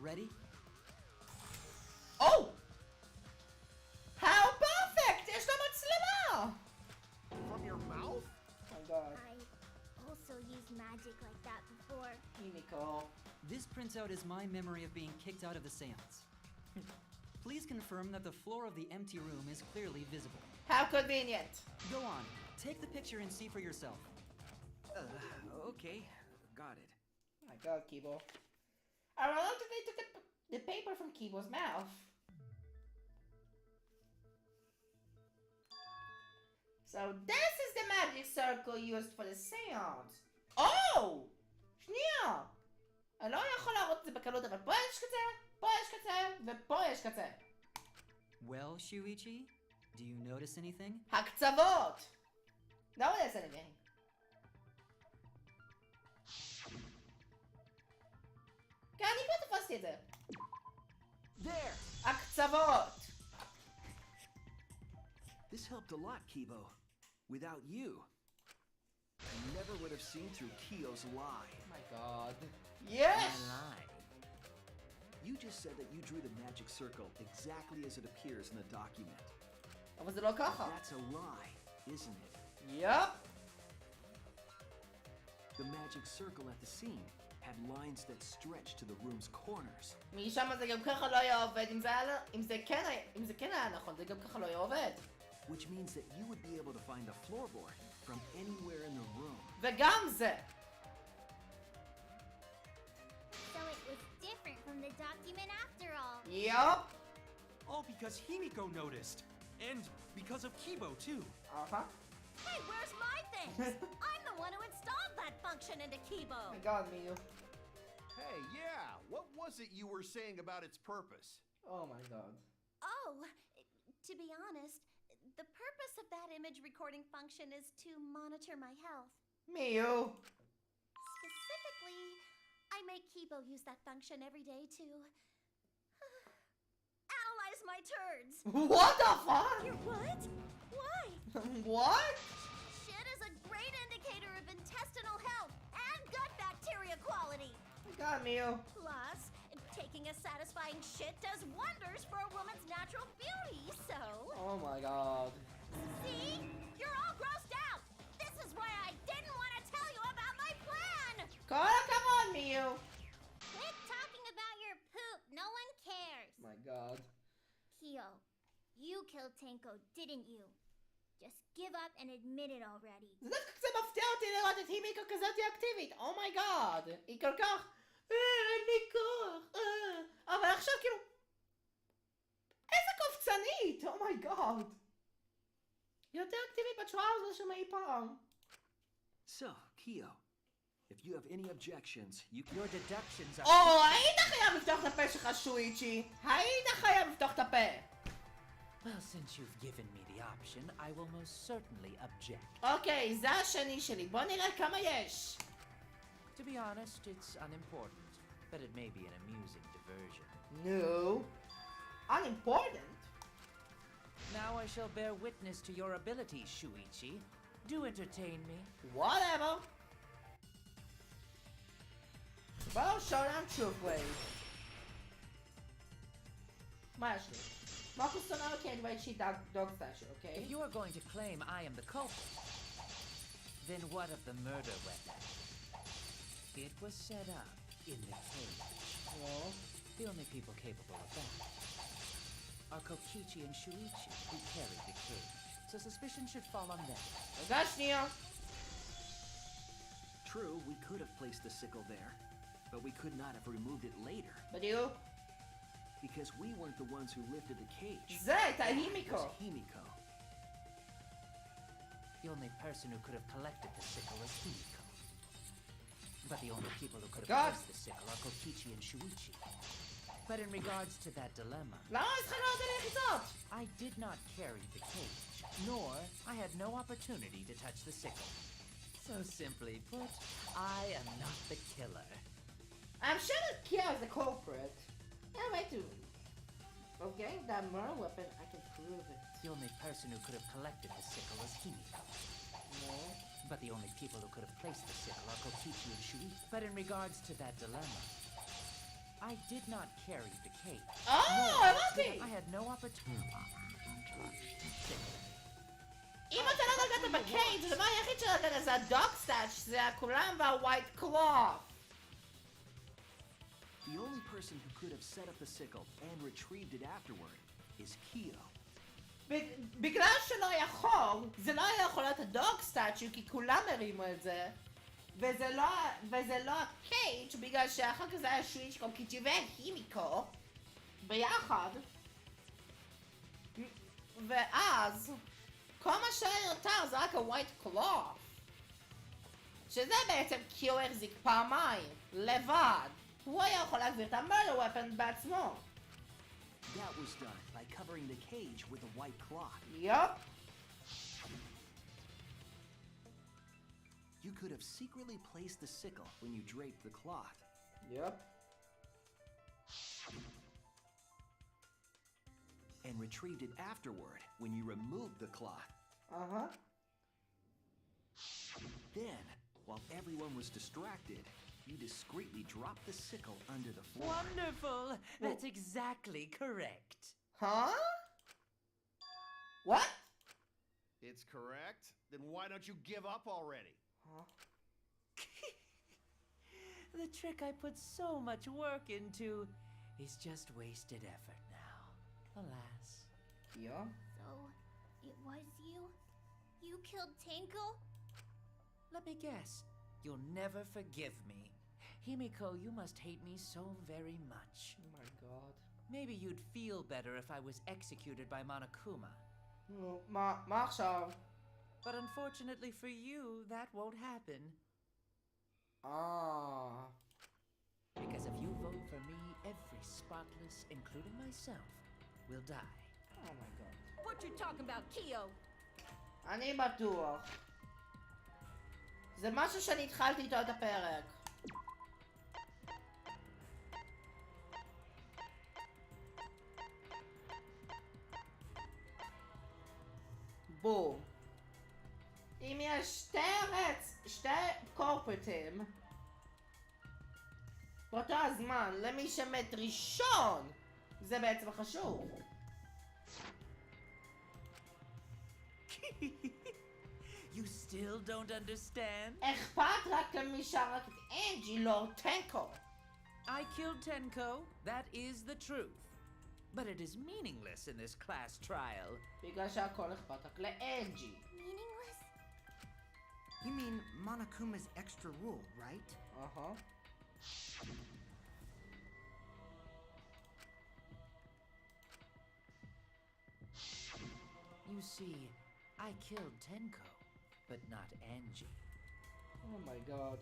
Ready? Oh! How perfect! יש לה מצלמה! From your mouth? Oh my god. I also used magic like that before. Himiko. This printout is my memory of being kicked out of the seance. Please confirm that the floor of the empty room is clearly visible. How convenient. Go on, take the picture and see for yourself. Okay, got it. Oh my god, Kibo. I reluctantly took the paper from Kibo's mouth. So this is the magic circle used for the seance. Oh! שנייה! אני לא יכול להראות את זה בקלות, אבל פה יש קצה, פה יש קצה, ופה יש קצה. Well, Shuichi, do you notice anything? הקצוות! Notice anything. כן, אני כבר תפסתי את זה. There! הקצוות! This helped a lot, Kibo. Without you, I never would have seen through Kiyo's lie. Oh my god. Yes! Lie. You just said that you drew the magic circle exactly as it appears in the document. אבל זה לא ככה. That's a lie, isn't it? Yup. The magic circle at the scene had lines that stretched to the room's corners. משם זה גם ככה לא היה עובד. אם זה כן היה נכון, זה גם ככה לא היה עובד. Which means that you would be able to find the floorboard from anywhere in the room. וגם זה. So it was different from the document after all. Yup. All because Himiko noticed. And because of Kibo, too. Uh-huh. Hey, where's my things? I'm the one who installed that function into Kibo. Oh my god, Miyu. Hey, yeah. What was it you were saying about its purpose? Oh my god. Oh, to be honest, the purpose of that image recording function is to monitor my health. Miyu. Specifically, I make Kibo use that function every day to analyze my turds. What the fuck? You're what? Why? What? Shit is a great indicator of intestinal health and gut bacteria quality. Oh my god, Miyu. Plus, taking a satisfying shit does wonders for a woman's natural beauty, so... Oh my god. See? You're all grossed out! This is why I didn't want to tell Kyo, you killed Tenko, didn't you? Just give up and admit it already. זה דווקא קצת מפתיע אותי לראות את הימיקו כזאת אקטיבית, אומייגאד. היא כל כך... אין לי כוח. אבל עכשיו כאילו... איזה קופצנית, אומייגאד. יותר אקטיבית בצורה הזו שמאי פעם. So, Kyo, if you have any objections, you can... Your deductions are... היית חייב לפתוח את הפה שלך, שויצ'י. היית חייב לפתוח את הפה. Well, since you've given me the option, I will most certainly object. אוקיי, זה השני שלי. בוא נראה כמה יש. To be honest, it's unimportant, but it may be an amusing diversion. No. Unimportant? Now I shall bear witness to your abilities, Shuichi. Do entertain me. Whatever. בואו showdown truth wave. מה יש לי? Marcus Sonaro can't wait she dog statue, okay? If you are going to claim I am the culprit, then what of the murder weapon? It was set up in the cage. Well, The only people capable of that are Kokichi and Shuichi, who carried the cage. So suspicion should fall on them. רגע שנייה. True, we could have placed the sickle there, but we could not have removed it later. בדיוק. Because we weren't the ones who lifted the cage. זה הייתה It הימיקו. was Himiko. The only person who could have collected the sickle is Himiko. But the only people who could have God. placed the sickle are Kokichi and Shuichi. But in regards to that dilemma, למה יש לך לראות אלה לחיצות? I did not carry the cage, nor I had no opportunity to touch the sickle. So simply put, I am not the killer. I'm sure that Kyo is the culprit. Yeah, wait to... Of getting that murder weapon, I can prove it. The only person who could have collected the sickle is Himiko. No. But the only people who could have placed the sickle are Kokichi and Shuichi. But in regards to that dilemma, I did not carry the cage. Oh, הבנתי! I had no opportunity. אם אתה לא נגעת בקייג', הדבר היחיד שנגעת זה הדוג סטאץ', זה הכולם והווייט קלוף. The only person who could have set up the sickle and retrieved it afterward is Kyo. בגלל שלא יכול, זה לא היה יכול להיות הדוג סטאצ'ו, כי כולם הרימו את זה. וזה לא הקייג' בגלל שאחר כך זה היה שוויץ' קוקיצ'י והימיקו ביחד. ואז כל מה שהיה יותר זה רק הווייט קלוף. שזה בעצם קיו החזיק פעמיים, לבד. הוא היה יכול להגביר את המרדר ופן בעצמו. That was done by covering the cage with a white cloth. Yup. You could have secretly placed the sickle when you draped the cloth. Yup. And retrieved it afterward when you removed the cloth. Uh-huh. Then, while everyone was distracted, you discreetly dropped the sickle under the floor. Wonderful! That's exactly correct. Huh? What? It's correct? Then why don't you give up already? Huh? The trick I put so much work into is just wasted effort now. Alas. Yeah. So, it was you? You killed Tenko? Let me guess. You'll never forgive me. Himiko, you must hate me so very much. Oh my god. Maybe you'd feel better if I was executed by Monokuma. מה עכשיו? But unfortunately for you, that won't happen. Ah. Because if you vote for me, every spotless, including myself, will die. Oh my god. What you talking about, Kyo? אני בטוח. זה משהו שאני התחלתי איתו את הפרק. בום. אם יש שתי קורפרטים באותו הזמן למי שמת ראשון, זה בעצם חשוב. You still don't understand? אכפת רק למי שהרג את אנג'י, לא טנקו. I killed Tenko. That is the truth. But it is meaningless in this class trial. בגלל שהכל אכפת רק לאנג'י. Meaningless? You mean Monokuma's extra rule, right? אהה. You see, I killed Tenko, but not Angie. Oh my god.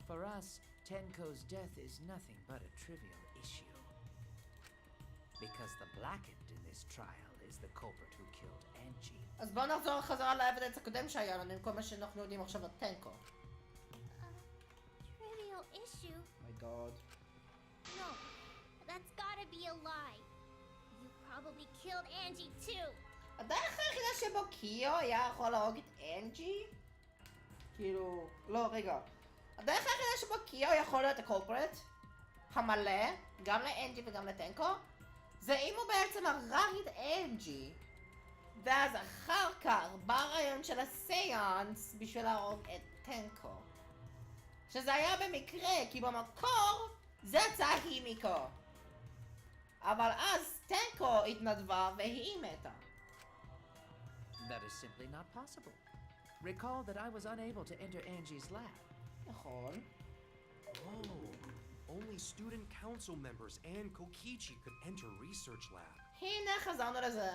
For us, Tenko's death is nothing but a trivial issue. Because the blackened in this trial is the culprit who killed Angie. אז בואו נחזור חזרה לאבידנס הקודם שהיה לנו, עם כל מה שאנחנו יודעים עכשיו על טנקו. Trivial issue? My god. No, that's gotta be a lie. You probably killed Angie too. הדרך היחידה שבו קיו היה יכול להרוג את אנג'י? כאילו... לא, רגע. הדרך היחידה שבו קיו יכול להיות הקולפרט המלא, גם לאנג'י וגם לטנקו, זה אם הוא בעצם הרג את אנג'י, ואז אחר כך בא הרעיון של הסיאנס בשביל להרוג את טנקו. שזה היה במקרה, כי במקור זה יצא הימיקו. אבל אז טנקו התנדבה והיא מתה. That is simply not possible. Recall that I was unable to enter Angie's lab. נכון. Oh, only student council members and Kokichi could enter research lab. הנה חזרנו לזה.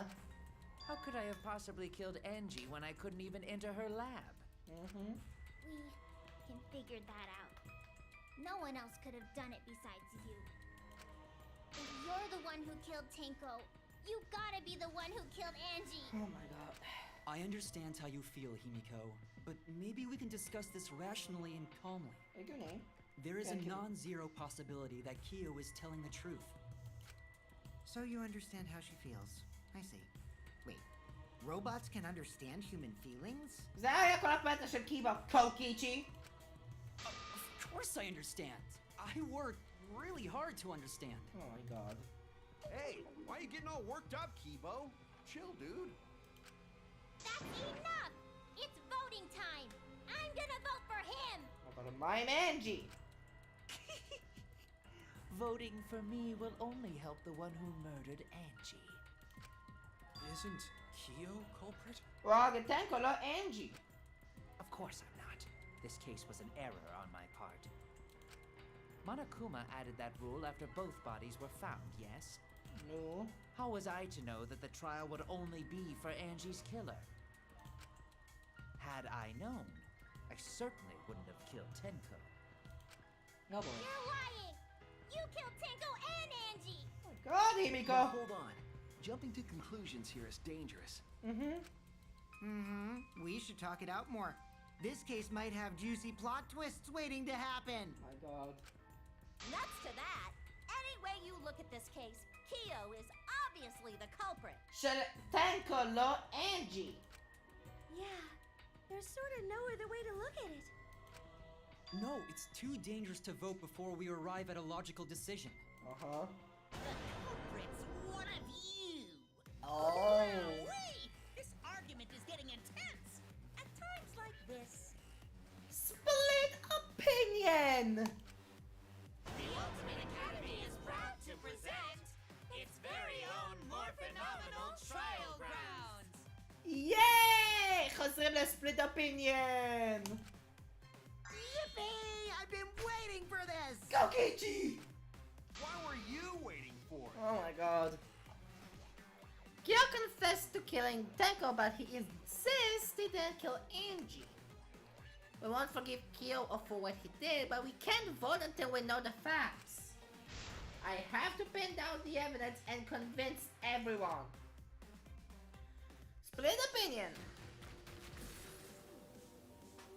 How could I have possibly killed Angie when I couldn't even enter her lab? We can figure that out. No one else could have done it besides you. If you're the one who killed Tenko, you gotta be the one who killed Angie. Oh my god. I understand how you feel, Himiko, but maybe we can discuss this rationally and calmly. What's your name? There is a Thank you. non-zero possibility that Kyo is telling the truth. So you understand how she feels. I see. Wait, robots can understand human feelings? זה היה כל הפטה של קיבו, קוקיצ'י. Of course I understand. I worked really hard to understand. Oh my god. Hey, why are you getting all worked up, Kibo? Chill, dude. That's enough! It's voting time! I'm gonna vote for him! אבל מה עם אנג'י? Voting for me will only help the one who murdered Angie. Isn't Kyo culprit? הוא הרג את טנקו, לא אנג'י. Of course I'm not. This case was an error on my part. Monokuma added that rule after both bodies were found, yes? No. How was I to know that the trial would only be for Angie's killer? Had I known, I certainly wouldn't have killed Tenko. No boy. You're lying! You killed Tenko and Angie! Oh my god, Himiko. Now, hold on. Jumping to conclusions here is dangerous. We should talk it out more. This case might have juicy plot twists waiting to happen. My god. Nuts to that. Any way you look at this case, Kyo is obviously the culprit. של טנקו, לא אנג'י. Yeah, there's sort of no other way to look at it. No, it's too dangerous to vote before we arrive at a logical decision. Uh-huh. The culprit's one of you. Oh. Wait! This argument is getting intense. At times like this, Split opinion. the Ultimate Academy is proud to present its very own more phenomenal trial grounds. ייי! חוזרים לספליט אופיניון. Yippee! I've been waiting for this! קוקיצ'י! Why were you waiting for it? Oh my god. Kyo confessed to killing Tenko, but he insists he didn't kill Angie. We won't forgive Kyo for what he did, but we can't vote until we know the facts. I have to pin down the evidence and convince everyone. Split opinion.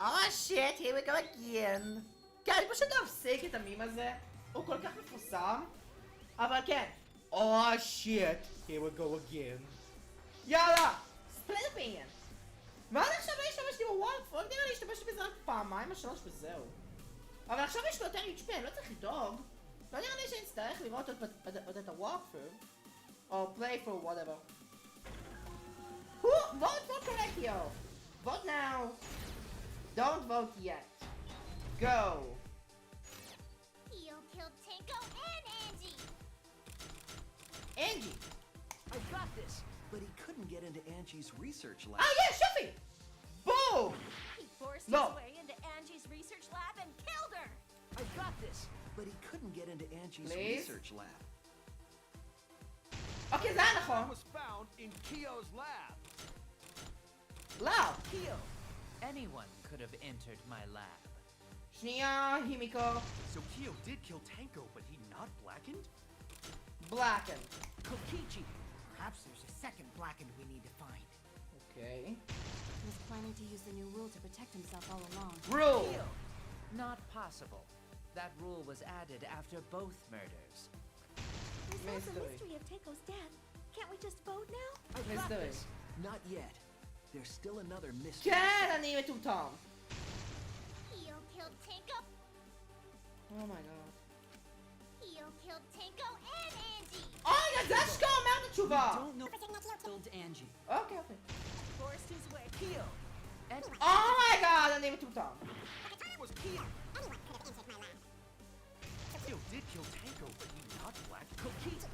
Oh shit, here we go again. כן, אני פשוט להפסיק את המים הזה. הוא כל כך מפורסם. אבל כן. Oh shit, here we go again. יאללה! split opinion. מה עד עכשיו לא השתמשתי בוואלפ? רק נראה לי השתמשתי בזה רק פעמיים או שלוש וזהו. אבל עכשיו יש לו יותר HP, אני לא צריך לדאוג. לא נראה לי שאני אצטרך לראות עוד את הוואלפ. או play for whatever. Vote for Correctio. Vote now. Don't vote yet. Go. Kyo killed Tenko and Angie! Angie. I got this! But he couldn't get into Angie's research lab. Ah, yeah, Shuffy! Boom! He forced No. his way into Angie's research lab and killed her! I got this! But he couldn't get into Angie's Please? research lab. אוקיי, זה היה נכון. was found in Kyo's lab. לאו. Kyo! Anyone could have entered my lab. שנייה, הימיקו. So Kyo did kill Tanko, but he not blackened? Blacken. Kokichi. Perhaps there's a second blackened we need to find. Okay. He was planning to use the new rule to protect himself all along. Rule. Kyo! Not possible. That rule was added after both murders. We solved the Mystery. mystery of Tanko's death. Can't we just vote now? I got Mystery. this! Not yet. There's still another mystery. כן, אני מטומטם. Kyo killed Tanko. Oh my god. Kyo killed Tanko and Angie. אוי, זה אשכרה אומר את התשובה. Don't know killed Angie. אוקיי, אוקיי. Forced his way. Kyo! And אומייגאד, אני מטומטם. Was Kyo? Kyo did kill Tanko, but he not blacked. Kokichi!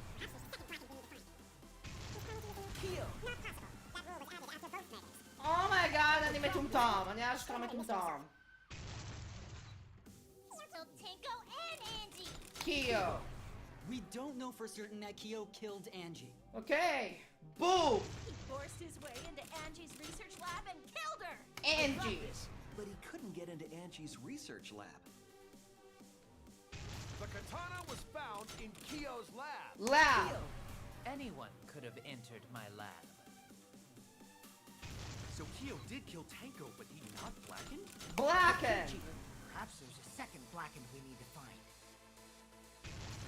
Kyo! אומייגאד, אני מטומטם. אני אשכרה מטומטם. Killed Tanko and Angie. קיו. We don't know for certain that Kyo killed Angie. אוקיי. בום. He forced his way into Angie's research lab and killed her! אנג'י. But he couldn't get into Angie's research lab. The katana was found in Kyo's lab. לאו. Kyo! Anyone could have entered my lab. So Kyo did kill Tanko, but he not blackened? Blacken. Perhaps there's a second blackened we need to find.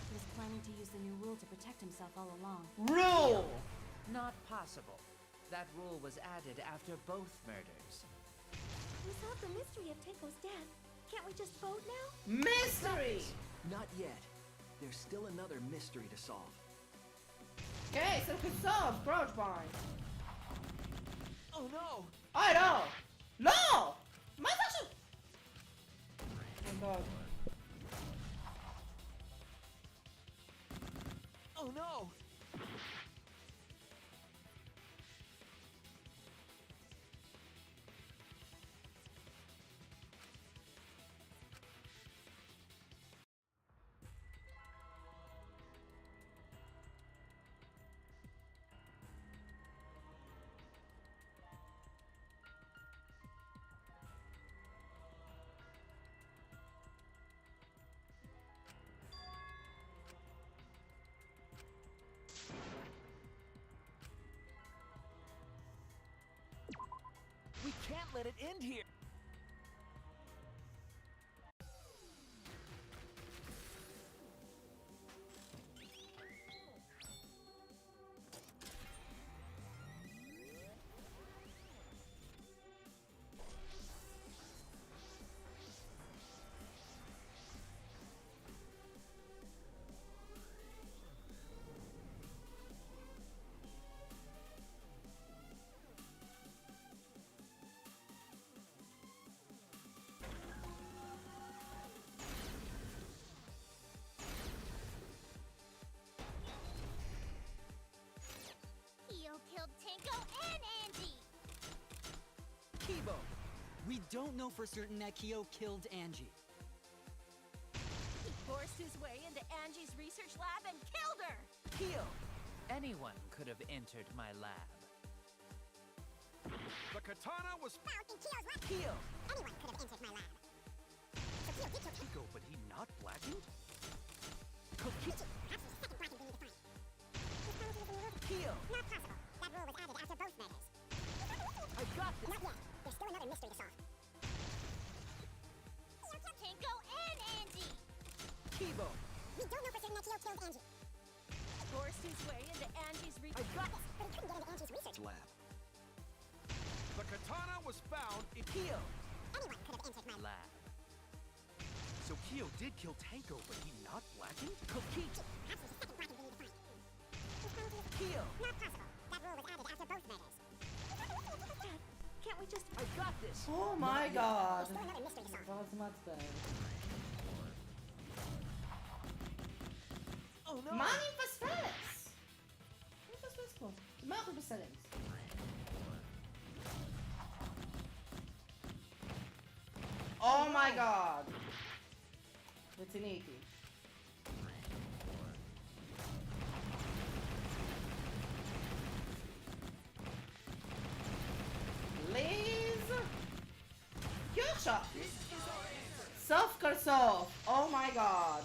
He was planning to use the new rule to protect himself all along. Rule. Not possible. That rule was added after both murders. We solved the mystery of Tanko's death. Can't we just vote now? Mystery. Not yet. There's still another mystery to solve. Okay, so we can solve Crouch Bind. Oh no! I know. No. מה זה עכשיו? Oh god. Oh no! We can't let it end here! Kyo killed Tanko and Angie. Kibo! We don't know for certain that Kyo killed Angie. He forced his way into Angie's research lab and killed her! Kyo! Anyone could have entered my lab. The katana was found in Kyo's lab. Kyo! Anyone could have entered my lab. So Kyo did kill Tanko, but he not blackened? Kokichi! Perhaps there's a second blackened we need to find. Kyo! Not possible. That rule was added after both murders. I got this! Not yet. There's still another mystery to solve. Tanko and Angie. Kibo! We don't know for certain that Kyo killed Angie. Forced his way into Angie's I research got But he couldn't get into Angie's research Lab. The katana was found in Kyo! Anyone could have entered my lab. Lab. So Kyo did kill Tanko, but he not blackened? Kokichi! Perhaps there's a second blackened we need to find. Kyo! Not possible. That rule was added after both murders. Dad, can't we just... I got this! Oh my god. There's still another mystery to solve. Was מעצבן. Oh no! מה אני מפספס? 100% בסלינגס. אומייגאד! רציני איתי. פליז! קיו עכשיו! סוף כל סוף! אומייגאד!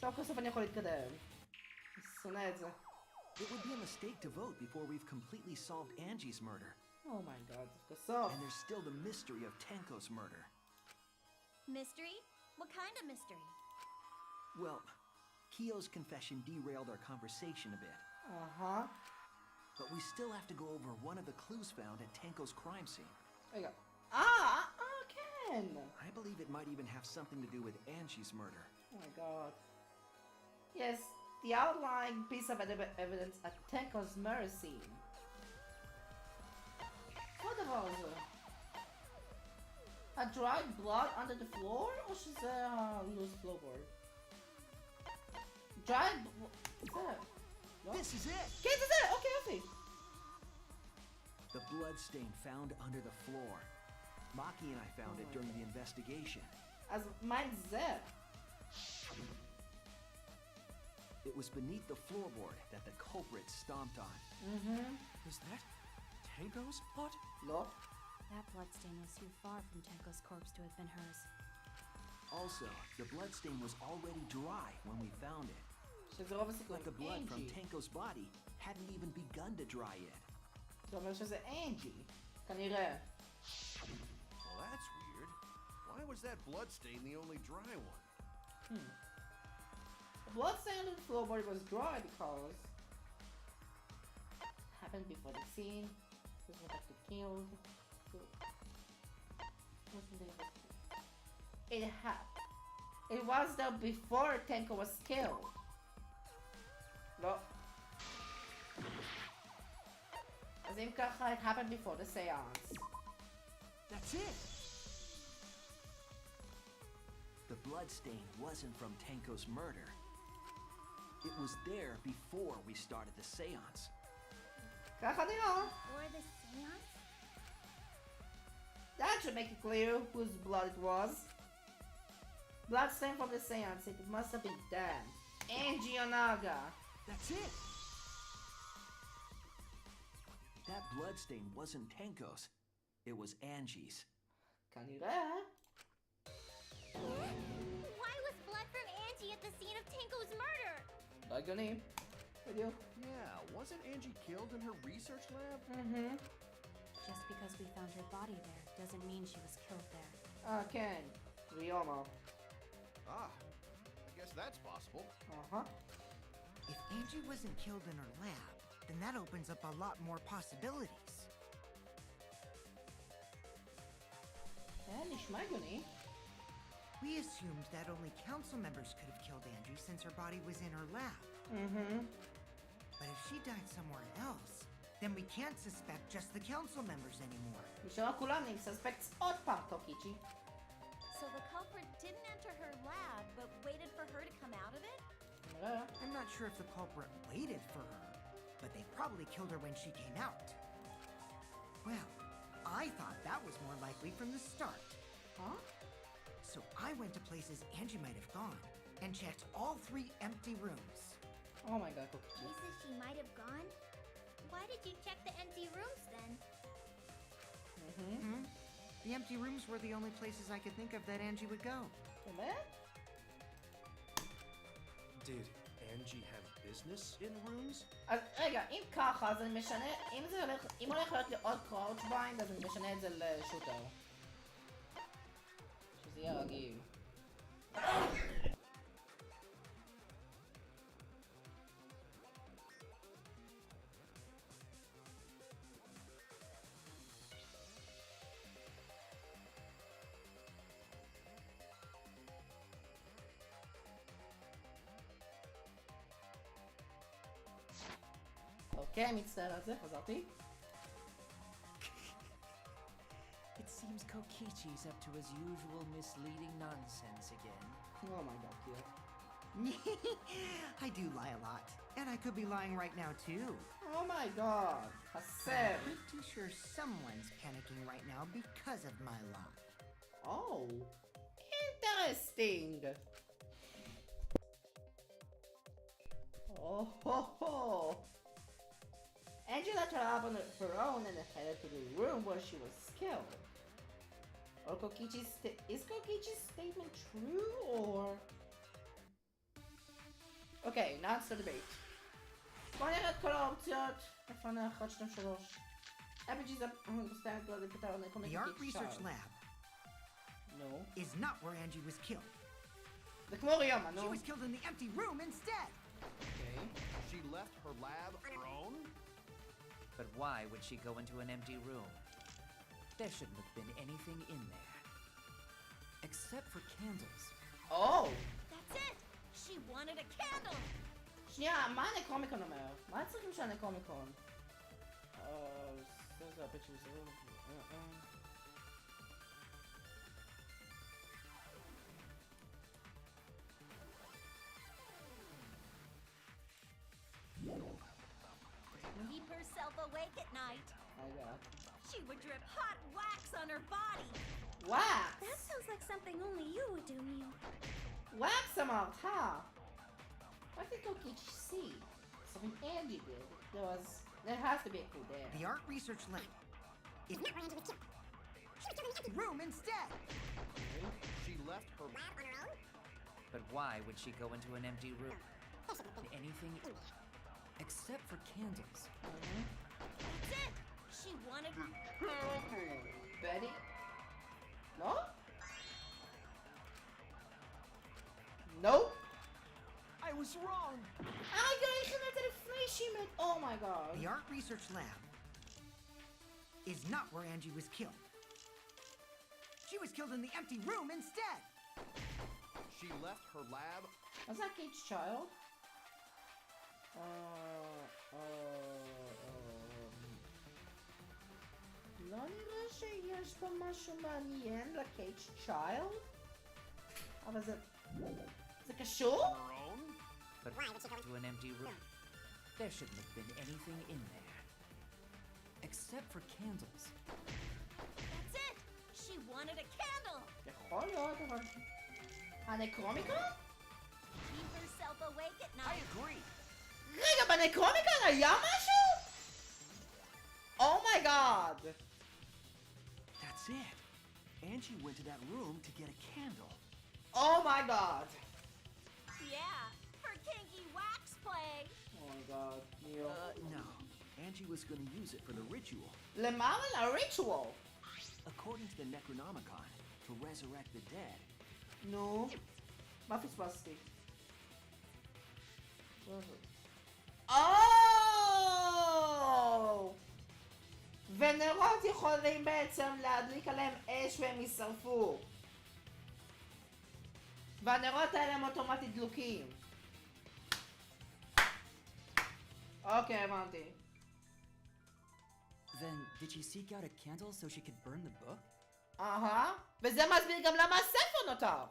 סוף כל סוף אני יכול להתקדם. אני שונא את זה. It would be a mistake to vote before we've completely solved Angie's murder. אומייגאד, סוף כל סוף. And there's still the mystery of Tenko's murder. Mystery? What kind of mystery? Well, Kyo's confession derailed our conversation a bit. Uh-huh. But we still have to go over one of the clues found at Tenko's crime scene. רגע. כן! I believe it might even have something to do with Angie's murder. Oh my god. Yes, the outlying piece of evidence at Tenko's murder scene. What about it? A dried blood under the floor? Or she's a loose floorboard? Dried what's that? What? This is it! Okay, this is it! Okay, okay. The blood stain found under the floor. Maki and I found it during the investigation. As mine's there. It was beneath the floorboard that the culprit stomped on. Is that Tenko's blood? Look. That bloodstain was too far from Tenko's corpse to have been hers. Also, the blood stain was already dry when we found it. She's obviously But the blood from Angie. Tenko's body hadn't even begun to dry yet. זאת אומרת שזה אנג'י. כנראה. Well, that's weird. Why was that blood stain the only dry one? The blood stain on the floorboard was dry because it happened before the scene. This was actually killed. So, it happened. It was there before Tenko was killed. No. אז אם ככה, it happened before the seance. That's it! The blood stain wasn't from Tenko's murder. It was there before we started the seance. ככה נראה. Or the seance? That should make it clear whose blood it was. Blood stain from the seance. It must have been Dan. Angie Onaga. That's it! That blood stain wasn't Tenko's. It was Angie's. כנראה. Why was blood from Angie at the scene of Tenko's murder? לא הגיוני. בדיוק. Yeah, wasn't Angie killed in her research lab? Just because we found her body there doesn't mean she was killed there. כן. Ryoma. Ah, I guess that's possible. Uh-huh. If Angie wasn't killed in her lab, then that opens up a lot more possibilities. כן, נשמע הגיוני. We assumed that only council members could have killed Angie since her body was in her lab. But if she died somewhere else, then we can't suspect just the council members anymore. נשארה כולם עם סספקטס עוד פעם, טוקיצ'י. So the culprit didn't enter her lab, but waited for her to come out of it? כנראה. I'm not sure if the culprit waited for her, but they probably killed her when she came out. Well, I thought that was more likely from the start. Huh? So I went to places Angie might have gone and checked all 3 empty rooms. Oh my god, טוקיצ'י. Places she might have gone? Why did you check the empty rooms then? The empty rooms were the only places I could think of that Angie would go. באמת? Did Angie have business in rooms? אז רגע, אם ככה, אז אני משנה, אם הולך להיות לי עוד קראוץ' ביינד, אז אני משנה את זה לשוטר. שזה יהיה רגיל. אוקיי, מצטער על זה, חזרתי. It seems Kokichi's up to his usual misleading nonsense again. Oh my god, cute. I do lie a lot. And I could be lying right now, too. Oh my god. Hasem. Pretty sure someone's panicking right now because of my lie. Oh. Interesting. Oh ho ho. Angela turned up on her own and headed to the room where she was killed. Or is Kokichi's statement true or? Okay, now it's the debate. בוא נראה את כל האופציות. לפני 1, 2, 3. FG's understand bloody פתרון לקומית. The art research lab No. is not where Angie was killed. זה כמו ריומה, She נו. was killed in the empty room instead. Okay. She left her lab on her own? But why would she go into an empty room? There shouldn't have been anything in there. Except for candles. Oh! That's it! She wanted a candle! שנייה, מה הנקרומיקון אומר? מה צריכים שהנקרומיקון? זה הפיקצ'ר בסיבוב. Keep herself awake at night. רגע. She would drip hot wax on her body. Wax! That sounds like something only you would do, Mew. Wax אמרת, What did Kokichi see? Something Angie did. There has to be a clue there. The art research lab is not where Angie was killed. She was killed in the empty room instead. She left her Lab on her own? But why would she go into an empty room? There should have been Anything Except for candles. That's it! She wanted... Betty? No? Nope. I was wrong! Oh my god. The art research lab is not where Angie was killed. She was killed in the empty room instead. She left her lab. Was that Kate's child? לא נראה שיש פה משהו מעניין לקייט's child? אבל זה קשור? Her own? But why would she go into an empty room? There shouldn't have been anything in there. Except for candles. That's it! She wanted a candle! יכול להיות, אבל... הנקרומיקון? Keep herself awake at I night. agree! רגע, בנקרומיקון היה משהו? Oh my god! That's it. Angie went to that room to get a candle. Oh my god! Yeah, her kinky wax play. Oh my god, Neo. No. Angie was going to use it for the ritual. למה ל-ritual? According to the Necronomicon, to resurrect the dead. נו, מה פספסתי? ונרות יכולים בעצם להדליק עליהם אש והם יישרפו. והנרות האלה הם אוטומטית דלוקים. אוקיי, הבנתי. Then, did she seek out a candle so she could burn the book? וזה מסביר גם למה הספר נותר.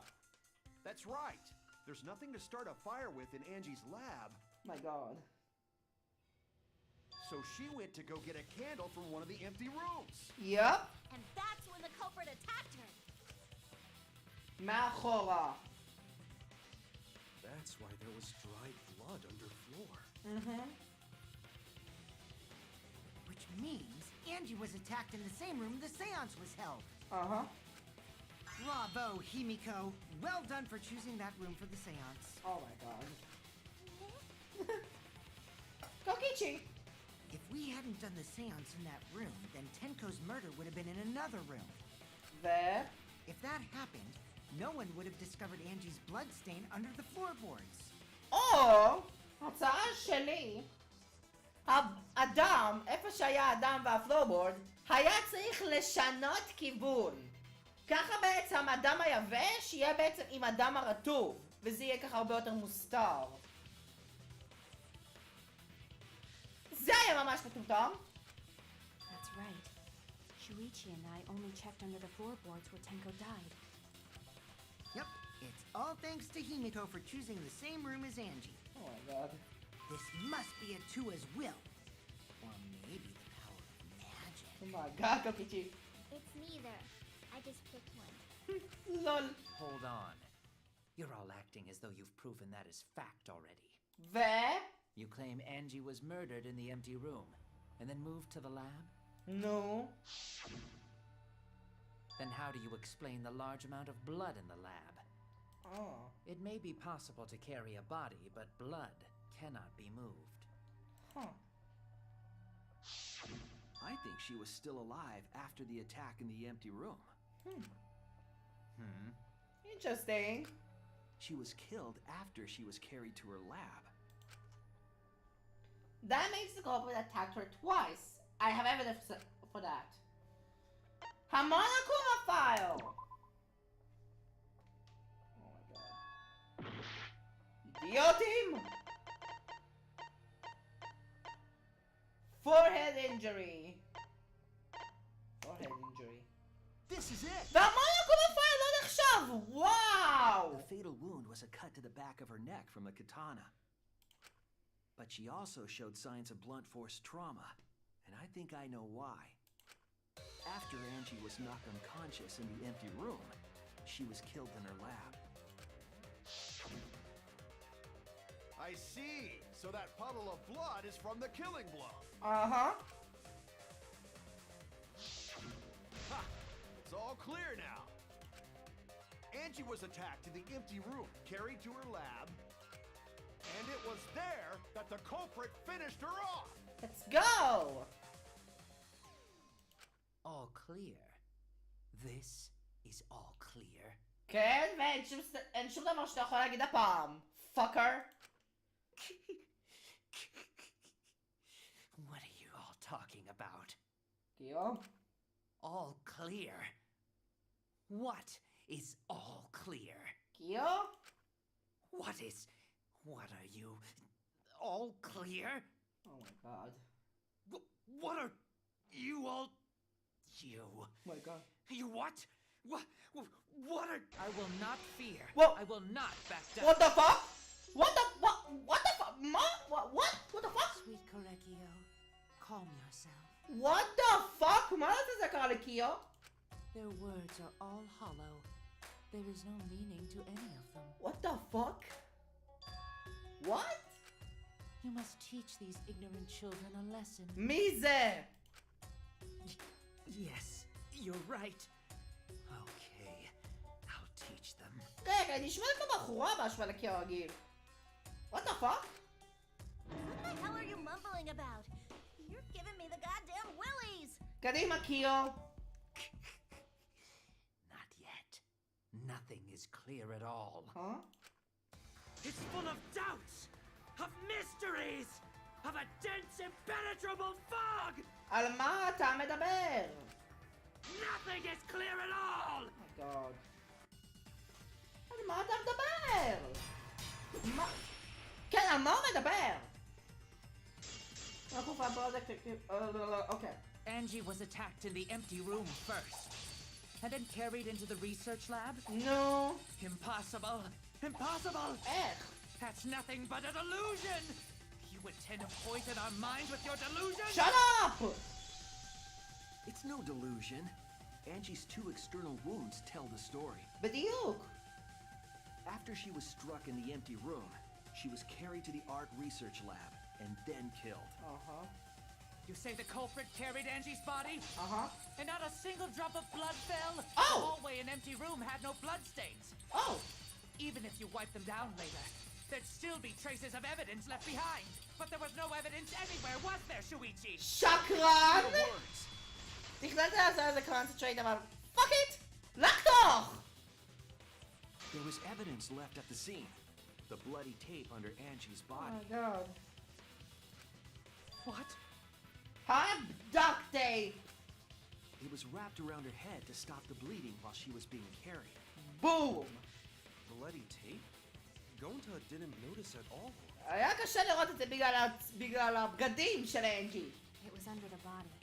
That's right. There's nothing to start a fire with in Angie's lab. My god. So she went to go get a candle from one of the empty rooms. Yep. And that's when the culprit attacked her. מאחורה. That's why there was dried blood underfloor. Which means Angie was attacked in the same room the seance was held. Bravo, Himiko. Well done for choosing that room for the seance. Oh my god. Kokichi! If we hadn't done the seance in that room, then Tenko's murder would have been in another room. There. If that happened, no one would have discovered Angie's blood stain under the floorboards. או, הצעה שלי, האדם, איפה שהיה האדם והפלורבורד, היה צריך לשנות כיוון. ככה בעצם האדם היבש יהיה בעצם עם הדם הרטוב, וזה יהיה ככה הרבה יותר מוסתר. זה היה ממש מטומטם. That's right. Shuichi and I only checked under the floorboards where Tenko died. Yep, It's all thanks to Himiko for choosing the same room as Angie. Oh my god. This must be a Tua's will. Or maybe the power of magic. Oh my god, Kokichi. It's neither. I just picked one. Lol. Hold on. You're all acting as though you've proven that as fact already. You claim Angie was murdered in the empty room, and then moved to the lab? No. Then how do you explain the large amount of blood in the lab? Oh. It may be possible to carry a body, but blood cannot be moved. Huh. I think she was still alive after the attack in the empty room. Interesting. She was killed after she was carried to her lab. That makes the culprit attacked her twice. I have evidence for that. Hamonakuma file! Oh my god. Idiotim! Forehead injury. Forehead injury. This is it! והמונוקומה file לא נחשב! וואו! The fatal wound was a cut to the back of her neck from the katana. But she also showed signs of blunt force trauma, and I think I know why. After Angie was knocked unconscious in the empty room, she was killed in her lab. I see. So that puddle of blood is from the killing blow. Uh-huh. Ha! It's all clear now. Angie was attacked in the empty room, carried to her lab, and it was there that the culprit finished her off. Let's go! All clear. This is all clear. כן, ואין שום דבר שאתה יכול להגיד הפעם. fucker. What are you all talking about? קיו? All clear. What is all clear? קיו? What are you? All clear? Oh my god. What are you all? You. Oh my god. You what? What are? I will not fear. Whoa. I will not back down. What the fuck? What the fuck? What the fuck? Sweet Korekio, calm yourself. What the fuck? מה זה קרה לקיו? Their words are all hollow. There is no meaning to any of them. What the fuck? What? You must teach these ignorant children a lesson. מי זה? Yes, you're right. Okay, I'll teach them. רגע, היא נשמעת כמו בחורה בהשוואה לקיו הרגיל. What the fuck? What the hell are you mumbling about? You're giving me the goddamn willies! קדימה קיו. Not yet. Nothing is clear at all. Huh? It's full of doubts, of mysteries, of a dense, impenetrable fog! על מה אתה מדבר? Nothing is clear at all! Oh my god. על מה אתה מדבר? מה? כן, על מה הוא מדבר? Okay. Angie was attacked in the empty room first, and then carried into the research lab? No. Impossible! Impossible! איך? That's nothing but a delusion! You intend to poison our minds with your delusion? Shut up! It's no delusion. Angie's two external wounds tell the story. בדיוק. After she was struck in the empty room, she was carried to the art research lab and then killed. Uh-huh. You say the culprit carried Angie's body? Uh-huh. And not a single drop of blood fell? Oh! The hallway and empty room had no bloodstains. Oh! Even if you wipe them down later, there'd still be traces of evidence left behind. But there was no evidence anywhere, was there, Shuichi? שקרן! Your words. תכננתי לעשות איזה concentrate, אבל fuck it! לחתוך! There was evidence left at the scene. The bloody tape under Angie's Oh body. my god. What? Duct tape! It was wrapped around her head to stop the bleeding while she was being carried. Boom! Bloody tape? Gonta didn't notice at all. היה קשה לראות את זה בגלל הבגדים של אנג'י. It was under the body.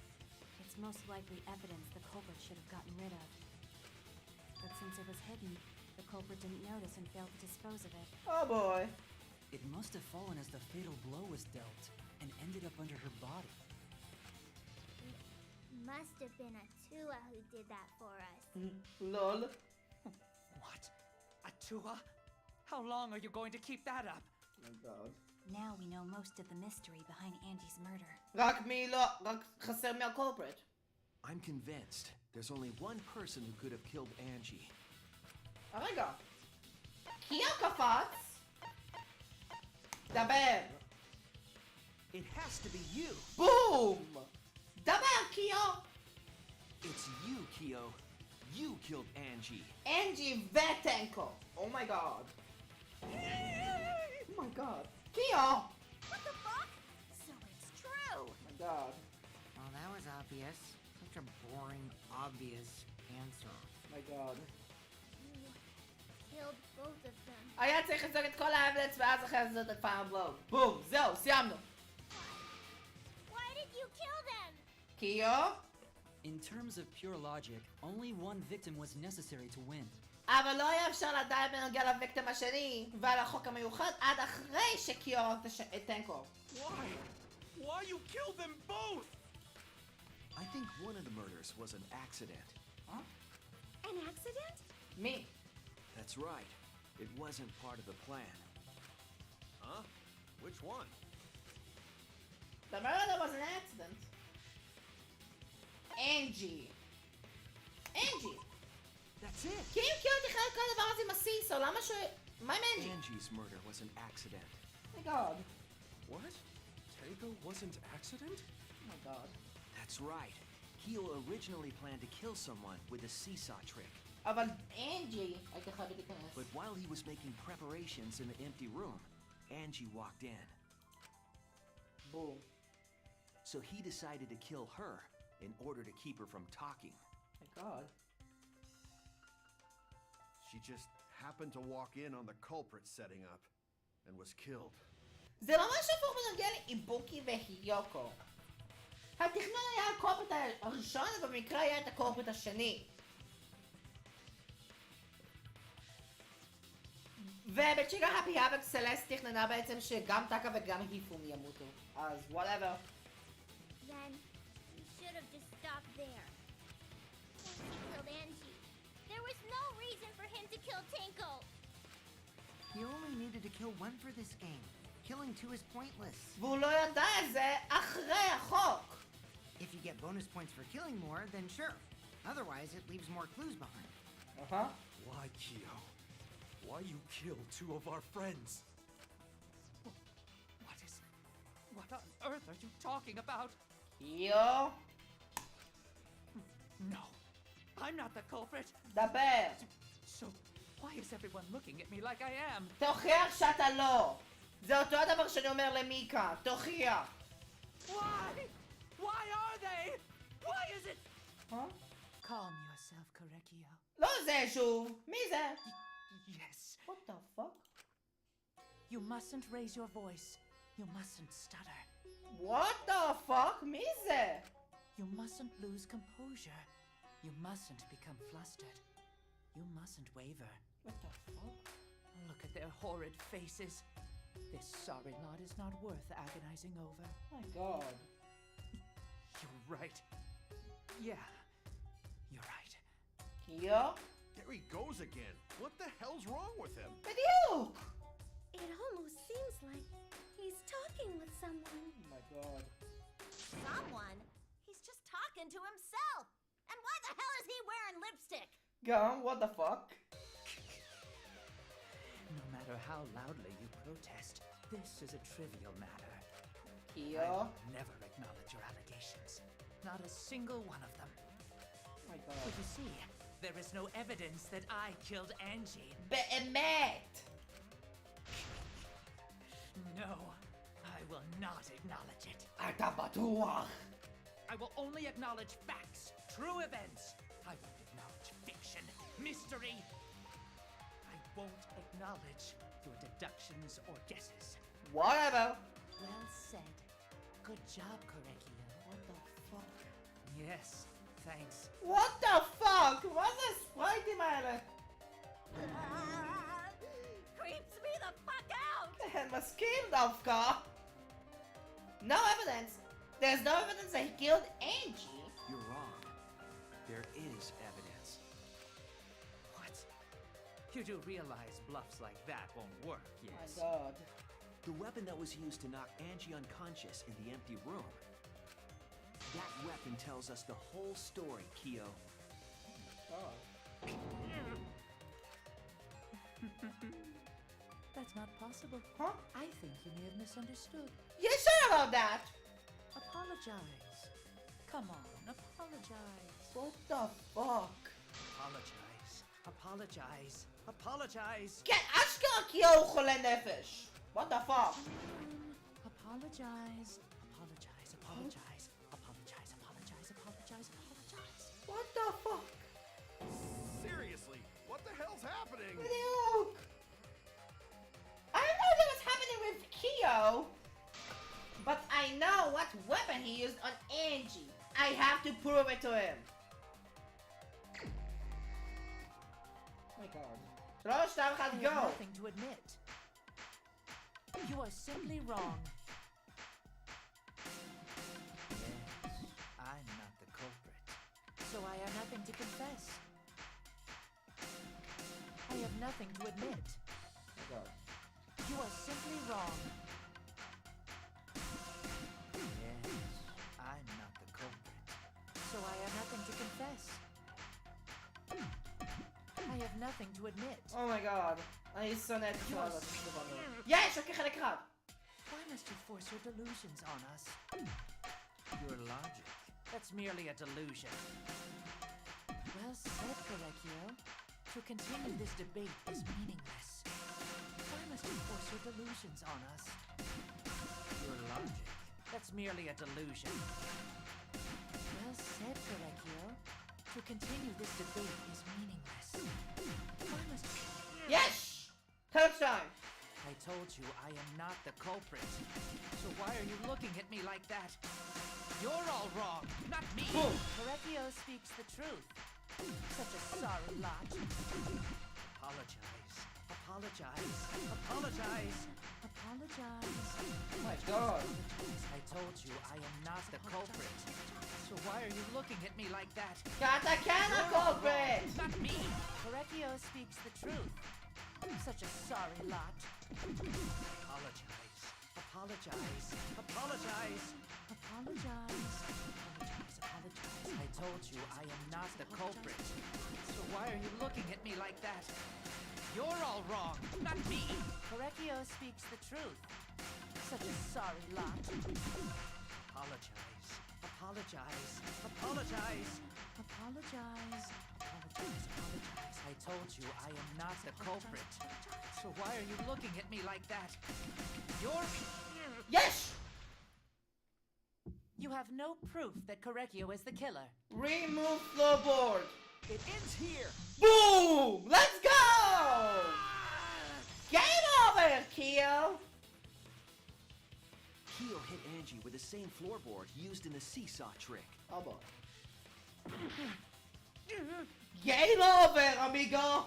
It's most likely evidence the culprit should have gotten rid of. But since it was hidden, The culprit didn't notice and failed to dispose of it. Oh boy. It must have fallen as the fatal blow was dealt and ended up under her body. Must have been Atua who did that for us. Lol. What? Atua? How long are you going to keep that up? Oh my god. Now we know most of the mystery behind Angie's murder. רק מי לא, רק חסר מהקולפרט. I'm convinced there's only one person who could have killed Angie. רגע. קיו קפץ. דבר. It has to be you. בום! דבר קיו! It's you, Kyo. You killed Angie. אנג'י וטנקו. Oh my god. Oh my god. קיו! What the fuck? So it's true. Oh my god. Well, that was obvious. Such a boring, obvious answer. Oh my god. You killed both of them. היה צריך לזרוק את כל האבלץ ואז אחרי זה את פיינל בלו. בום! זהו, סיימנו. Why did you kill them? קיו? In terms of pure logic, only one victim was necessary to win. אבל לא היה אפשר לדעת בנוגע לוויקטים השני ועל החוק המיוחד עד אחרי שקיו הרג את טנקו. Why? Why you killed them both? I think one of the murders was an accident. An accident? מי? That's right. It wasn't part of the plan. Huh? Which one? The murder was an accident. Angie. Angie. That's it. כי אם קיו תכנן את כל הדבר הזה עם הסיסו, למה ש... מה עם אנג'י? Angie's murder was an accident. Oh my god. What? Tango wasn't accident? Oh my god. That's right. Kyo originally planned to kill someone with a seesaw trick. אבל אנג'י הייתה חייבת להיכנס. But while he was making preparations in the empty room, Angie walked in. בום. So he decided to kill her in order to keep her from talking. Oh my god. She just happened to walk in on the culprit setting up and was killed. זה לא ממש הפוך בנוגע לאיבוקי והיוקו. התכנון היה הקורפט הראשון, אבל במקרה היה את הקורפט השני. ובצ'יגה הפי האבק סלסט תכננה בעצם שגם טאקה וגם היפום ימותו. אז whatever. Then you should have just stopped there. Once he killed Angie, there was no reason for him to kill Tanko. You only needed to kill one for this game. Killing two is pointless. והוא לא ידע את זה אחרי החוק. If you get bonus points for killing more, then sure. Otherwise, it leaves more clues behind. Why, Kyo? Why you killed two of our friends? What on earth are you talking about? קיו. No, I'm not the culprit. דבר. So, why is everyone looking at me like I am? תוכיח שאתה לא. זה אותו הדבר שאני אומר למיקה. תוכיח. Why? Why are they? Why is it? Calm yourself, Korekio. לא זה שוב. מי זה? Yes. What the fuck? You mustn't raise your voice. You mustn't stutter. What the fuck? מי זה? You mustn't lose composure. You mustn't become flustered. You mustn't waver. What the fuck? Look at their horrid faces. This sorry lot is not worth agonizing over. My god. You're right. Yeah, you're right. קיו? There he goes again. What the hell's wrong with him? בדיוק! It almost seems like he's talking with someone. Oh my god. Someone? He's just talking to himself. And why the hell is he wearing lipstick? גם, what the fuck? No matter how loudly you protest, this is a trivial matter. קיו? I never acknowledge your allegations. Not a single one of them. Oh my But god. you see, there is no evidence that I killed Angie. באמת! No, I will not acknowledge it. אתה בטוח? I will only acknowledge facts, true events. I won't acknowledge fiction, mystery. I won't acknowledge your deductions or guesses. Whatever. Well said. Good job, Korekio. What the fuck? Yes, thanks. What the fuck? מה זה הספרייטים האלה? Creeps me the fuck out! And מסכים דווקא. No evidence. There's no evidence that he killed Angie. You're wrong. There is evidence. What? You do realize bluffs like that won't work, My yes? God. The weapon that was used to knock Angie unconscious in the empty room. That weapon tells us the whole story, Kyo. God. That's not possible. Huh? I think you may have misunderstood. You sure about that? Apologize. Come on, apologize. What the fuck? Apologize. Apologize. Apologize. כן, אשכרה קיו הוא חולה נפש. What the fuck? Apologize. Apologize. Apologize. Apologize. Apologize. Apologize. Apologize. What the fuck? Seriously, what the hell's happening? בדיוק. I don't know what was happening with Kyo, but I know what weapon he used on Angie. I have to prove it to him. Oh my god. 3, 2, 1, I have go! nothing to admit. You are simply wrong. Yes, I'm not the culprit. So I have nothing to confess. I have nothing to admit. Oh my god. You are simply wrong. Yes, I'm not the culprit. So I have nothing to confess. I have nothing to admit. Oh my god. אני שונא את השלב הזה של דבר. יש! רק חלק אחד! Why must you force your delusions on us? Your logic. That's merely a delusion. Well said, Correcchio. To continue this debate is meaningless. Why must you force your delusions on us? Your logic. That's merely a delusion. Well said, Correcchio. To continue this debate is meaningless. Why must you... יש! Third time! I told you I am not the culprit. So why are you looking at me like that? You're all wrong, not me. Boom. Correcchio speaks the truth. Such a sorry lot. Apologize. Apologize. Apologize. Apologize. Oh my god. I told you I am not the culprit. So why are you looking at me like that? כי אתה כן הקולפריט! Not me. Correcchio speaks the truth. Such a sorry lot. Apologize. Apologize. Apologize. Apologize. Apologize. Apologize. I told you I am not the culprit. So why are you looking at me like that? You're all wrong, not me. Correcchio speaks the truth. Such a sorry lot. Apologize. Apologize. Apologize. Apologize. Apologize. Apologize. I told you I am not the culprit. So why are you looking at me like that? You're... Yes! You have no proof that Correcchio is the killer. Remove floorboard! It ends here! Boom! Let's go! Game over, Kyo! Kyo hit Angie with the same floorboard used in the seesaw trick. Oh boy. Game over, amigo!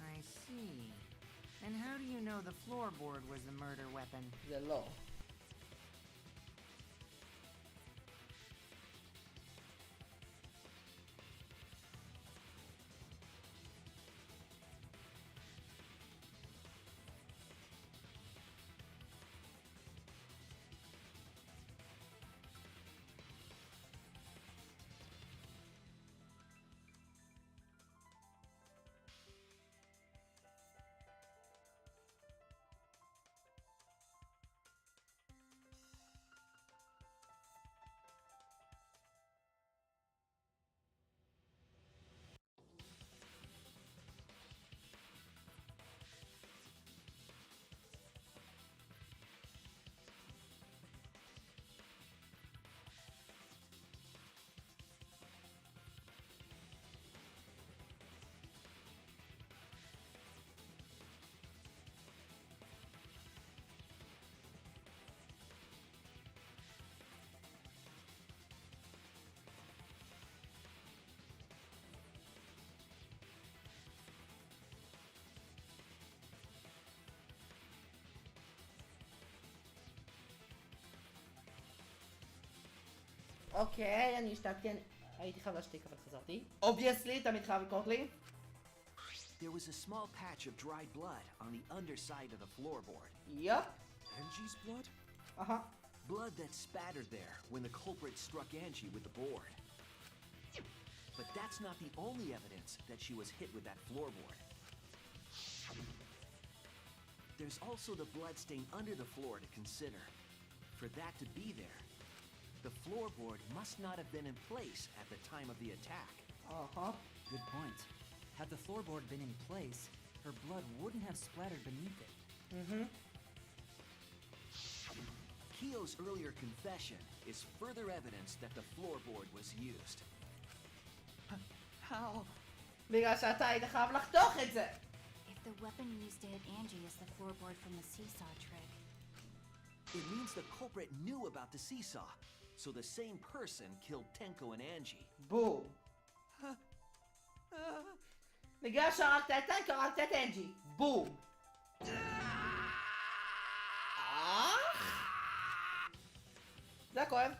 I see. And how do you know the floorboard was the murder weapon? זה לא. אוקיי, אני השתקתי, הייתי חייב להשתיק אבל חזרתי. אובייסלי, תמיד חייב לקרות לי. There was a small patch of dried blood on the underside of the floorboard. יופ. Angie's blood? אהה. Blood that spattered there when the culprit struck Angie with the board. But that's not the only evidence that she was hit with that floorboard. There's also the blood stain under the floor to consider. For that to be there, the floorboard must not have been in place at the time of the attack. Uh-huh. Good point. Had the floorboard been in place, her blood wouldn't have splattered beneath it. Mm-hmm. Keo's earlier confession is further evidence that the floorboard was used. How? בגלל שאתה היית חייב לחתוך את זה. If the weapon used to hit Angie is the floorboard from the seesaw trick, It means the culprit knew about the seesaw, so the same person killed Tenko and Angie. בום. בגלל שהרגת את טנקו, הרגת את אנג'י. בום. זה כואב.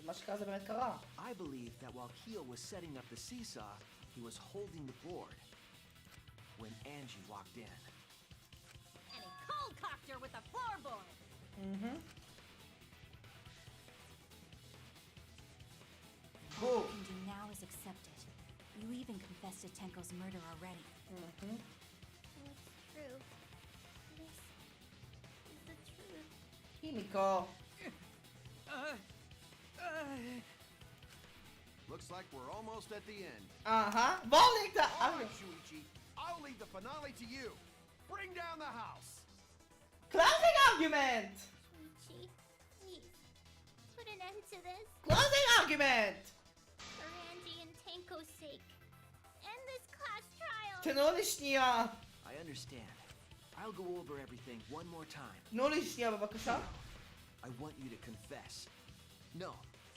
מה שקרה זה באמת קרה. I believe that while Keo was setting up the seesaw, he was holding the board when Angie walked in. And he cold cocked her with a floorboard. Mm-hmm. all you can do now is accept it. You even confessed to Tenko's murder already. Mm-hmm. What's true? This is the truth. Himiko. Looks like we're almost at the end. Uh-huh. Bowling the... All right, Shuichi. I'll leave the finale to you. Bring down the house. Closing argument! Shuichi, please, put an end to this. Closing argument! For Angie and Tenko's sake. End this class trial. תנו לי שנייה. I understand. I'll go over everything one more time. תנו לי שנייה בבקשה. I want you to confess. No,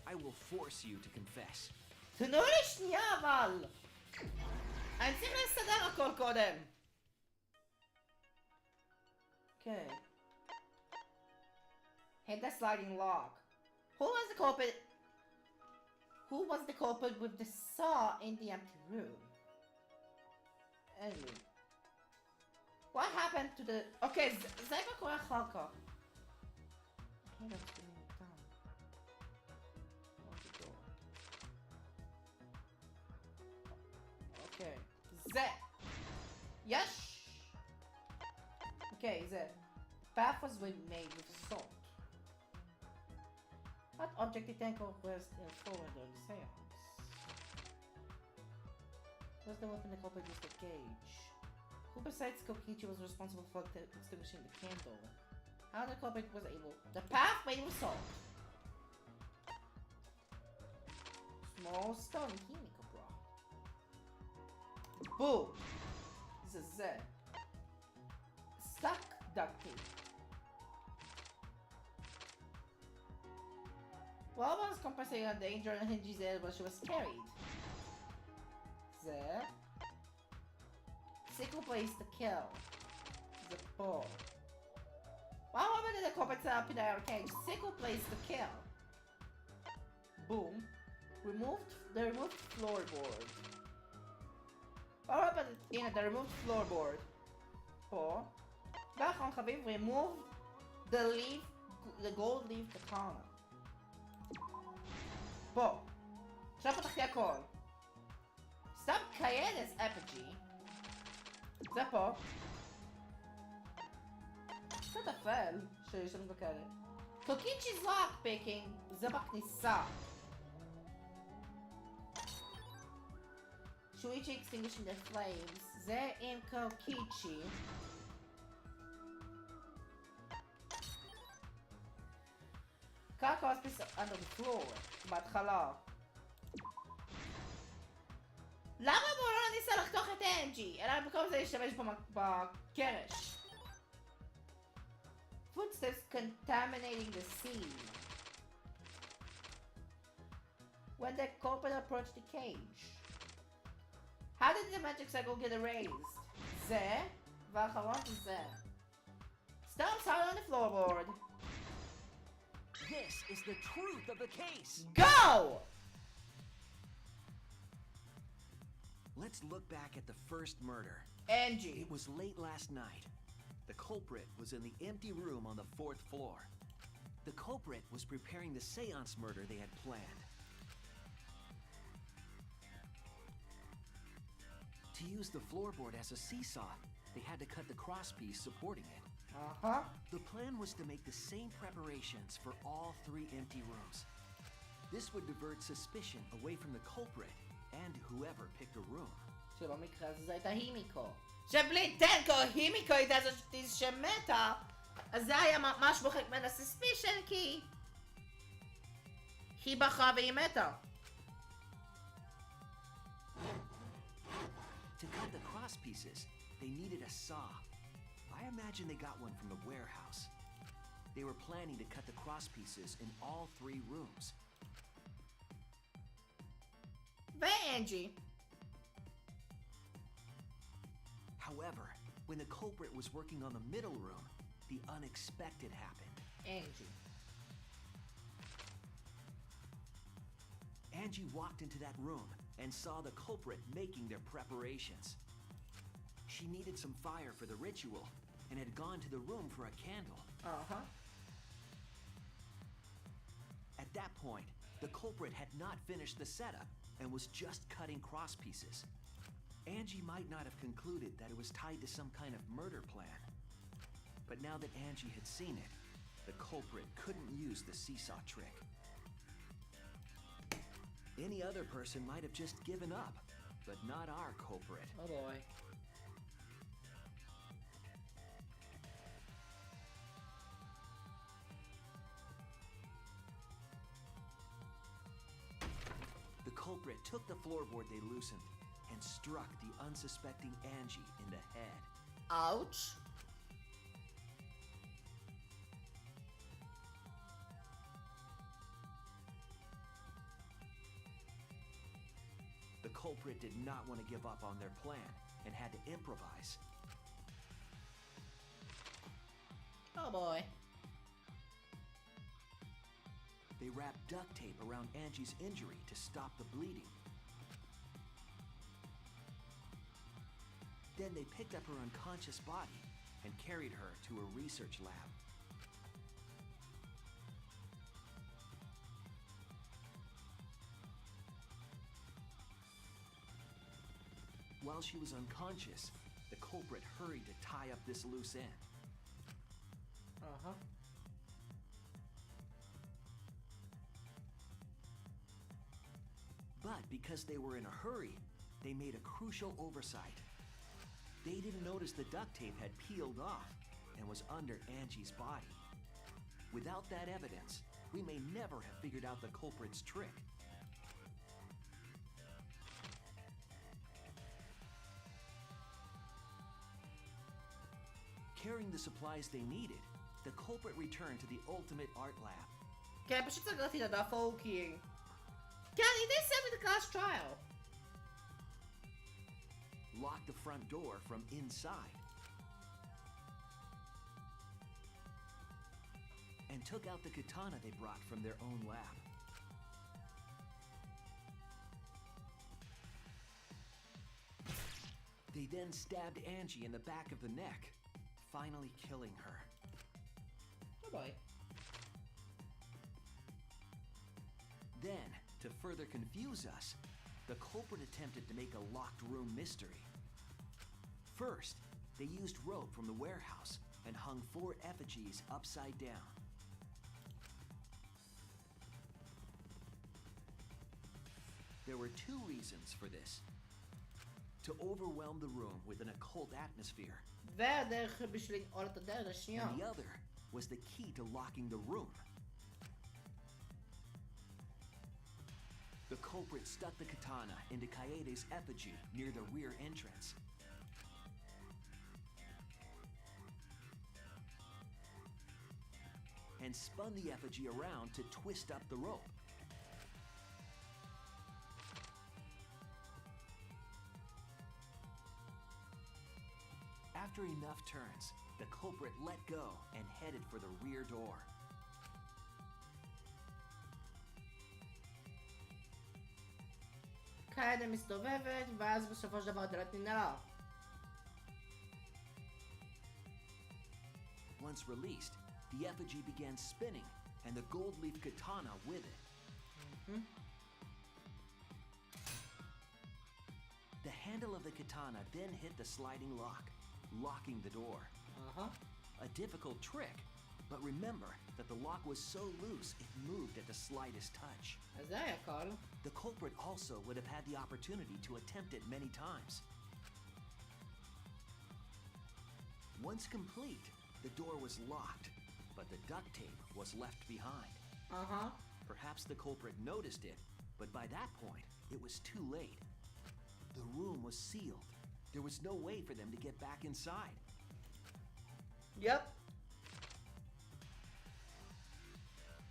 I will force you to confess. תנו לי שנייה אבל. אני צריך לסדר הכל קודם. Okay. Hit the sliding lock. Who was the culprit? Who was the culprit with the saw in the empty room? Anyway. What happened to the... Okay, זה כבר קורה אחר כך. Okay, that's really dumb. Where's the door? Okay. זה. Yes! Okay, the path was made with salt. What object did Tenko rest forward on the seance? Was the weapon the culprit used to cage? Who besides Kokichi was responsible for extinguishing the candle? How the culprit was able... The path made with salt! Small stone Himiko block. Boom! This is it. Stuck duct tape. Well, was compensating on danger and Hinji's head when she was carried. There. Sickle place to kill. The ball. What happened to the culprit set up in the arcade? Sickle place to kill. Boom. The removed floorboard. What happened in the removed floorboard? 4. ואחרון חביב, remove the gold leaf katana. פה. עכשיו פתחתי הכל. Stop Kaede's effigy. זה פה. קצת אפל שיש לנו בכאלה. קוקיצ'י's lock picking. זה בכניסה. Shuichi extinguishing the flames. זה עם קוקיצ'י. קרקע was under the floor, בהתחלה. למה בו לא ניסה לחתוך את אנג'י, אלא במקום זה להשתמש בקרש? Footsteps contaminating the scene. When the culprit approached the cage. How did the magic cycle get erased? זה, והאחרון זה. Stomps out on the floorboard. This is the truth of the case. Go! Let's look back at the first murder. Angie. It was late last night. The culprit was in the empty room on the 4th floor. The culprit was preparing the seance murder they had planned. To use the floorboard as a seesaw, they had to cut the crosspiece supporting it. Uh-huh. The plan was to make the same preparations for all 3 empty rooms. This would divert suspicion away from the culprit and whoever picked a room. שבמקרה הזה זו הייתה הימיקו. שבלי טנקו, הימיקו הייתה זאת שמתה, אז זה היה ממש מוחק מן הסספישן כי היא בחרה והיא מתה. To cut the cross pieces, they needed a saw. I imagine they got one from the warehouse. They were planning to cut the cross pieces in all 3 rooms. ואנג'י. However, when the culprit was working on the middle room, the unexpected happened. Angie. Angie walked into that room and saw the culprit making their preparations. She needed some fire for the ritual and had gone to the room for a candle. Uh-huh. At that point, the culprit had not finished the setup and was just cutting cross pieces. Angie might not have concluded that it was tied to some kind of murder plan. But now that Angie had seen it, the culprit couldn't use the seesaw trick. Any other person might have just given up, but not our culprit. Oh boy. The culprit took the floorboard they loosened and struck the unsuspecting Angie in the head. Ouch. The culprit did not want to give up on their plan and had to improvise. Oh boy. They wrapped duct tape around Angie's injury to stop the bleeding. Then they picked up her unconscious body and carried her to a research lab. While she was unconscious, the culprit hurried to tie up this loose end. Uh-huh. But because they were in a hurry, they made a crucial oversight. They didn't notice the duct tape had peeled off and was under Angie's body. Without that evidence, we may never have figured out the culprit's trick. Carrying the supplies they needed, the culprit returned to the ultimate art lab. כן, פשוט סגרתי את הדף ההוא כי... כן, they saved the last trial. Locked the front door from inside. And took out the katana they brought from their own lab. They then stabbed Angie in the back of the neck, finally killing her. Oh boy. Then, to further confuse us, the culprit attempted to make a locked room mystery. First, they used rope from the warehouse and hung 4 effigies upside down. There were 2 reasons for this. To overwhelm the room with an occult atmosphere. והדרך בשביל לנעול את הדלת השנייה. And the other was the key to locking the room. The culprit stuck the katana into Kaede's effigy near the rear entrance. And spun the effigy around to twist up the rope. After enough turns, the culprit let go and headed for the rear door. האלה מסתובבת, ואז בסופו של דבר הדלת ננעלה. Once released, the effigy began spinning, and the gold leaf katana with it. The handle of the katana then hit the sliding lock, locking the door. A difficult trick, but remember that the lock was so loose it moved at the slightest touch. אז זה היה קל. The culprit also would have had the opportunity to attempt it many times. Once complete, the door was locked, but the duct tape was left behind. Perhaps the culprit noticed it, but by that point, it was too late. The room was sealed. There was no way for them to get back inside. יפ.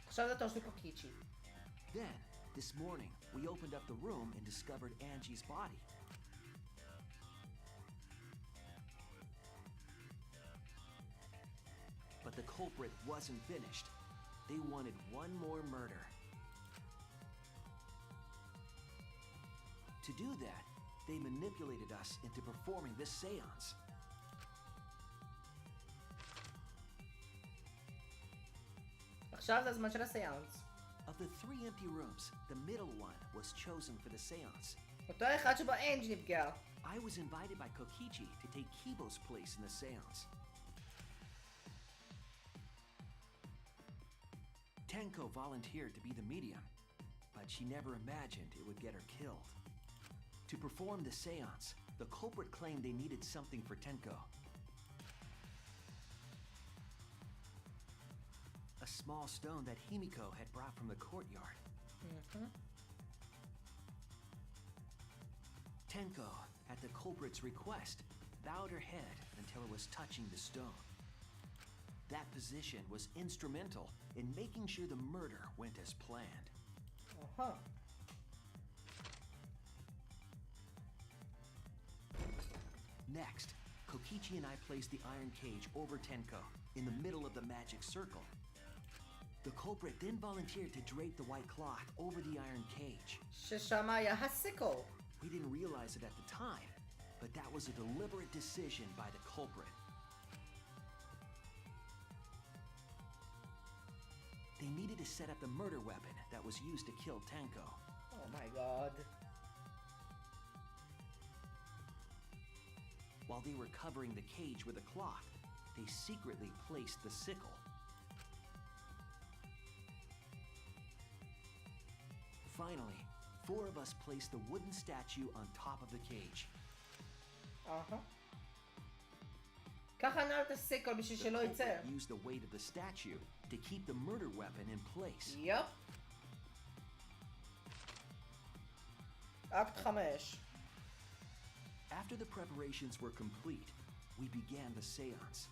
עכשיו זה התור של קוקיצ'י. Then, this morning, we opened up the room and discovered Angie's body. But the culprit wasn't finished. They wanted one more murder. To do that, they manipulated us into performing this seance. עכשיו זה הזמן של הסיאנס. Of the three empty rooms, the middle one was chosen for the seance. אותו אחד שבו אנג'י נפגע. I was invited by Kokichi to take Kibo's place in the seance. Tenko volunteered to be the medium, but she never imagined it would get her killed. To perform the seance, the culprit claimed they needed something for Tenko. A small stone that Himiko had brought from the courtyard. Tenko, at the culprit's request, bowed her head until it was touching the stone. That position was instrumental in making sure the murder went as planned. Next, Kokichi and I placed the iron cage over Tenko in the middle of the magic circle. The culprit then volunteered to drape the white cloth over the iron cage. ששם היה הסיקל. We didn't realize it at the time, but that was a deliberate decision by the culprit. They needed to set up the murder weapon that was used to kill Tenko. Oh my god. While they were covering the cage with a cloth, they secretly placed the sickle. Finally, 4 of us placed the wooden statue on top of the cage. ככה נעל את הסיקל בשביל שלא יצא. Culprit used the weight of the statue to keep the murder weapon in place. יופ. אקט 5. After the preparations were complete, we began the seance.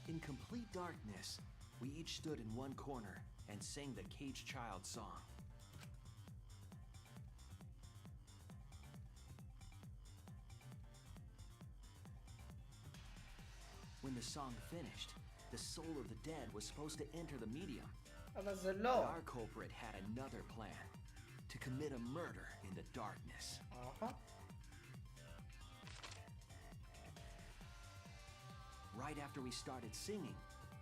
In complete darkness, we each stood in one corner and sang the Cage Child song. When the song finished, the soul of the dead was supposed to enter the medium. אבל זה But לא. our culprit had another plan, to commit a murder in the darkness. Right after we started singing,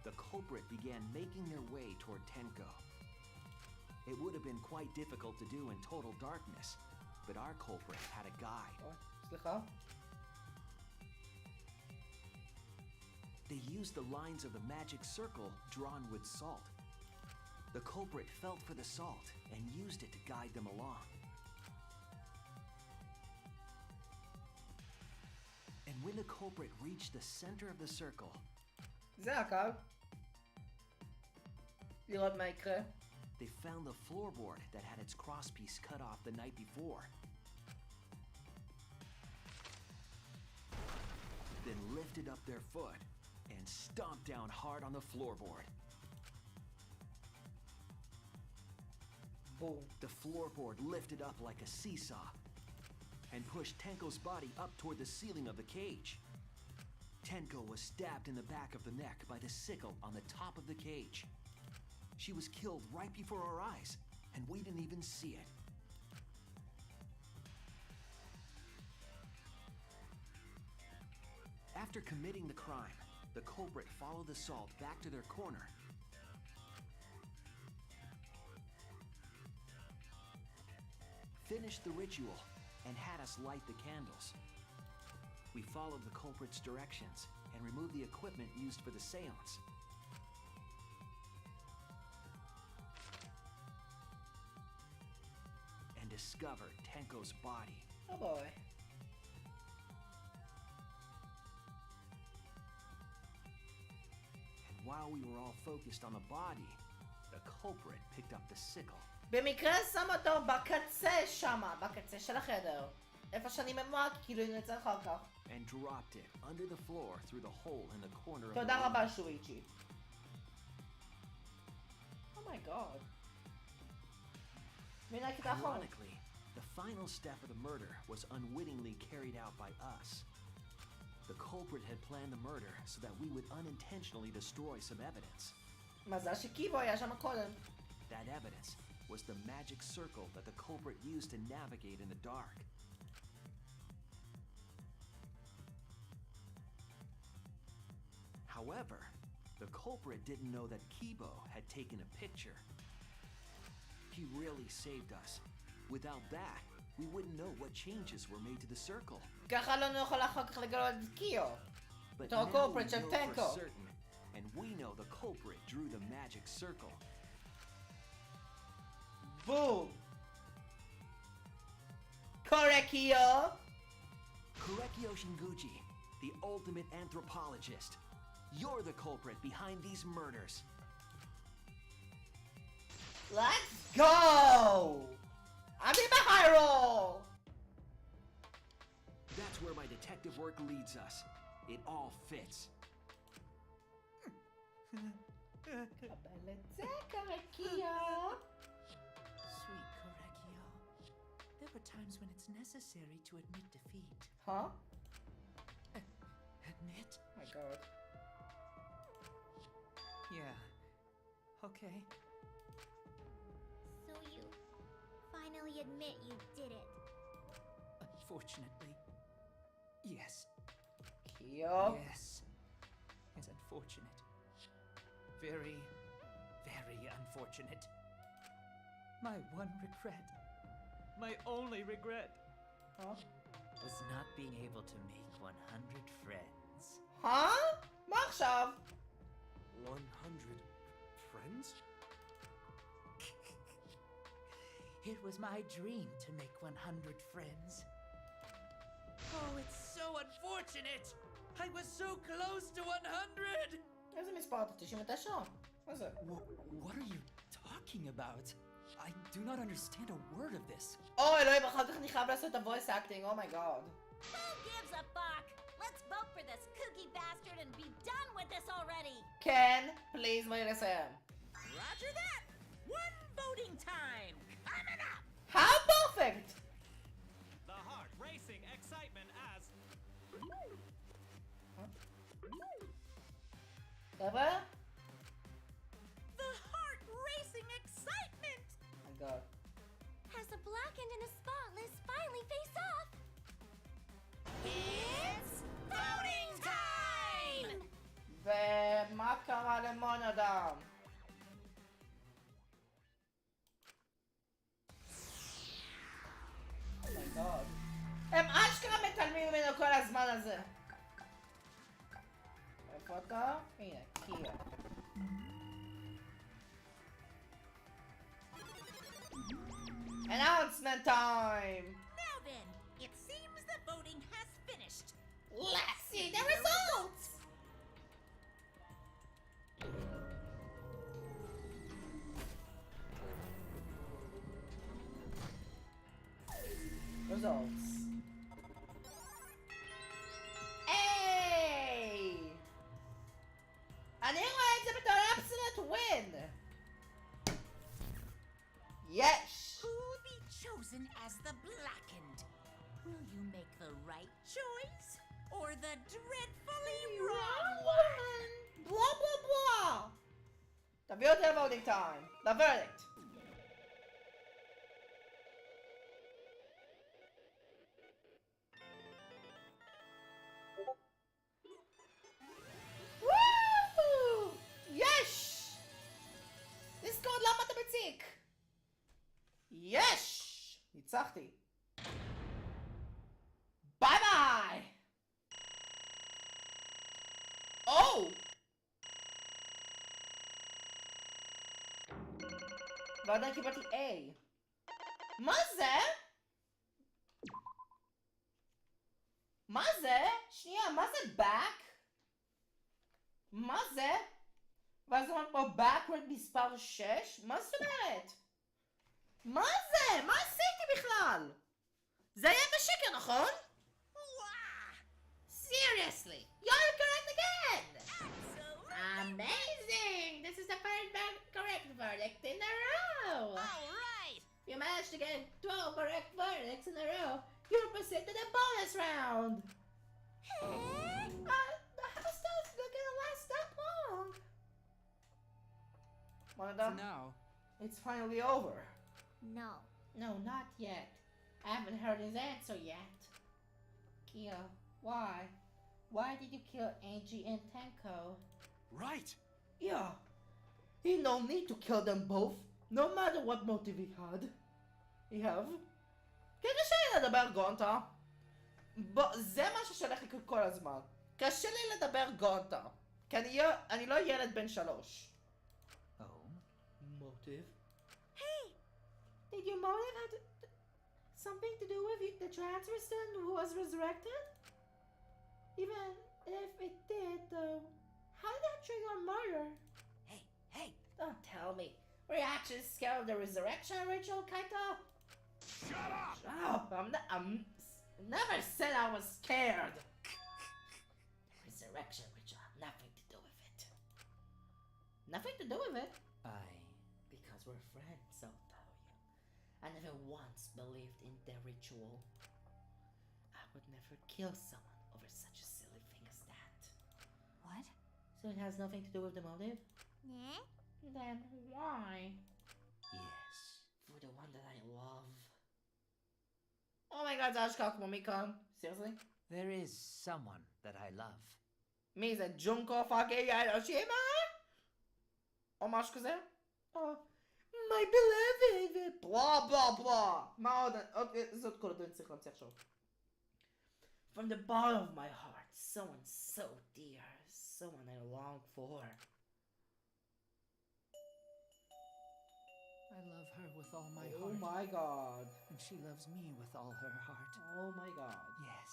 the culprit began making their way toward Tenko. It would have been quite difficult to do in total darkness, but our culprit had a guide. סליחה? They used the lines of the magic circle drawn with salt. The culprit felt for the salt and used it to guide them along. And when the culprit reached the center of the circle, זה הקל. לראות מה יקרה. they found the floorboard that had its crosspiece cut off the night before. Then lifted up their foot and stomped down hard on the floorboard. Boom. The floorboard lifted up like a seesaw and pushed Tenko's body up toward the ceiling of the cage. Tenko was stabbed in the back of the neck by the sickle on the top of the cage. She was killed right before our eyes, and we didn't even see it. After committing the crime, the culprit followed the salt back to their corner. Finished the ritual and had us light the candles. We followed the culprit's directions and removed the equipment used for the seance. And discovered Tenko's body. Oh boy. And while we were all focused on the body, the culprit picked up the sickle. במקרה שם אותו בקצה שמה, בקצה של החדר. איפה שאני ממועק, כאילו אני נצא אחר כך. And dropped it under the floor through the hole in the corner of the תודה room. רבה שויצ'י. Oh my god. מן הקטע האחרון. Ironically, the final step of the murder was unwittingly carried out by us. The culprit had planned the murder so that we would unintentionally destroy some evidence. מזל שקיבו היה שם קודם. That evidence was the magic circle that the culprit used to navigate in the dark. However, the culprit didn't know that Kibo had taken a picture. He really saved us. Without that, we wouldn't know what changes were made to the circle. ככה לא נוכל אחר כך לגלות את קיו. But בתור now הקולפריט we של know טנקו. for certain, and we know the culprit drew the magic circle. בום! קורקיו! Korekio Shinguji, the ultimate anthropologist. You're the culprit behind these murders. Let's go! I'm in the high roll! That's where my detective work leads us. It all fits. קבל את זה, קורקיו! Sweet Correggio. There were times when it's necessary to admit defeat. Huh? Admit? Oh my god. Yeah. Okay. So you finally admit you did it. Unfortunately. Yes. Kyo? Yes. It's unfortunate. Very, very unfortunate. My one regret. My only regret. Huh? Was not being able to make 100 friends. Huh? מה עכשיו? 100 friends? It was my dream to make 100 friends. Oh, it's so unfortunate! I was so close to 100! איזה מספר אתה? 99? מה זה? What are you talking about? I do not understand a word of this. אוי אלוהים, אחר כך אני חייב לעשות את ה-voice acting, oh my god. Who gives a fuck? Let's vote for this kooky bastard and be done with this already. כן, please, בואי לסיים. Roger that! One voting time! Coming up! How perfect! The heart racing excitement as חבר'ה? The heart racing excitement! Oh my god. As the blackened and the spotless finally face off. It's voting time! ומה קרה למונודם? אומייגוד. הם אשכרה מתעלמים ממנו כל הזמן הזה. איפה אתה? הנה, קיה. Announcement time! Now then, it seems the voting has finished. Let's see the results! Results. Hey! אני רואה את זה בתור absolute win! Yes! Who'll be chosen as the blackened? Will you make the right choice or the dreadfully תביאו אותי ל-voting time. ל-verdict. וואו! יש! דיסקורד, למה אתה מציק? יש! ניצחתי. ביי ביי! או! ועדיין קיבלתי A. מה זה? מה זה? שנייה, מה זה back? מה זה? ואז אומרת פה backward מספר 6? מה זאת אומרת? מה זה? מה עשיתי בכלל? זה היה בשקר, נכון? Seriously, you're correct again! Amazing! This is the first correct verdict in a row! Alright! You managed to get 12 correct verdicts in a row. You're proceeded to the bonus round! How's that gonna last that long? For now. It's finally over. No. No, not yet. I haven't heard his answer yet. Kia, why? Why did you kill Angie and Tenko? Right! Yeah. He no need to kill them both, no matter what motive he had. יהב? קשה לי לדבר גונטה. זה מה ששולח לי כל הזמן. קשה לי לדבר גונטה. כי אני לא ילד בן 3. Oh? Motive? Hey! Did your motive have something to do with the transfer student who was resurrected? Even if it did, though, how did that trigger murder? Hey! Don't tell me. Reactions scare the resurrection ritual, Kaito? Shut up! Shut up! I'm never said I was scared. Resurrection ritual have nothing to do with it. Nothing to do with it? Because we're friends, I'll tell you. I never once believed in the ritual. I would never kill someone over such a silly thing as that. What? So it has nothing to do with the motive? Yeah? Then why? Yes. For the one that I love. Oh my god, זה אשכרה כמו מיקון. Seriously? There is someone that I love. מי זה? ג'ונקו פאקינג הירושימה? או משהו כזה? או... My beloved! בלה בלה בלה! מה עוד? זאת כל הדברים צריך להמציא עכשיו. From the bottom of my heart, someone so dear, someone I long for. I love her with all my Oh heart. my god. And she loves me with all her heart. Oh my god. Yes,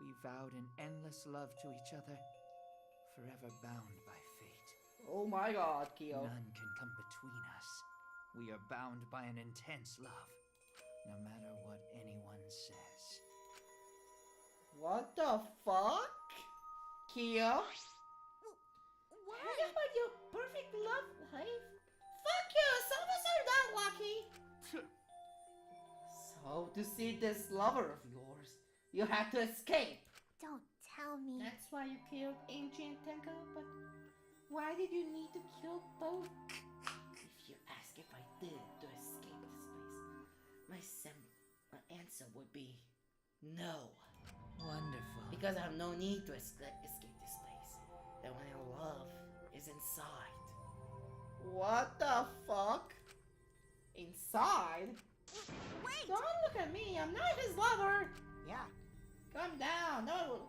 we vowed an endless love to each other, forever bound by fate. Oh my god, Kyo. None can come between us. We are bound by an intense love, no matter what anyone says. What the fuck? Kyo? What? How about your perfect love life? Fuck you! Some of us are not lucky! So, to see this lover of yours, you had to escape. Don't tell me. That's why you killed Angie and Tenko, but why did you need to kill both? If you ask if I did to escape this place, my answer would be no. Wonderful. Because I have no need to escape this place. That when I love is inside. What the fuck? Inside? Wait! Don't look at me, I'm not his lover! Yeah. Calm down, no one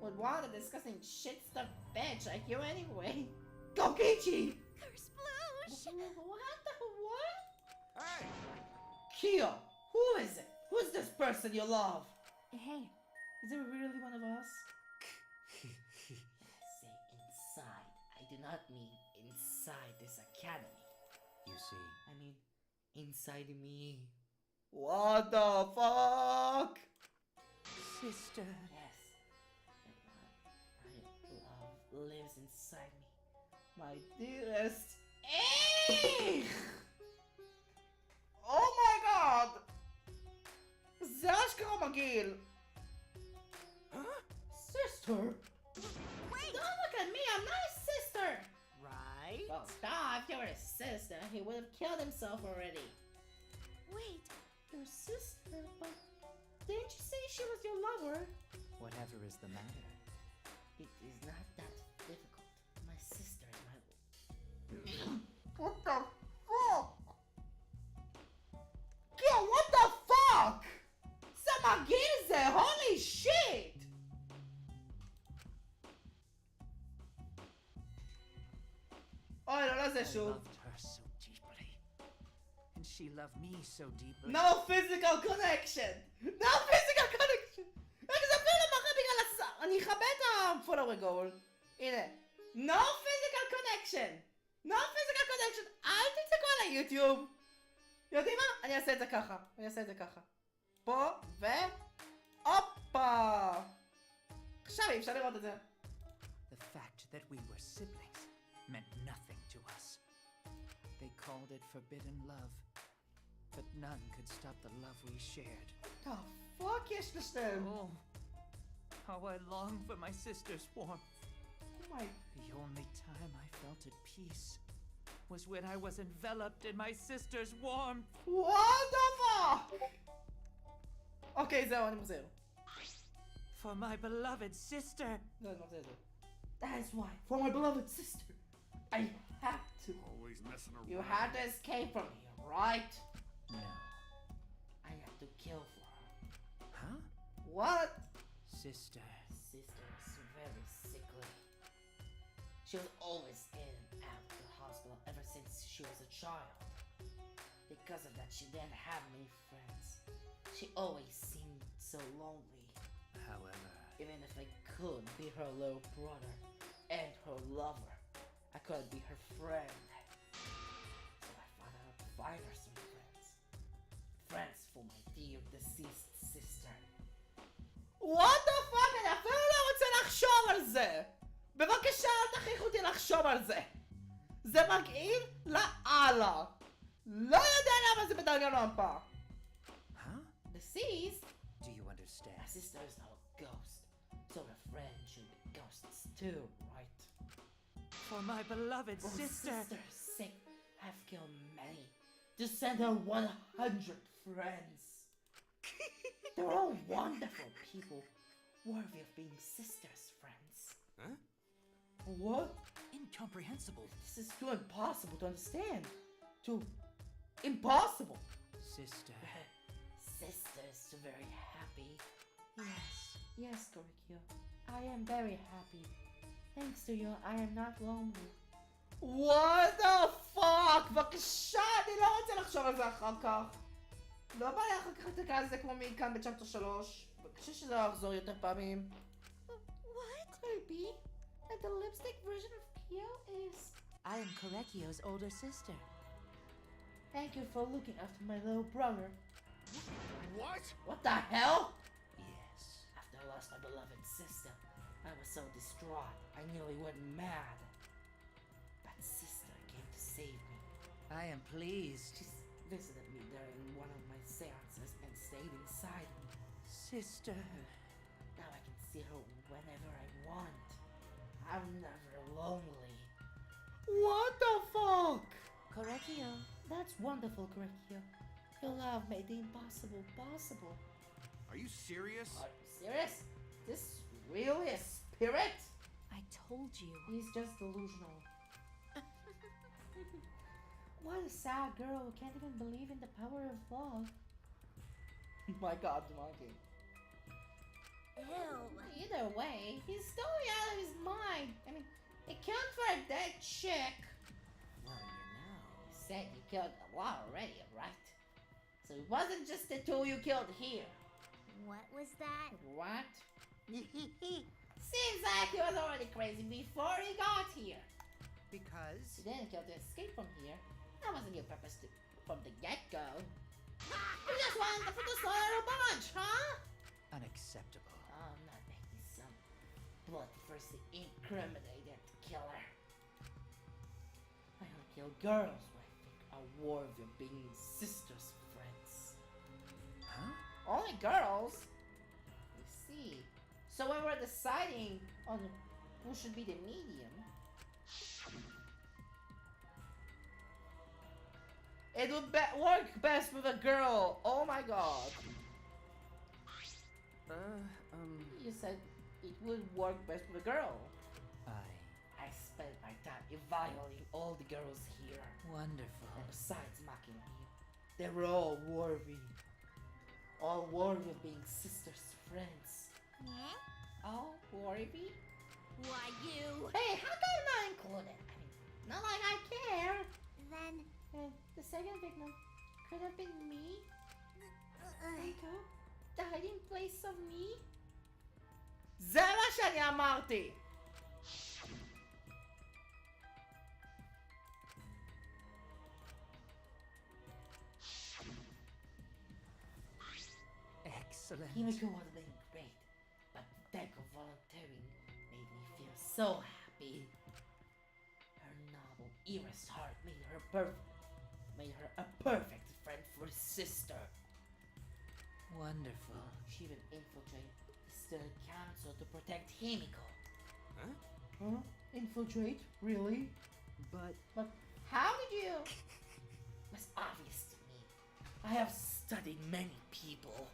would want a disgusting shit stuff bitch like you anyway. Gokichi! Curse Bloosh! What the what? Hey! Kyo, who is it? Who's this person you love? Hey, Is it really one of us? Say inside. I do not mean inside this academy. You see, I mean inside me. What the fuck? sister. Yes. My love lives inside me. My dearest. Oh my god! זה אשכרה מגעיל. Sister? Wait! Don't look at me, I'm not a sister! Right? Well, if you were his sister, he would have killed himself already. Wait, Your sister? But didn't you say she was your lover? Whatever is the matter? It is not that difficult. My sister is my... What the fuck? Yo, what the fuck? Samagirze, holy shit! אוי, לא לזה I שוב. loved her so deeply. And she loved me so deeply. No physical connection! No physical connection! רגע, זה אפילו לא מראה בגלל השר. אני אכבה את ה-follower goal. הנה. No physical connection! No physical connection! אל תצעקו על היוטיוב! יודעים מה? אני אעשה את זה ככה. אני אעשה את זה ככה. פה, ו... הופה! עכשיו אי אפשר לראות את זה. The fact that we were siblings meant nothing to us. They called it forbidden love. But none could stop the love we shared. The fuck יש לשניהם? Oh, how I long for my sister's warmth. Oh my... The only time I felt at peace was when I was enveloped in my sister's warmth. What the fuck? אוקיי, זהו, אני מחזיר. For my beloved sister. לא, אני מחזיר את זה. That is why, for my beloved sister, I had to. Always messing around. You had to escape from here, right? No. I have to kill for her. Huh? What? Sister. Sister is very sickly. She was always in and out of the hospital ever since she was a child. Because of that, she didn't have many friends. She always seemed so lonely. However, Even if I could be her little brother and her lover, I couldn't be her friend. So I thought I would find her some friends. Friends for my dear deceased sister. What the fuck? אני אפילו לא רוצה לחשוב על זה! בבקשה, אל תכריחו אותי לחשוב על זה! זה מגעיל לאללה! לא יודע למה זה בדנגנרונפה! huh? Deceased? Do you understand? My sister is not a ghost, so her friends should be ghosts too, right? For my beloved For sister. sister's sake, I've killed many to send her 100 friends. They're all wonderful people, worthy of being sister's friends. Huh? What? Incomprehensible. This is too impossible to understand. Too impossible. Sister. Sister is very happy. Yes, yes, Gorikyo. I am very happy. Thanks to you, I am not lonely. What the fuck? בבקשה, אני לא רוצה לחשוב על זה אחר כך. לא בא לי אחר כך לתקע על זה כמו מכאן בצ'פטר 3. בבקשה שזה לא יחזור יותר פעמים. what? Baby, and the lipstick version of Kyo is... I am Korekio's older sister. Thank you for looking after my little brother. What? What the hell? Yes. After I lost my beloved sister, I was so distraught, I nearly went mad. But sister came to save me. I am pleased. She visited me during one of my seances and stayed inside me. Sister. Now I can see her whenever I want. I'm never lonely. What the fuck? Korekio. That's wonderful, Gorikyo. Your love made the impossible possible. Are you serious? Are you serious? This really a spirit? I told you. He's just delusional. What a sad girl who can't even believe in the power of love. My god, monkey. Ew. Either way, he's totally out of his mind. I mean, it counts for a dead chick. Well, you said you killed a lot already, right? So it wasn't just the two you killed here. What was that? What? Seems like he was already crazy before he got here. Because He didn't kill to escape from here. That wasn't your purpose from the get-go. You just wanted to slaughter a bunch, huh? Unacceptable. Oh, I'm not making some bloodthirsty, incriminated killer. I only kill girls who I think are worthy of being sisters' friends. Huh? Only girls? I see. So when we're deciding on who should be the medium, It would work best with a girl. Oh my god. You said it would work best with a girl. I spent my time evaluating all the girls here. Wonderful. And besides mocking me, they were all worthy. All worthy of being sisters, friends. Yeah? All worthy? Why, you... Hey, how come I'm not included? I mean, not like I care. Then, The second victim could have been me. Echo died in place of me. זה מה שאני אמרתי! Excellent. Himiko was being great, but Deco volunteering made me feel so happy. Her noble, earnest heart made her a perfect friend for his sister. Wonderful. She even infiltrated the student council to protect Himiko. Huh? Infiltrate? Really? But But how did you? It was obvious to me. I have studied many people.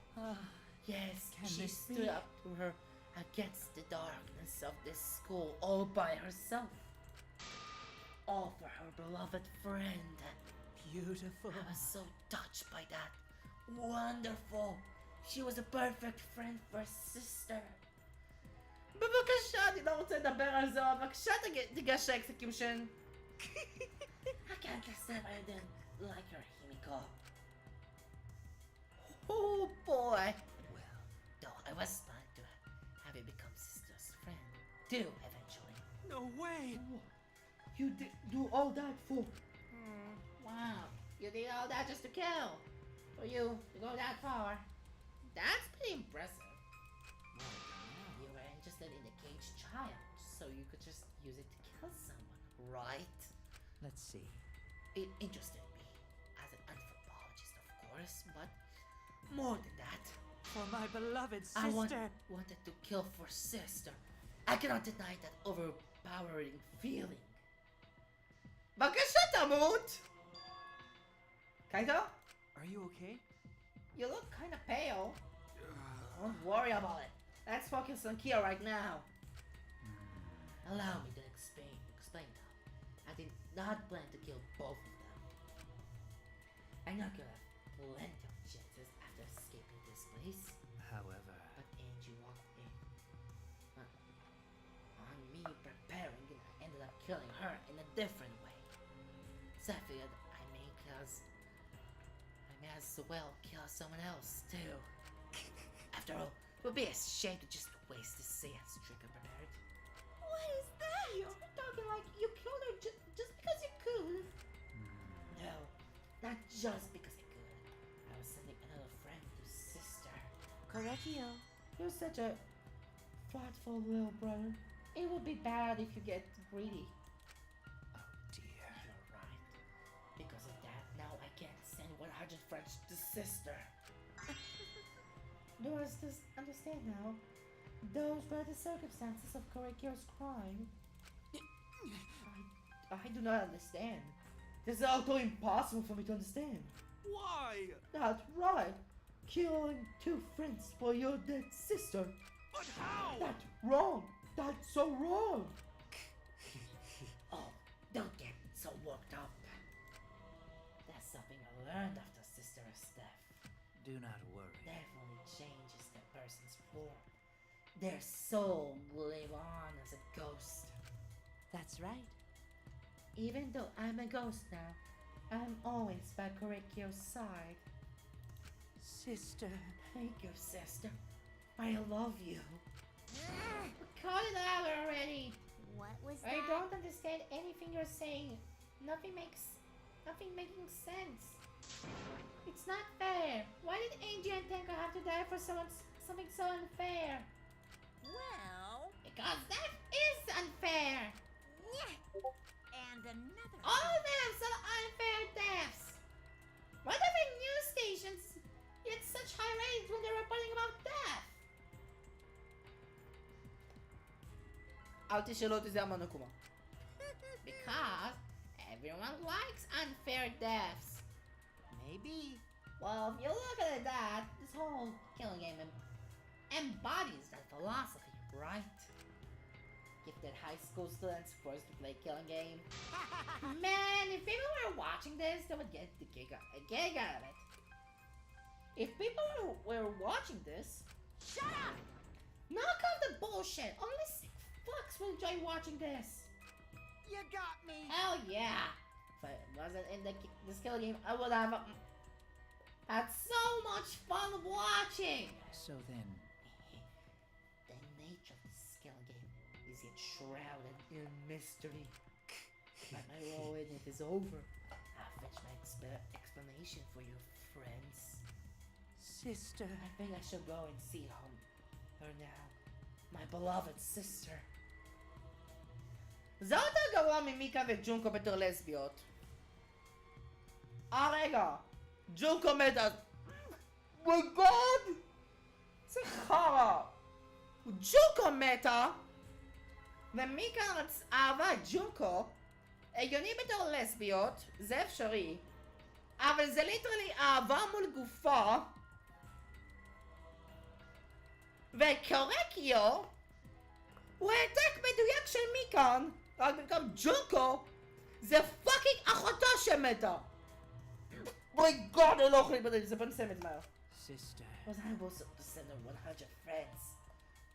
Yes, Can she this stood be? up to her against the darkness of this school all by herself. All for her beloved friend. Beautiful. I was so touched by that. Wonderful. She was a perfect friend for a sister. בבקשה, אני לא רוצה לדבר על זה, אבל בבקשה תיגש לאקסקיושן. I can't understand why I didn't like her, Himiko. Oh boy. Well, though I was planning to have you become sister's friend too, eventually. No way! You did do all that for... Wow, you did all that just to kill. For you to go that far. That's pretty impressive. You were interested in the caged child, so you could just use it to kill someone, right? Let's see. It interested me as an anthropologist, of course, but more than that, For my beloved I sister. wanted to kill for sister. I cannot deny that overpowering feeling. בבקשה תמות! Kaito? Are you okay? You look kinda pale. Don't worry about it. Let's focus on Kia right now. Allow me to explain now. I did not plan to kill both of them. I know you have plenty of chances after escaping this place, However, but Angie walked in on me preparing, and I ended up killing her in a different way. So I figured I may as well kill someone else too. After all, it would be a shame to just waste the seance trick I prepared. What is that? You're talking like you killed her just because you could. No, not just because I could. I was sending another friend to sister. Correctio. You're such a thoughtful little brother. It would be bad if you get greedy. oh dear. You're right. Because of that, now I can't send 100 friends to sister. Doris does understand now. Those were the circumstances of Korekyo's crime. I do not understand. This is also impossible for me to understand. Why? That's right. Killing two friends for your dead sister. But how? That's wrong. That's so wrong. Oh, don't get so worked up. That's something I learned after sister's death. Do not worry. Death only changes the person's form. Their soul will live on as a ghost. That's right. Even though I'm a ghost now, I'm always by Korekyo's side. Sister. Thank you, sister. I love you. Cut it out already. what was I that? don't understand anything you're saying. Nothing making sense. It's not fair. Why did Angie and Tenko have to die for something so unfair? Well, Because that is unfair. yeah. And another. All of them some unfair deaths. Why do the news stations get such high ratings when they're reporting about death? אל תשאלו אותי זה המונוקומה. Because everyone likes unfair deaths. Maybe. Well, if you look at it that, this whole killing game embodies that philosophy, right? Gifted high school students forced to play killing game. Man, if people were watching this, they would get the gig out of it. If people were watching this, Shut up! knock off the bullshit. Only sick fucks will enjoy watching this. You got me. Hell yeah! If I wasn't in this killing game, I would have had so much fun watching. So then, The nature of this killing game is yet shrouded in mystery. But my role in it is over. I'll fetch my explanation for you, friends. sister. I think I should go and see her now. My beloved sister. זה יותר גרוע ממיקה וג'ונקו בתור לסביות. רגע. ג'ונקו מתה. מי גוד! זה חרא. ג'ונקו מתה. ומיקה אהבה את ג'ונקו. הגיוני בתור לסביות. זה אפשרי. אבל זה ליטרלי אהבה מול גופה. וקורקיו הוא העתק מדויק של מיקן, רק במקום ג'ונקו זה פאקינג אחותו שמתה. בואי גוד, אני לא יכול להתבדל, זה בוא נסיים את מהר. Sister. Was I supposed to send her 100 friends?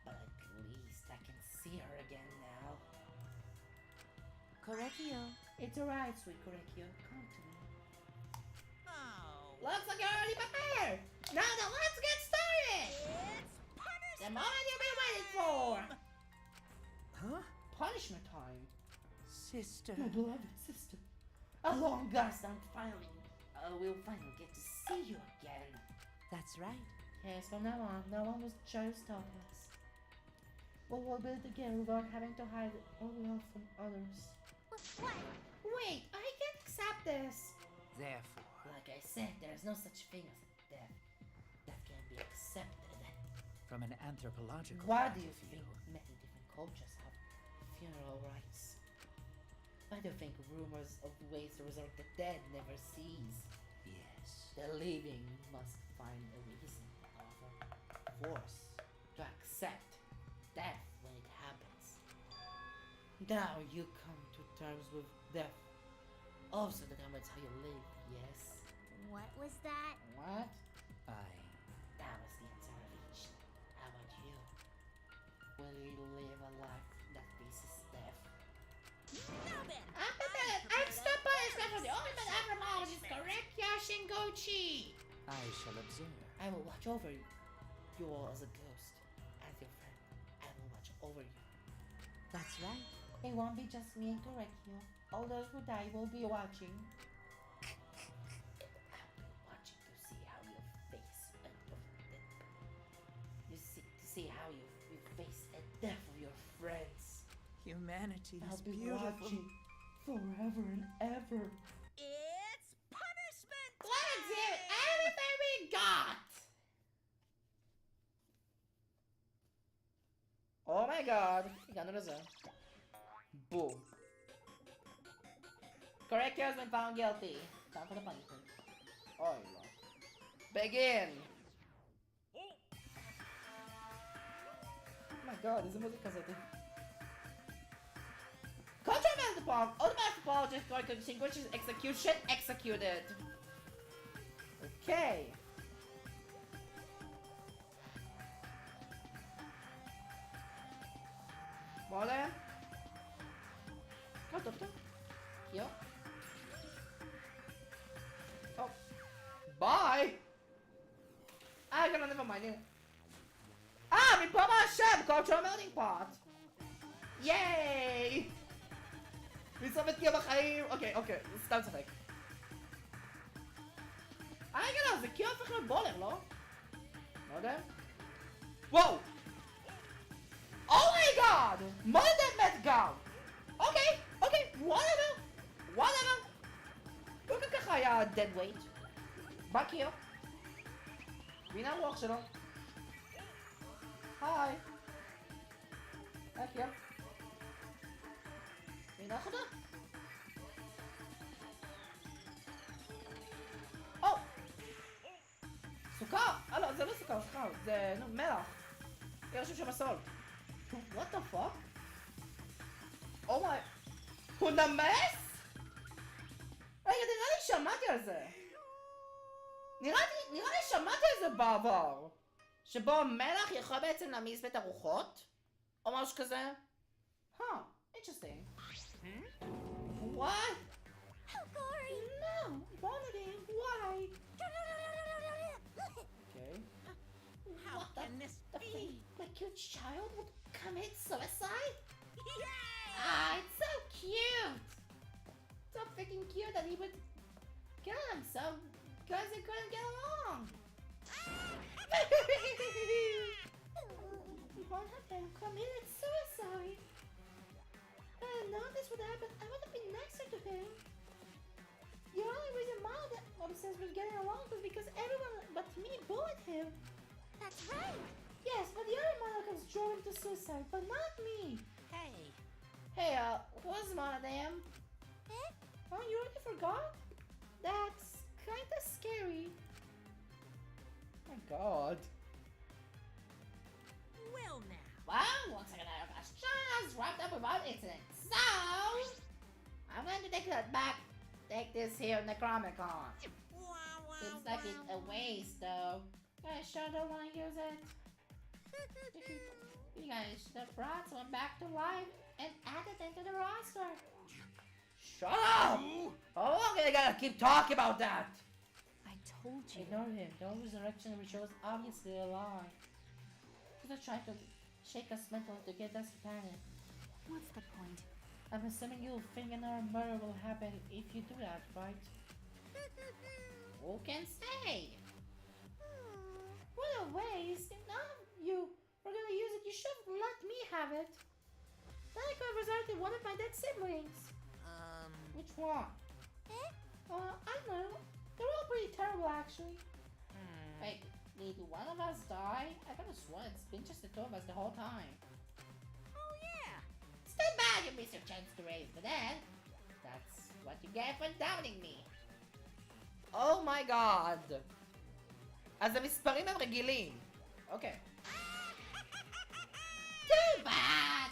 But at least I can see her again now. Correcchio. It's alright, sweet Correcchio. Come to me. Oh. Looks like you're already prepared! Now then, let's get started! It's punishment The moment you've been waiting for! Huh? Punishment time. Sister. My beloved sister. At long last, we'll finally get to see you again. That's right. Yes, from now on, no one will try to stop us. We'll build again without having to hide our love from others. What? Wait, I can't accept this. Therefore, Like I said, there is no such thing as a death that can be accepted. from an anthropological Why point do you of think view, many different cultures have funeral rites? Why do you think rumors of ways to resurrect the dead never cease? yes. The living must find a reason or force to accept death when it happens. Now you come to terms with death. Also determines how you live, yes? What was that? What? I That was the answer of each. How about you? Will you live a life that faces death? Now then. I'm prepared! I'm still punishment for the ultimate anthropologist, correct, Yashingochi? I shall observe. I will watch over you all as a ghost. As your friend, I will watch over you. That's right. It won't be just me and Correcchio. All those who die will be watching. I'll be watching to see how you face to see how you face a death of your friends. Humanity I'll is be beautiful. watching forever and ever. It's punishment Let's hear everything we got! Oh my god, הגענו לזה. Boom. Correctio has been found guilty. Time for the punishment. Oh no. Begin! Oh my god, איזה מוזיקה זאת. Contraband bomb! Automatic apologist going to distinguish his execution executed. Okay. Mole. Go, doctor. Here. Oh. Bye! I'm gonna never mind you. מפה מהשם! Control melting pot! ייי! לשרוף את קיר בחיים! אוקיי, סתם צחק. רגע, זה קיר הופך להיות בולר, לא? לא יודע. וואו! אומייגאד! מה זה מת גם? אוקיי, whatever! לא ככה היה dead weight. בא קיר. והנה הרוח שלו. היי. קיר. והנה אחותה. Oh! סוכר, סליחה, זה, נו, מלח. יש רשום שם סולט. What the fuck? Oh my... הוא נמס? רגע, נראה לי שמעתי על זה. נראה לי שמעתי על זה בעבר. שבו מלח יכול בעצם להמיס בית הרוחות? או משהו כזה? Interesting. What? How gory! No, vomiting. Why? Okay. How What can this the be? My cute child would commit suicide? Yay! It's so cute! So freaking cute that he would kill himself because they couldn't get along. One of them committed suicide. I didn't know this would happen. I would have been nicer to him. The only reason Mom and Mom says we're getting along was because everyone but me bullied him. That's right! Yes, but the other monarchs drove him to suicide, but not me. Hey, Hey, who's one of them? Eh? Oh, you already forgot? That's kinda scary. My god. well now. Well, looks like another of us China's wrapped up without incident. So, I'm going to take that back. Take this here Necronomicon. Seems like it's a waste, though. I sure don't want to use it. You guys should have brought someone back to life and added into the roster. Shut up! How long are they gonna keep talking about that? I told you. Ignore him. The whole resurrection ritual is obviously a lie. He's not trying to shake us mentally to get us to panic. What's the point? I'm assuming you'll think another murder will happen if you do that, right? Who can say? What a waste! If none of you were gonna use it, you should have let me have it. Then I could have resurrected one of my dead siblings. Which one? Eh? I don't know. They're all pretty terrible, actually. Wait, did one of us die? I could have sworn it's been just the two of us the whole time. Oh yeah. It's too bad you missed your chance to raise the dead. That's what you get for doubting me. Oh my god. אז המספרים הם רגילים. אוקיי. Too bad!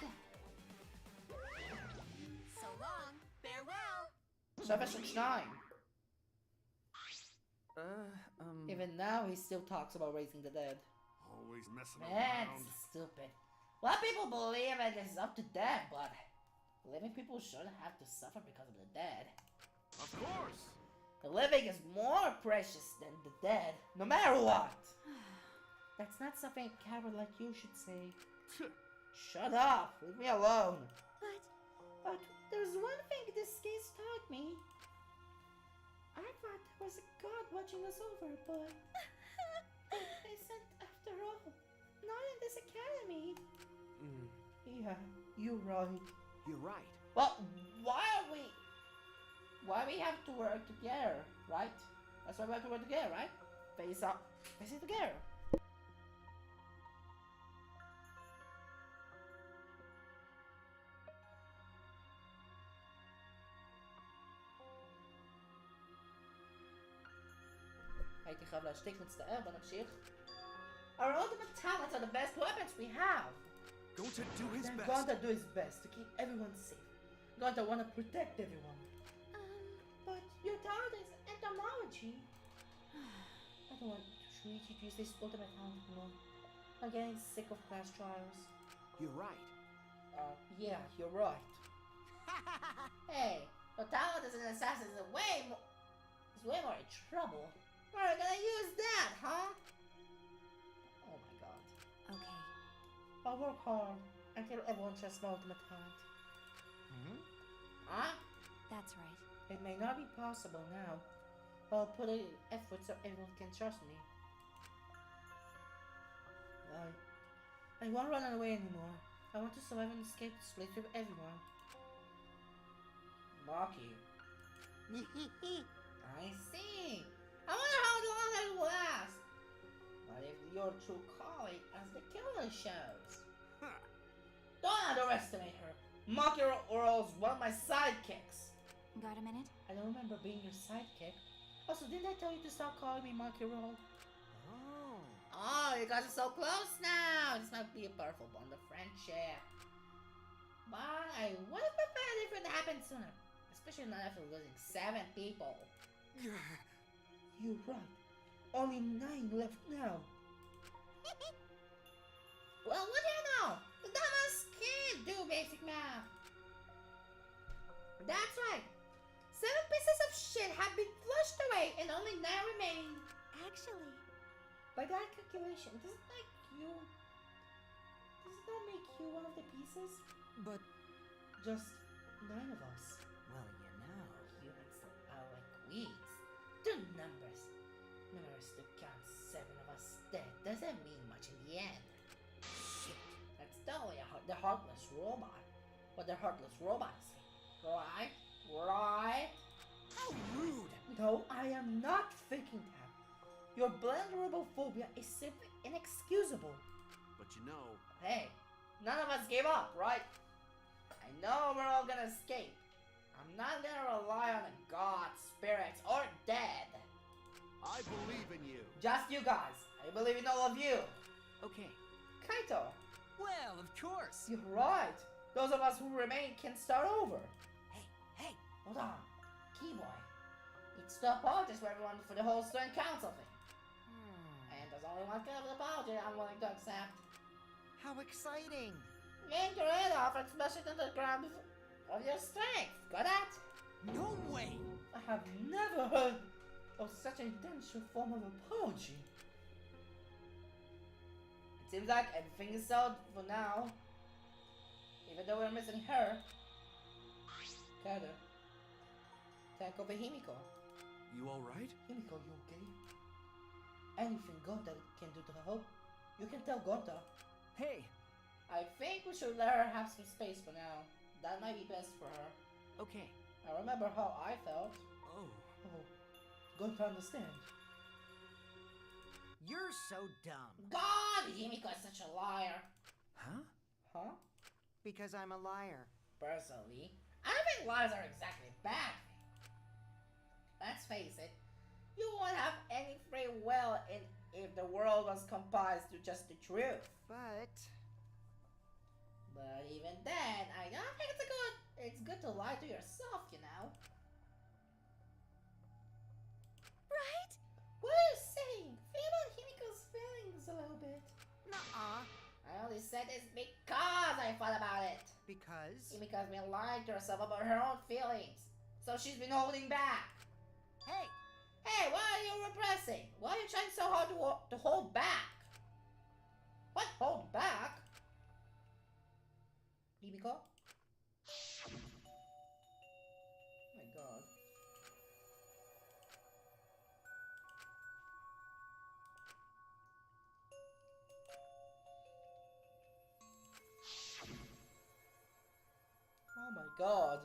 So long. Farewell. עכשיו יש עוד שניים. Even now he still talks about raising the dead. Always messing That's around. stupid. Well, people believe it is up to dead, but living people shouldn't have to suffer because of the dead. Of course. The living is more precious than the dead, no matter what. That's not something a coward like you should say. Shut up, leave me alone. But there's one thing this case taught me. I thought there was a god watching us over, but they sent after all. Not in this academy. Yeah, you're right. You're right. Well, why we have to work together, right? That's why we have to work together, right? Face up, face it together. הייתי חייב להשתיק, מצטער, בוא נמשיך. Our ultimate talents are the best weapons we have. Going to do his Then best. Gonta do his best to keep everyone safe. Gonta wanna protect everyone. But your talent is entomology. I don't want Shuichi to use this ultimate talent anymore. I'm getting sick of class trials. You're right. Yeah, you're right. Hey, your talent as an assassin is way more in trouble. We're gonna use that, huh? Oh my god. Okay. I'll work hard until everyone trusts my ultimate talent. Huh? That's right. It may not be possible now, but I'll put in effort so everyone can trust me. I won't run away anymore. I want to survive and escape this place with everyone. Maki. I see. I wonder how long that will last. What if your true calling as the killer shows? Don't underestimate her. Maki Oro's one of my sidekicks. Got a minute? I don't remember being your sidekick. Also, didn't I tell you to stop calling me Maki Oro? Oh. Oh, you guys are so close now. This might be a powerful bond of friendship. But I would have preferred if it happened sooner. Especially not after losing 7 people. You're right. Only 9 left now. Well, what do you know? The dumbest can't do basic math. That's right. 7 pieces of shit have been flushed away and only 9 remain. Actually, By that calculation, does it not make you one of the pieces? But, Just 9 of us. well, you know. Humans are like weeds. They're numbers. Numbers to count 7 of us dead doesn't mean much in the end. Shit. That's totally the heartless robot. What the heartless robot say. Right? Right? How rude! No, I am not thinking that. Your blenderable phobia is simply inexcusable. But you know, Hey, none of us gave up, right? I know we're all gonna escape. I'm not gonna rely on the gods, spirits, or dead. I believe in you. Just you guys. I believe in all of you. Okay. Kaito, Well, of course. you're right. Those of us who remain can start over. Hey, Hold on. Keyboy. It's the apologies for everyone for the whole student council thing. And there's only one kind of apology I'm willing to accept. How exciting! Getting rid of and smash it into the ground of your strength. Got that? no way! I have never heard of such a intentional form of apology. It seems like everything is settled for now. Even though we're missing her. Kada. Take over Himiko. You alright? Himiko, you okay? Anything Gota can do to help, you can tell Gota. Hey, I think we should let her have some space for now. That might be best for her. okay. I remember how I felt. Oh. Oh, Gota understand. You're so dumb. God, Himiko is such a liar. Huh? Huh? Because I'm a liar. Personally, I don't think lies are exactly a bad thing. Let's face it, you won't have any free will if the world was comprised to just the truth. But But even then, I don't think it's good to lie to yourself, you know. right? What are you saying? Think about Himiko's feelings a little bit. nuh-uh. I only said this because I thought about it. Because Himiko's been lying to herself about her own feelings. So she's been holding back. hey, Hey, why are you repressing? Why are you trying so hard to hold back? What, hold back? Himiko? My God. Oh my God.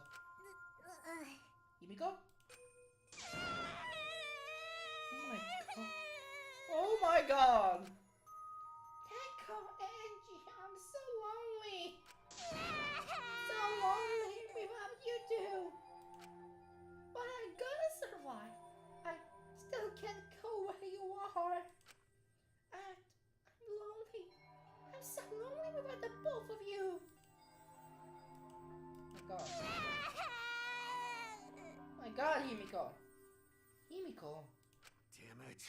Himiko? Oh my God! Tanko, Angie, I'm so lonely. So lonely without you two. But I'm gonna survive. I still can't go where you are. And I'm lonely. I'm so lonely without the both of you. My God. My God, Himiko. Himiko. Damn it.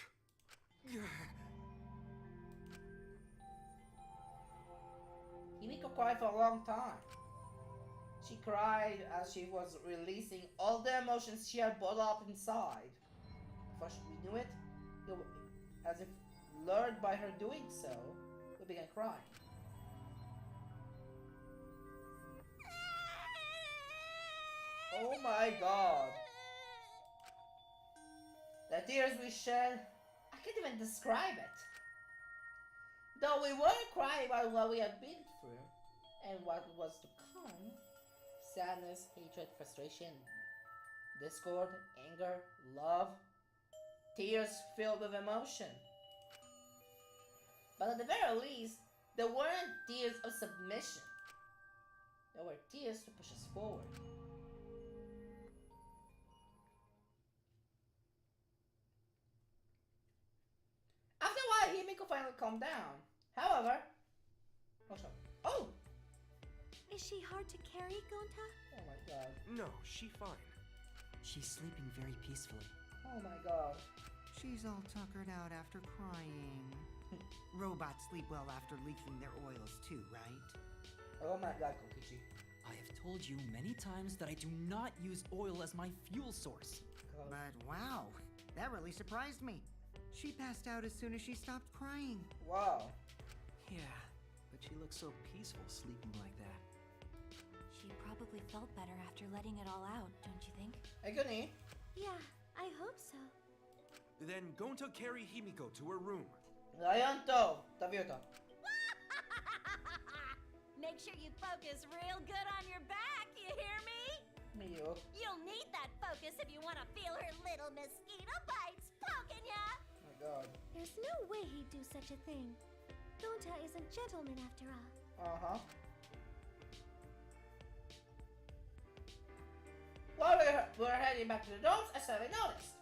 Himiko cried for a long time. She cried as she was releasing all the emotions she had bottled up inside. Before we knew it, as if lured by her doing so, we began crying. Oh my God! The tears we shed, I can't even describe it. Though we were crying about what we had been through and what was to come, sadness, hatred, frustration, discord, anger, love, tears filled with emotion. But at the very least, there weren't tears of submission. There were tears to push us forward. After a while, Himiko Himiko finally calmed down. However... Oh! Is she hard to carry, Gonta? Oh my god. No, she fine. She's sleeping very peacefully. Oh my god. She's all tuckered out after crying. Robots sleep well after leaking their oils too, right? Oh my god, Kokichi. I have told you many times that I do not use oil as my fuel source. But wow, that really surprised me. She passed out as soon as she stopped crying. Wow. Yeah, but she looks so peaceful sleeping like that. She probably felt better after letting it all out, don't you think? Agony. Yeah, I hope so. Then Gonta carry Himiko to her room. רעיון טוב. תביא אותה. Make sure you focus real good on your back, you hear me? בדיוק. You'll need that focus if you want to feel her little mosquito bites poking ya! Oh my god. There's no way he'd do such a thing. Gonta is a gentleman after all. Uh-huh. While we're heading back to the domes, I suddenly noticed.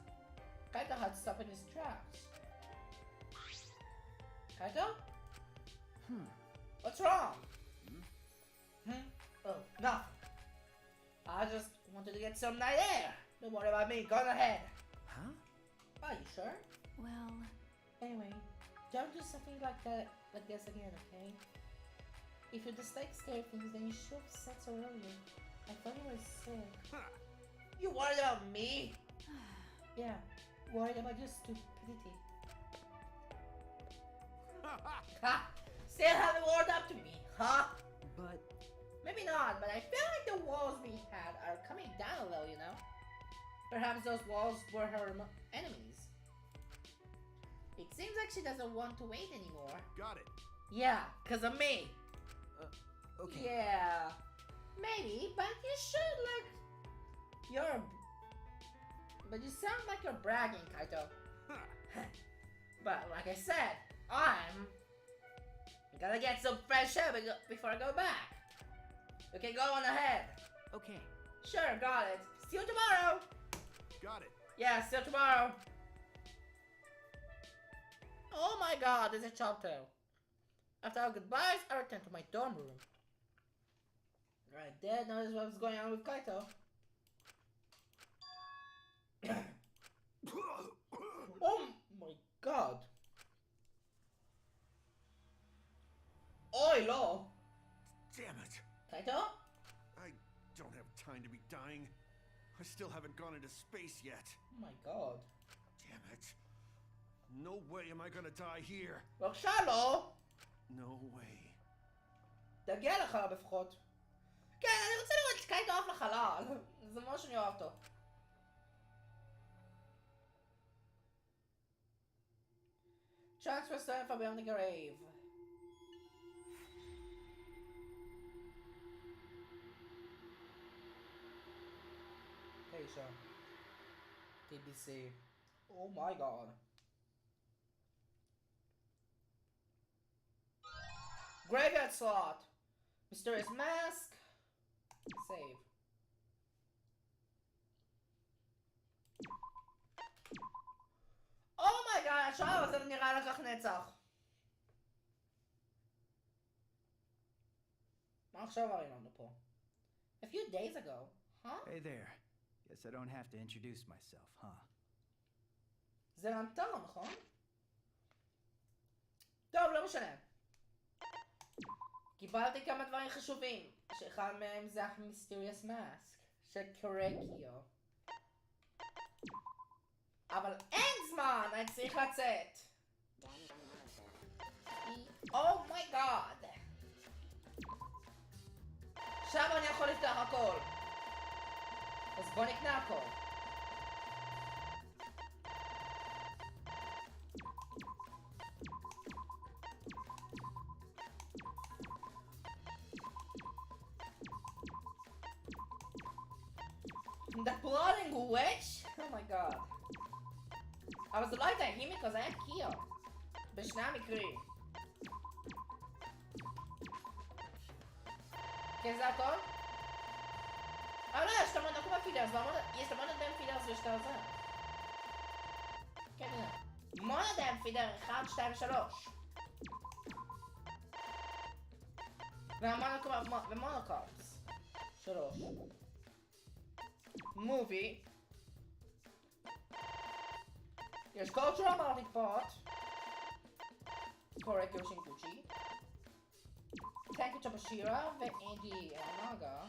Kaito had stopped in his tracks. Kaito? What's wrong? Oh, nothing. I just wanted to get some night air. Don't worry about me, go ahead. Huh? Are you sure? Well, Anyway, don't do something like this again, okay? If you dislike scary things, then you should have said so earlier. I thought you were sick. You worried about me? Yeah, worried about your stupidity. Ha! Still haven't warmed up to me, huh? But Maybe not, but I feel like the walls we had are coming down a little, you know? Perhaps those walls were her enemies. It seems like she doesn't want to wait anymore. Got it. Yeah, 'cause of me. okay. Yeah, maybe, but you should but you sound like you're bragging, Kaito. But like I said, I'm gonna get some fresh air before I go back. Okay, go on ahead. Okay. Sure, got it. See you tomorrow. Got it. Yeah, see you tomorrow. Oh my god, there's a chapter. After our goodbyes, I returned to my dorm room. Right there, notice what's going on with Kaito. Oh my god. Oi, lo. Damn it. Kaito? I don't have time to be dying. I still haven't gone into space yet. Oh my god. Damn it. No way am I gonna die here. בבקשה לא. No way. תגיע לך לפחות. כן, אני רוצה לראות את קייטו עף לחלל. זה ממש שאני אוהב אותו. Transfer stone from beyond the grave. Keisha. TBC. Oh my god. Graveyard slot. Mysterious mask. Save. Oh my god, השער הזה נראה לקח נצח. מה עכשיו הרי לנו פה? A few days ago, huh? Hey there. Guess I don't have to introduce myself, huh? זה רנטרו, נכון? טוב, לא משנה. קיבלתי כמה דברים חשובים, שאחד מהם זה ה-Mysterious Mask של קרקיו. אבל אין זמן, אני צריך לצאת. אומייגאד. עכשיו אני יכול לפתוח הכל. אז בוא נקנה הכל. The plotting witch? Oh my god. אבל זה לא הייתה הימיקו, זה היה קיו. בשני המקרים. כן, זה הכל? אבל לא, יש המון נקום בפידרס, יש המון אדם פידרס ושתה זה. כן, הנה. מונודם פידר 1, 2 ו-3. ומונוקורפס 3. מובי. יש קולטורה מרטיק פוט. קורקו שינקוצ'י. טנקו צ'בשירה ואנדי אלנגה.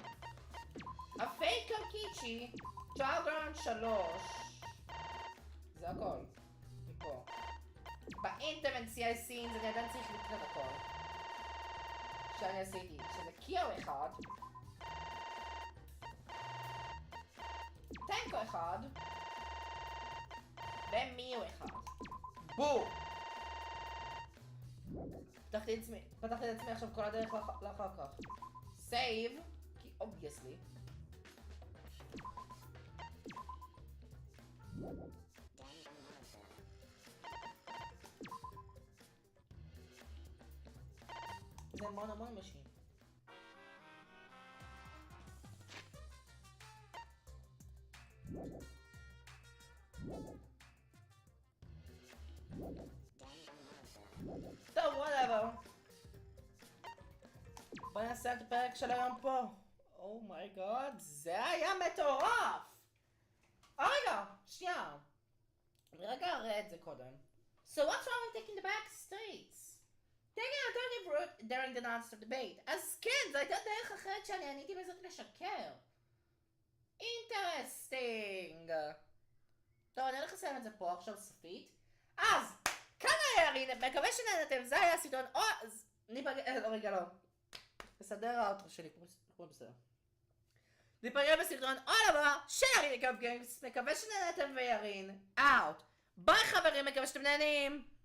הפייק קיצ'י. צ'יילד גראונד 3. זה הכל. מפה. באינטרנט CI-סינס אני עדיין צריך לקנות הכל. שאני עשיתי, שזה קיו 1. טנקו 1. ומיו 1. בום! פתחתי את עצמי עכשיו כל הדרך לאחר כך. סייב, כי אובייסלי. זה מון משין. טוב, whatever. בוא נעשה את הפרק של היום פה. אומייגוד, זה היה מטורף! רגע, שנייה. רגע אראה את זה קודם. So what's wrong with taking the back streets? taking an alternative route during the non-stop debate. אז כן, זו הייתה דרך אחרת שאני עניתי בזאת לשקר. אינטרסטינג. טוב, אני הולך לסיים את זה פה עכשיו סופית. אז, כאן היה ירין, מקווה שנהנתם, זה היה הסרטון, אז ניפגש, רגע לא. נסדר האוטרו שלי, כמו בסדר. ניפגש בסרטון עוד הבא של ירין גיימס, מקווה שנהנתם וירין, אאוט. ביי חברים, מקווה שאתם נהנים.